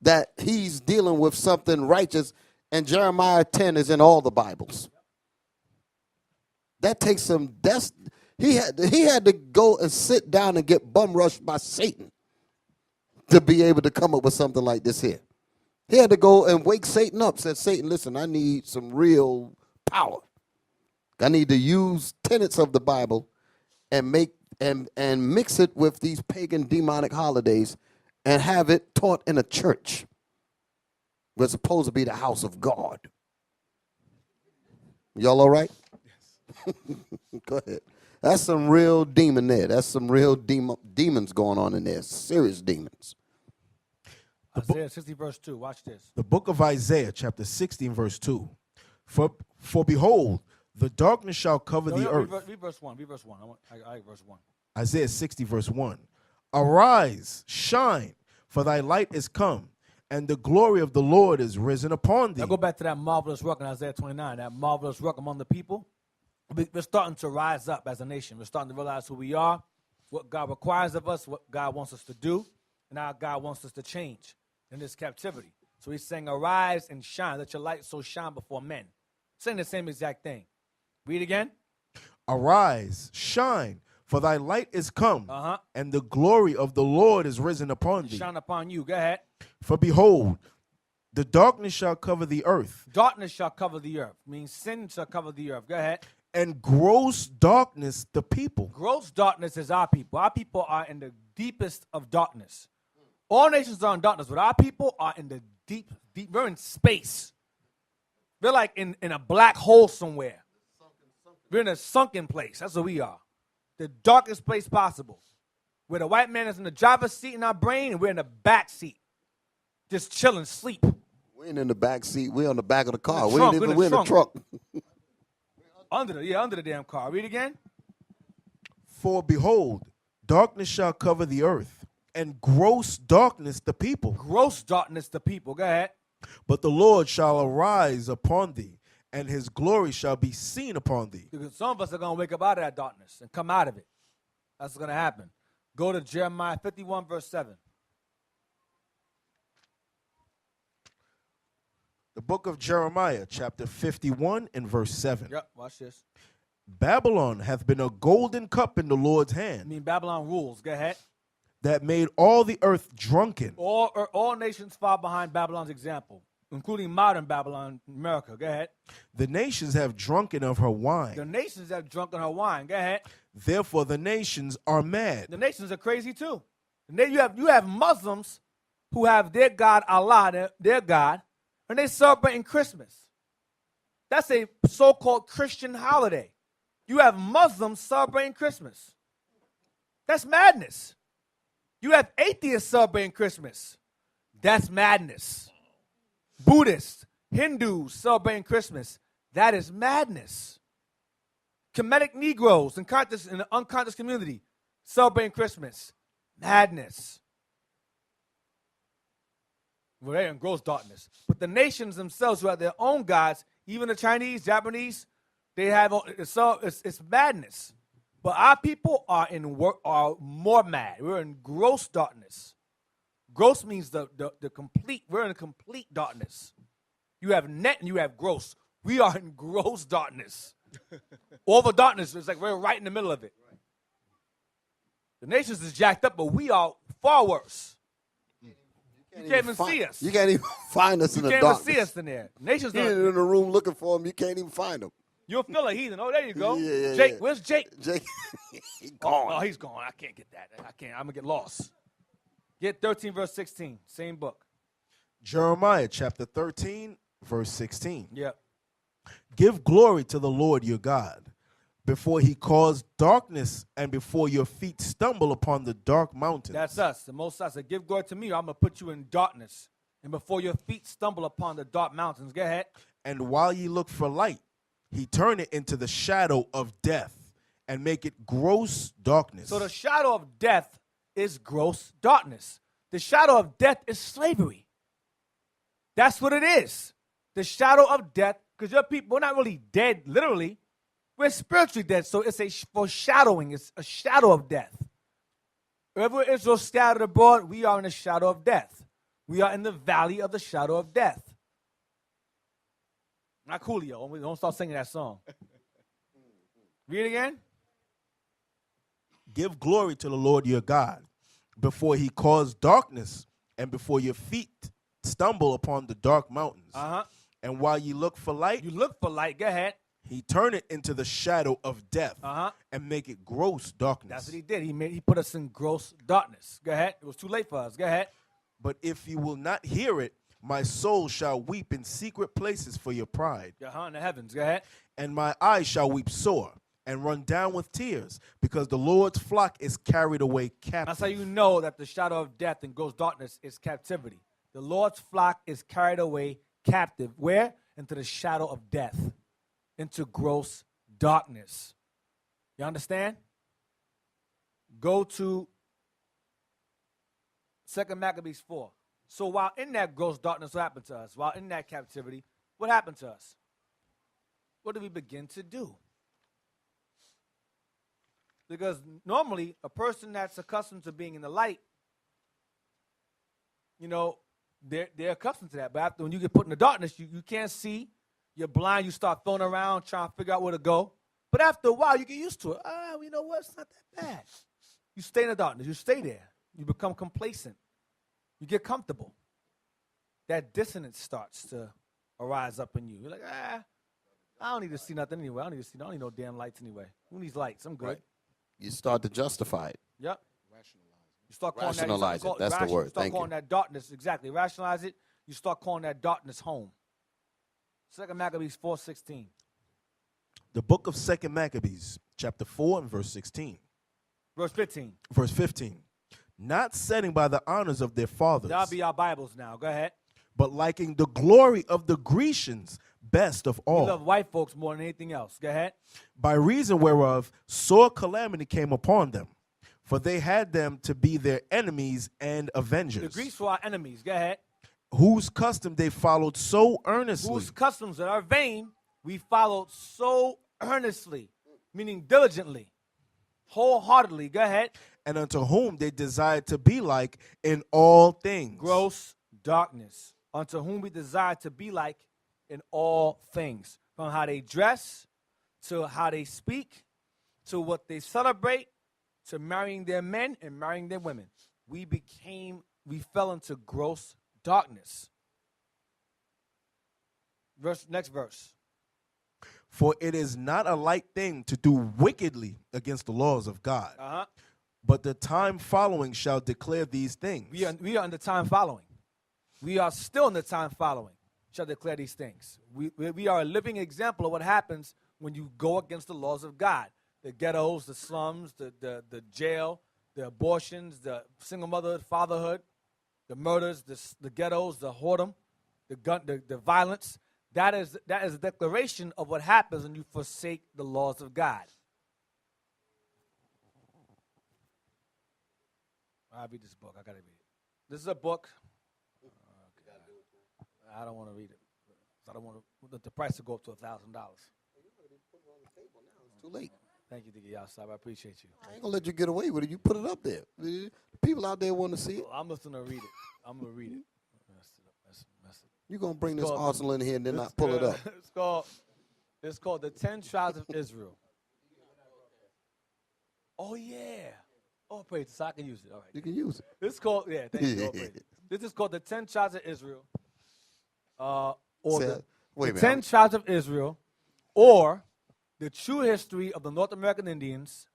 that he's dealing with something righteous, and Jeremiah 10 is in all the Bibles. That takes some he had to go and sit down and get bum rushed by Satan to be able to come up with something like this here. He had to go and wake Satan up. Said, Satan, listen, I need some real power. I need to use tenets of the Bible and mix it with these pagan demonic holidays and have it taught in a church where it's supposed to be the house of God. Y'all all right? Yes. Go ahead. That's some real demon there. That's some real demons going on in there. Serious demons. Isaiah 60, verse 2. Watch this. The book of Isaiah, chapter 16, verse 2. For behold, the darkness shall cover the earth. Read verse 1. Read verse 1. I like verse 1. Isaiah 60, verse 1. Arise, shine, for thy light is come, and the glory of the Lord is risen upon thee. Now go back to that marvelous work in Isaiah 29, that marvelous work among the people. We're starting to rise up as a nation. We're starting to realize who we are, what God requires of us, what God wants us to do, and how God wants us to change in this captivity. So he's saying, arise and shine. Let your light so shine before men. Saying the same exact thing. Read again. Arise, shine, for thy light is come, and the glory of the Lord is risen upon thee. Shine upon you. Go ahead. For behold, the darkness shall cover the earth. Darkness shall cover the earth. Means sin shall cover the earth. Go ahead. and gross darkness the people. Gross darkness is our people. Our people are in the deepest of darkness. All nations are in darkness, but our people are in the deep. We're in space. We're like in a black hole somewhere. We're in a sunken place. That's what we are. The darkest place possible. Where the white man is in the driver's seat in our brain, and we're in the back seat. Just chilling, sleep. We ain't in the back seat. We're on the back of the car. In the trunk, We're in the truck. Under the damn car. Read again. For behold, darkness shall cover the earth, and gross darkness the people. Gross darkness the people. Go ahead. But the Lord shall arise upon thee, and his glory shall be seen upon thee. Because some of us are going to wake up out of that darkness and come out of it. That's what's going to happen. Go to Jeremiah 51, verse 7. The book of Jeremiah, chapter 51 and verse 7. Yep, watch this. Babylon hath been a golden cup in the Lord's I hand, mean, Babylon rules. Go ahead. that made all the earth drunken. All nations follow behind Babylon's example, including modern Babylon, America. Go ahead. The nations have drunken of her The wine. nations have drunken her wine. Go ahead. Therefore the nations are mad. The nations are crazy too. And then you have Muslims who have their God Allah, their God, and they celebrating Christmas. That's a so-called Christian holiday. You have Muslims celebrating Christmas. That's madness. You have atheists celebrating Christmas. That's madness. Buddhists, Hindus celebrating Christmas. That is madness. Kemetic Negroes in the unconscious community celebrating Christmas. Madness. Well, they're in gross darkness. But the nations themselves who have their own gods, even the Chinese, Japanese, they have it's madness. But our people are more mad. We're in gross darkness. Gross means the complete. We're in a complete darkness. You have net and you have gross. We are in gross darkness. All the darkness is like we're right in the middle of it. The nations is jacked up, but we are far worse. You can't even see us. You can't even find us in the You darkness. can't even see us in there. Nations You're in the room looking for them. You can't even find them. You'll feel a heathen. Oh, there you go. Yeah, Jake, yeah. where's Jake? Jake, he gone. Oh, he's gone. I can't get that. I can't. I'm going to get lost. Get 13, verse 16. Same book. Jeremiah chapter 13, verse 16. Yep. Give glory to the Lord your God, before he cause darkness and before your feet stumble upon the dark mountains. That's us. The Most High said, give glory to me, or I'm going to put you in darkness. And before your feet stumble upon the dark mountains. Go ahead. And while ye look for light, he turn it into the shadow of death and make it gross darkness. So the shadow of death is gross darkness. The shadow of death is slavery. That's what it is. The shadow of death, because your people, we're not really dead, literally. We're spiritually dead, so it's a foreshadowing. It's a shadow of death. Wherever Israel scattered abroad, we are in the shadow of death. We are in the valley of the shadow of death. Not Coolio. Don't start singing that song. Read it again. Give glory to the Lord your God, before he cause darkness and before your feet stumble upon the dark mountains. Uh-huh. And while ye look for light, You look for light. Go ahead. he turn it into the shadow of death Uh-huh. and make it gross darkness. That's what he did. He put us in gross darkness. Go ahead. It was too late for us. Go ahead. But if you will not hear it, my soul shall weep in secret places for your pride, Uh-huh. In the heavens. Go ahead. and my eyes shall weep sore and run down with tears, because the Lord's flock is carried away captive. That's how you know that the shadow of death and gross darkness is captivity. The Lord's flock is carried away captive. Where? Into the shadow of death. Into gross darkness. You understand? Go to 2 Maccabees 4. So while in that gross darkness, what happened to us? While in that captivity, what happened to us? What did we begin to do? Because normally, a person that's accustomed to being in the light, you know, they're accustomed to that. But after when you get put in the darkness, you can't see. You're blind. You start throwing around, trying to figure out where to go. But after a while, you get used to it. You know what? It's not that bad. You stay in the darkness. You stay there. You become complacent. You get comfortable. That dissonance starts to arise up in you. You're like, I don't need to see nothing anyway. I don't need no damn lights anyway. Who needs lights? I'm good. Right. You start to justify it. Yep. You start calling Rationalize that, it. That's the word. You start Thank calling you. that darkness. Exactly. Rationalize it. You start calling that darkness home. 2 Maccabees 4:16. The book of 2 Maccabees, chapter 4 and verse 16. Verse 15. Verse 15. Not setting by the honors of their fathers, That'll be our Bibles now. Go ahead. but liking the glory of the Grecians best of We all, love white folks more than anything else. Go ahead. by reason whereof sore calamity came upon them. For they had them to be their enemies and The avengers, Greeks were our enemies. Go ahead. whose custom they followed so earnestly, Whose customs that are vain, we followed so earnestly, meaning diligently, wholeheartedly. Go ahead. and unto whom they desired to be like in all things. Gross darkness, unto whom we desire to be like in all things, from how they dress to how they speak to what they celebrate to marrying their men and marrying their women. We fell into gross darkness. Next verse. For it is not a light thing to do wickedly against the laws of God. Uh-huh. But the time following shall declare these things. We are in the time following. We are still in the time following. Shall declare these things. We are a living example of what happens when you go against the laws of God. The ghettos, the slums, the jail, the abortions, the single mother fatherhood, the murders, the ghettos, the whoredom, the gun, the violence. That is a declaration of what happens when you forsake the laws of God. I'll read this book. I gotta read it. This is a book. I don't want to read it. I don't want the price to go up to $1,000. It's too late. Thank you, Diggy Outside. I appreciate you. I ain't gonna let you get away with it. You put it up there. The people out there want to see it. Well, I'm just gonna read it. I'm gonna read it. Mess it. You're gonna bring It's this called- arsenal in here and then not pull it up. It's called The 10 Tribes of Israel. Oh yeah. Oh, praise. So I can use it. All right. You can use it. This is called thank you. Oh, praise. This is called The 10 Tribes of Israel. Or Wait a the minute. 10 Tribes of Israel, or the true history of the North American Indians,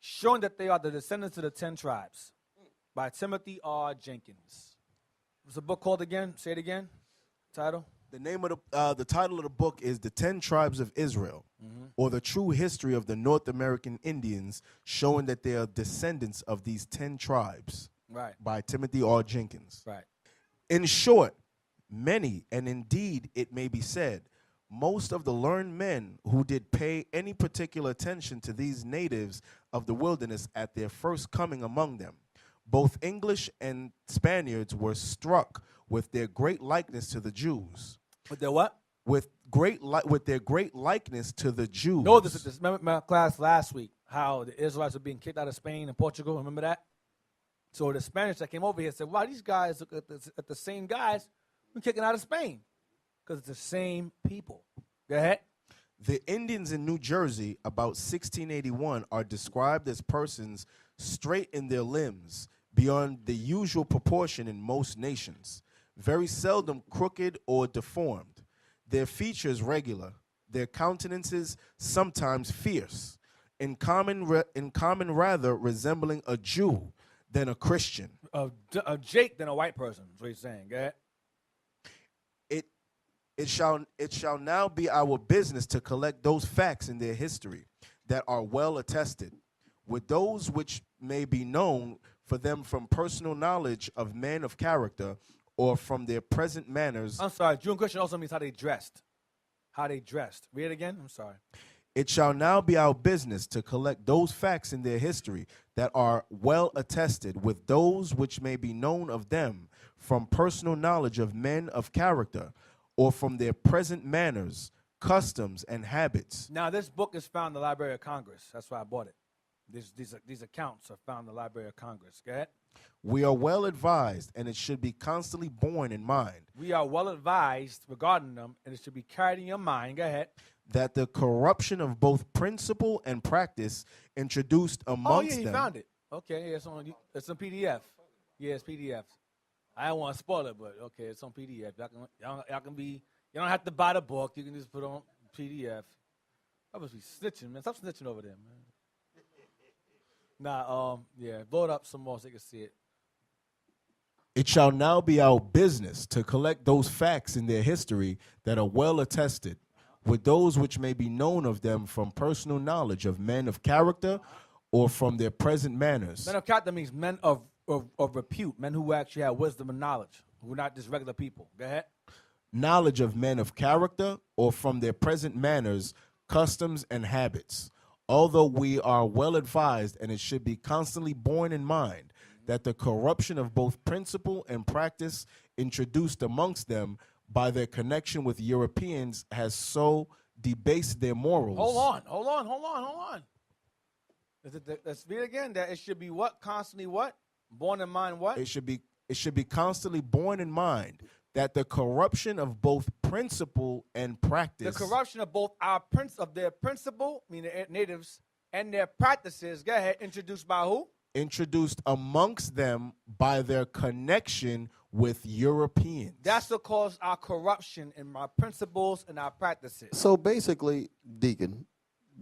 showing that they are the descendants of the 10 tribes, by Timothy R. Jenkins. What's the book called again? Say it again. Title? The name of the title of the book is The 10 Tribes of Israel, or the True History of the North American Indians, showing that they are descendants of these 10 tribes, Right. by Timothy R. Jenkins. Right. In short, many, and indeed it may be said, most of the learned men who did pay any particular attention to these natives of the wilderness at their first coming among them, both English and Spaniards, were struck with their great likeness to the Jews. With their what? With their great likeness to the Jews. No, remember my class last week, how the Israelites were being kicked out of Spain and Portugal. Remember that? So the Spanish that came over here said, wow, these guys look at the same guys we're kicking out of Spain. Because it's the same people. Go ahead. The Indians in New Jersey about 1681 are described as persons straight in their limbs, beyond the usual proportion in most nations, very seldom crooked or deformed, their features regular, their countenances sometimes fierce, in common rather resembling a Jew than a Christian. A Jake than a white person, is what he's saying. Go ahead. It shall now be our business to collect those facts in their history that are well attested, with those which may be known for them from personal knowledge of men of character, or from their present manners. I'm sorry. Jew and Christian also means how they dressed. How they dressed. Read it again. I'm sorry. It shall now be our business to collect those facts in their history that are well attested, with those which may be known of them from personal knowledge of men of character, or from their present manners, customs, and habits. Now, this book is found in the Library of Congress. That's why I bought it. These accounts are found in the Library of Congress. Go ahead. We are well advised, and it should be constantly borne in mind. We are well advised regarding them, and it should be carried in your mind. Go ahead. That the corruption of both principle and practice introduced amongst you them. found it. Okay, it's on PDF. Yeah, it's PDF. I don't want to spoil it, but okay, it's on PDF. You don't have to buy the book. You can just put PDF. I must be snitching, man. Stop snitching over there, man. Nah, yeah, blow it up some more so they can see it. It shall now be our business to collect those facts in their history that are well attested, with those which may be known of them from personal knowledge of men of character or from their present manners. Men of character means men of repute, men who actually have wisdom and knowledge, who are not just regular people. Go ahead. Knowledge of men of character or from their present manners, customs, and habits. Although we are well advised, and it should be constantly borne in mind, that the corruption of both principle and practice introduced amongst them by their connection with Europeans has so debased their morals. Hold on. Let's read it again. That it should be what? Constantly what? Borne in mind what? It should be constantly borne in mind that the corruption of both principle and practice. The corruption of both their principle, meaning the natives, and their practices. Go ahead. Introduced by who? Introduced amongst them by their connection with Europeans. That's what caused our corruption in our principles and our practices. So basically, Deacon,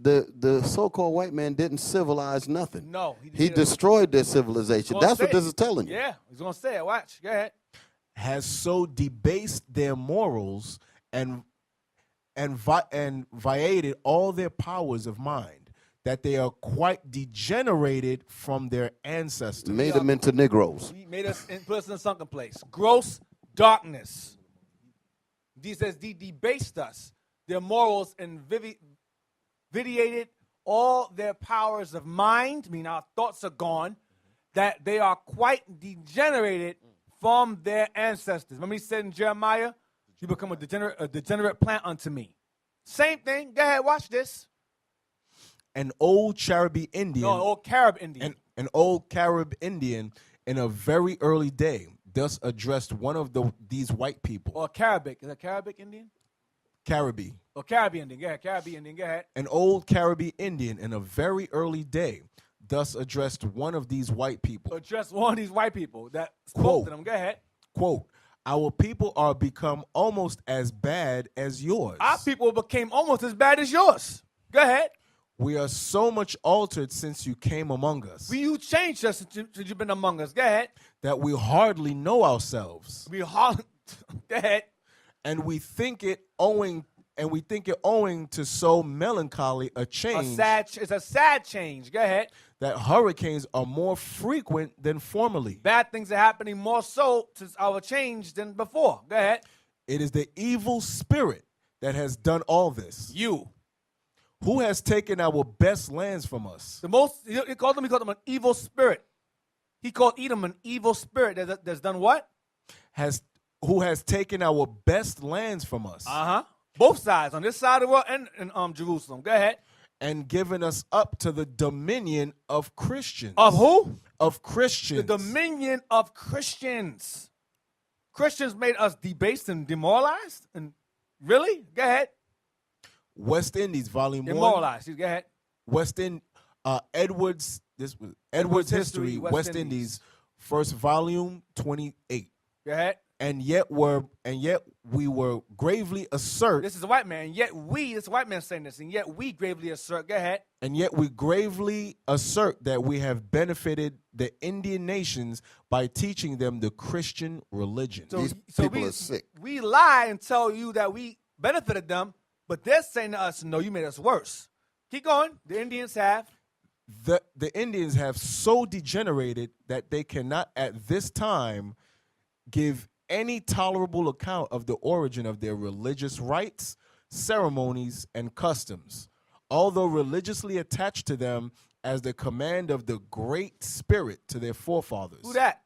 the so-called white man didn't civilize nothing. No. He destroyed their civilization. That's what this is telling you. Yeah, he's going to say it. Watch. Go ahead. Has so debased their morals and violated all their powers of mind that they are quite degenerated from their ancestors. Made them into Negroes. He made us and put us in a sunken place. Gross darkness. He says he debased us, their morals, and vitiated all their powers of mind, meaning our thoughts are gone, that they are quite degenerated from their ancestors. Remember he said in Jeremiah, you become a degenerate plant unto me. Same thing. Go ahead, watch this. An old Carib Indian. No, an old Carib Indian. An old Carib Indian in a very early day thus addressed one of these white people. Or Caribic. Is that Caribic Indian? Caribbee. Or Caribbean Indian. Go ahead, Caribbean Indian. Go ahead. An old Caribbean Indian in a very early day thus addressed one of these white people. Addressed one of these white people that spoke Quote, to them. Go ahead. Quote, our people are become almost as bad as yours. Our people became almost as bad as yours. Go ahead. We are so much altered since you came among us. You changed us since you've been among us. Go ahead. That we hardly know ourselves. Go ahead. And we think it owing to so melancholy a change. It's a sad change. Go ahead. That hurricanes are more frequent than formerly. Bad things are happening more so since our change than before. Go ahead. It is the evil spirit that has done all this. You. Who has taken our best lands from us? He called them an evil spirit. He called Edom an evil spirit that's done what? Who has taken our best lands from us? Both sides, on this side of the world and in Jerusalem. Go ahead. And given us up to the dominion of Christians. Of who? Of Christians. The dominion of Christians. Christians made us debased and demoralized? And really? Go ahead. West Indies, Volume 1. Demoralized. Go ahead. Edwards History, West Indies, first volume, 28. Go ahead. And yet we were gravely assert. This is a white man. This is a white man saying this, and yet we gravely assert. Go ahead. And yet we gravely assert that we have benefited the Indian nations by teaching them the Christian religion. These people are sick. We lie and tell you that we benefited them, but they're saying to us, no, you made us worse. Keep going. The Indians have. The Indians have so degenerated that they cannot at this time give any tolerable account of the origin of their religious rites, ceremonies, and customs, although religiously attached to them as the command of the Great Spirit to their forefathers. Who that?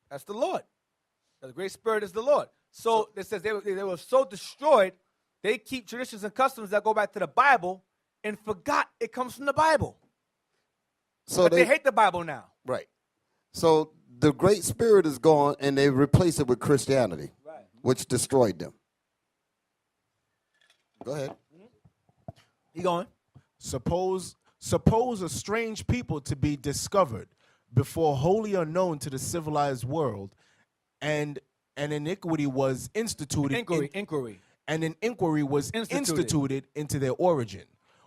That's the Lord. The Great Spirit is the Lord. So it says they were so destroyed, they keep traditions and customs that go back to the Bible and forgot it comes from the Bible. So but they hate the Bible now. Right. So the Great Spirit is gone, and they replace it with Christianity, right, which destroyed them. Go ahead. You going? Suppose a strange people to be discovered before wholly unknown to the civilized world, and an iniquity was instituted. Inquiry. and an inquiry was instituted into their origin,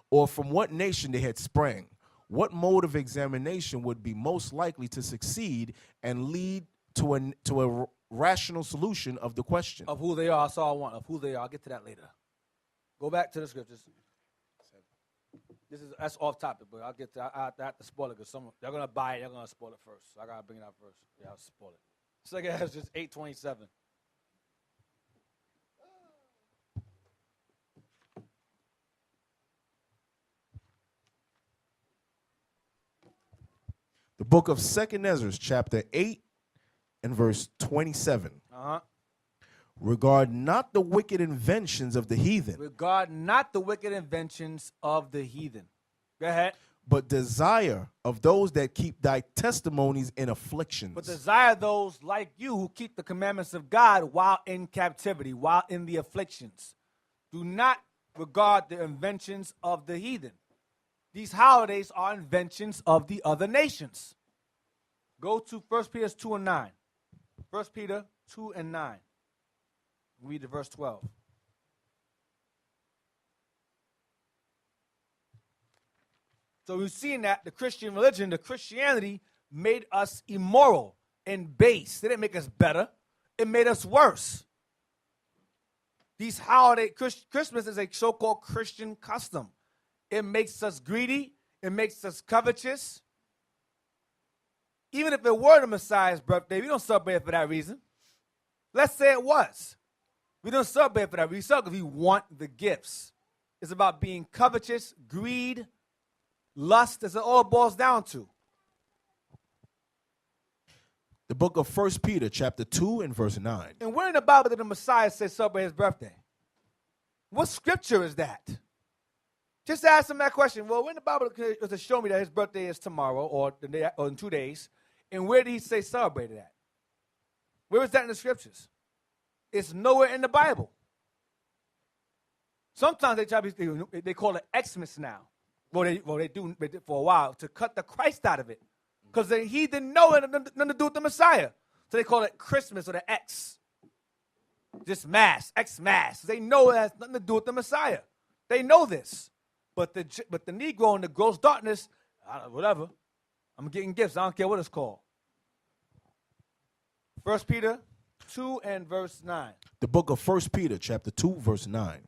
or from what nation they had sprang, what mode of examination would be most likely to succeed and lead to a rational solution of the question. Of who they are, that's all I want. Of who they are. I'll get to that later. Go back to the scriptures. That's off topic, but I'll get to I have to spoil it because they're gonna buy it, they're gonna spoil it first. So I gotta bring it out first. Yeah, I'll spoil it. Second half is just 8:27. The book of 2 Ezra, chapter 8 and verse 27. Regard not the wicked inventions of the heathen. Regard not the wicked inventions of the heathen. Go ahead. But desire of those that keep thy testimonies in afflictions. But desire those like you who keep the commandments of God while in captivity, while in the afflictions. Do not regard the inventions of the heathen. These holidays are inventions of the other nations. Go to 1 Peter 2 and 9. 1 Peter 2 and 9. Read the verse 12. So we've seen that the Christian religion, the Christianity, made us immoral and base. It didn't make us better. It made us worse. These holiday, Christmas is a so-called Christian custom. It makes us greedy. It makes us covetous. Even if it were the Messiah's birthday, we don't celebrate it for that reason. Let's say it was. We don't celebrate for that. We celebrate because we want the gifts. It's about being covetous, greed, lust. That's all it boils down to. The book of 1 Peter, chapter 2 and verse 9. And where in the Bible did the Messiah say celebrate his birthday? What scripture is that? Just ask him that question. Well, when the Bible does it show me that his birthday is tomorrow or in 2 days, and where did he say celebrate it at? Where is that in the scriptures? It's nowhere in the Bible. Sometimes they call it Xmas now. Well, they do for a while to cut the Christ out of it. Because he didn't know it had nothing to do with the Messiah. So they call it Christmas or the X. Just mass, Xmas. They know it has nothing to do with the Messiah. They know this. But the Negro in the gross darkness, whatever. I'm getting gifts. I don't care what it's called. 1 Peter 2 and verse 9. The book of 1 Peter, chapter 2, verse 9.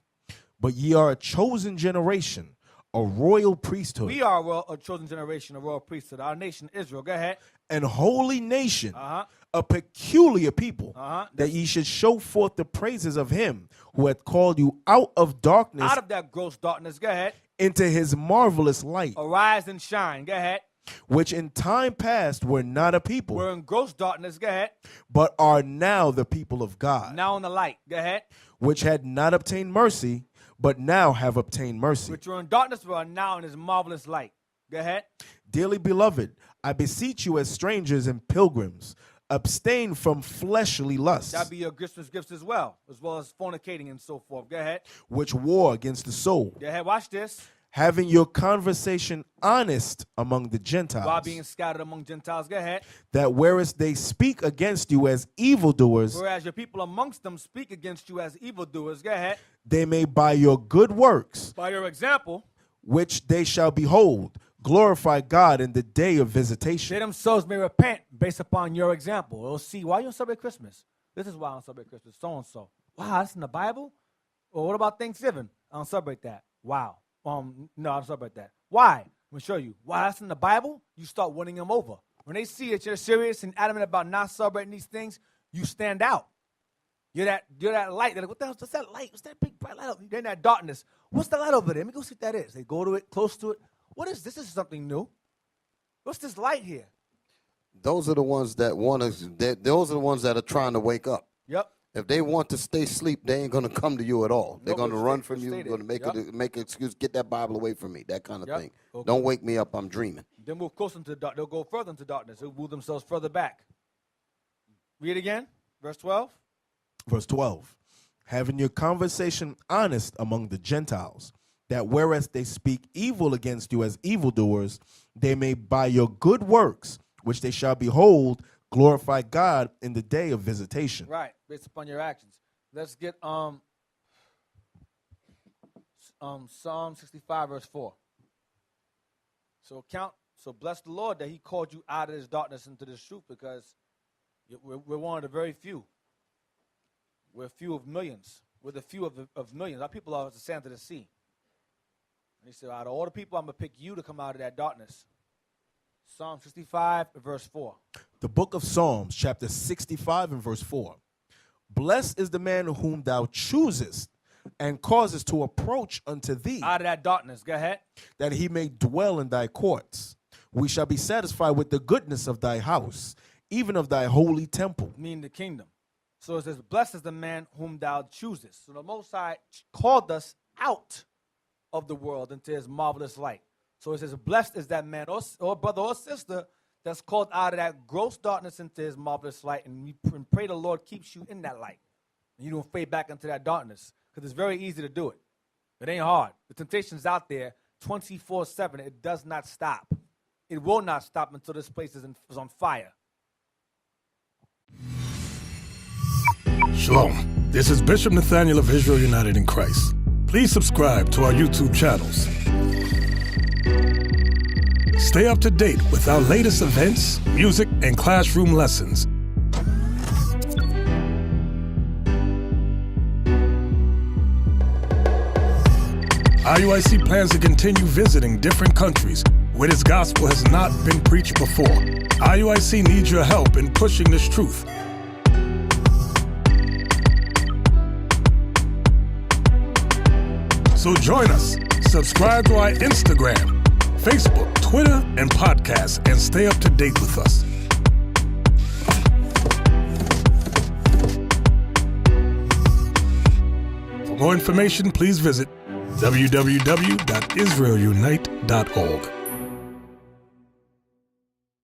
But ye are a chosen generation, a royal priesthood. We are a chosen generation, a royal priesthood. Our nation, Israel. Go ahead. An holy nation, a peculiar people, that ye should show forth the praises of him who hath called you out of darkness. Out of that gross darkness. Go ahead. Into his marvelous light. Arise and shine. Go ahead. Which in time past were not a people. We're in gross darkness. Go ahead. But are now the people of God. Now in the light. Go ahead. Which had not obtained mercy, but now have obtained mercy. Which were in darkness, but are now in his marvelous light. Go ahead. Dearly beloved, I beseech you as strangers and pilgrims, abstain from fleshly lusts. That'd be your Christmas gifts as well as fornicating and so forth. Go ahead. Which war against the soul. Go ahead, watch this. Having your conversation honest among the Gentiles. While being scattered among Gentiles. Go ahead. That whereas they speak against you as evildoers. Whereas your people amongst them speak against you as evildoers. Go ahead. They may by your good works. By your example. Which they shall behold. Glorify God in the day of visitation. They themselves may repent based upon your example. They'll see, why you don't celebrate Christmas? This is why I don't celebrate Christmas. So-and-so. Wow, that's in the Bible? Or what about Thanksgiving? I don't celebrate that. Wow. No, I don't celebrate that. Why? I'm going to show you. Why that's in the Bible? You start winning them over. When they see that you're serious and adamant about not celebrating these things, you stand out. You're that light. They're like, what the hell? What's that light? What's that big bright light? You're in that darkness. What's the light over there? Let me go see what that is. They go to it, close to it. What is this? This is something new. What's this light here? Those are the ones that want to. Those are the ones that are trying to wake up. Yep. If they want to stay asleep, they ain't going to come to you at all. They're going to run from you. They're Going to make an excuse. Get that Bible away from me. That kind of thing. Okay. Don't wake me up. I'm dreaming. They'll move closer into the dark. They'll go further into darkness. They'll move themselves further back. Read again. Verse 12. Verse 12. Having your conversation honest among the Gentiles, that whereas they speak evil against you as evildoers, they may by your good works, which they shall behold, glorify God in the day of visitation. Right, based upon your actions. Let's get Psalm 65, verse 4. So bless the Lord that he called you out of this darkness into this truth, because we're one of the very few. We're few of millions. We're the few of millions. Our people are as the sand of the sea. And he said, out of all the people, I'm going to pick you to come out of that darkness. Psalm 65, verse 4. The book of Psalms, chapter 65 and verse 4. Blessed is the man whom thou choosest and causest to approach unto thee. Out of that darkness. Go ahead. That he may dwell in thy courts. We shall be satisfied with the goodness of thy house, even of thy holy temple. Meaning the kingdom. So it says, blessed is the man whom thou choosest. So the Most High called us out of the world into his marvelous light. So it says, blessed is that man or brother or sister that's called out of that gross darkness into his marvelous light. And we pray the Lord keeps you in that light. And you don't fade back into that darkness. Because it's very easy to do it. It ain't hard. The temptation's out there 24/7. It does not stop. It will not stop until this place is on fire. Shalom. This is Bishop Nathaniel of Israel United in Christ. Please subscribe to our YouTube channels. Stay up to date with our latest events, music, and classroom lessons. IUIC plans to continue visiting different countries where this gospel has not been preached before. IUIC needs your help in pushing this truth. So join us. Subscribe to our Instagram, Facebook, Twitter, and podcast, and stay up to date with us. For more information, please visit www.israelunite.org.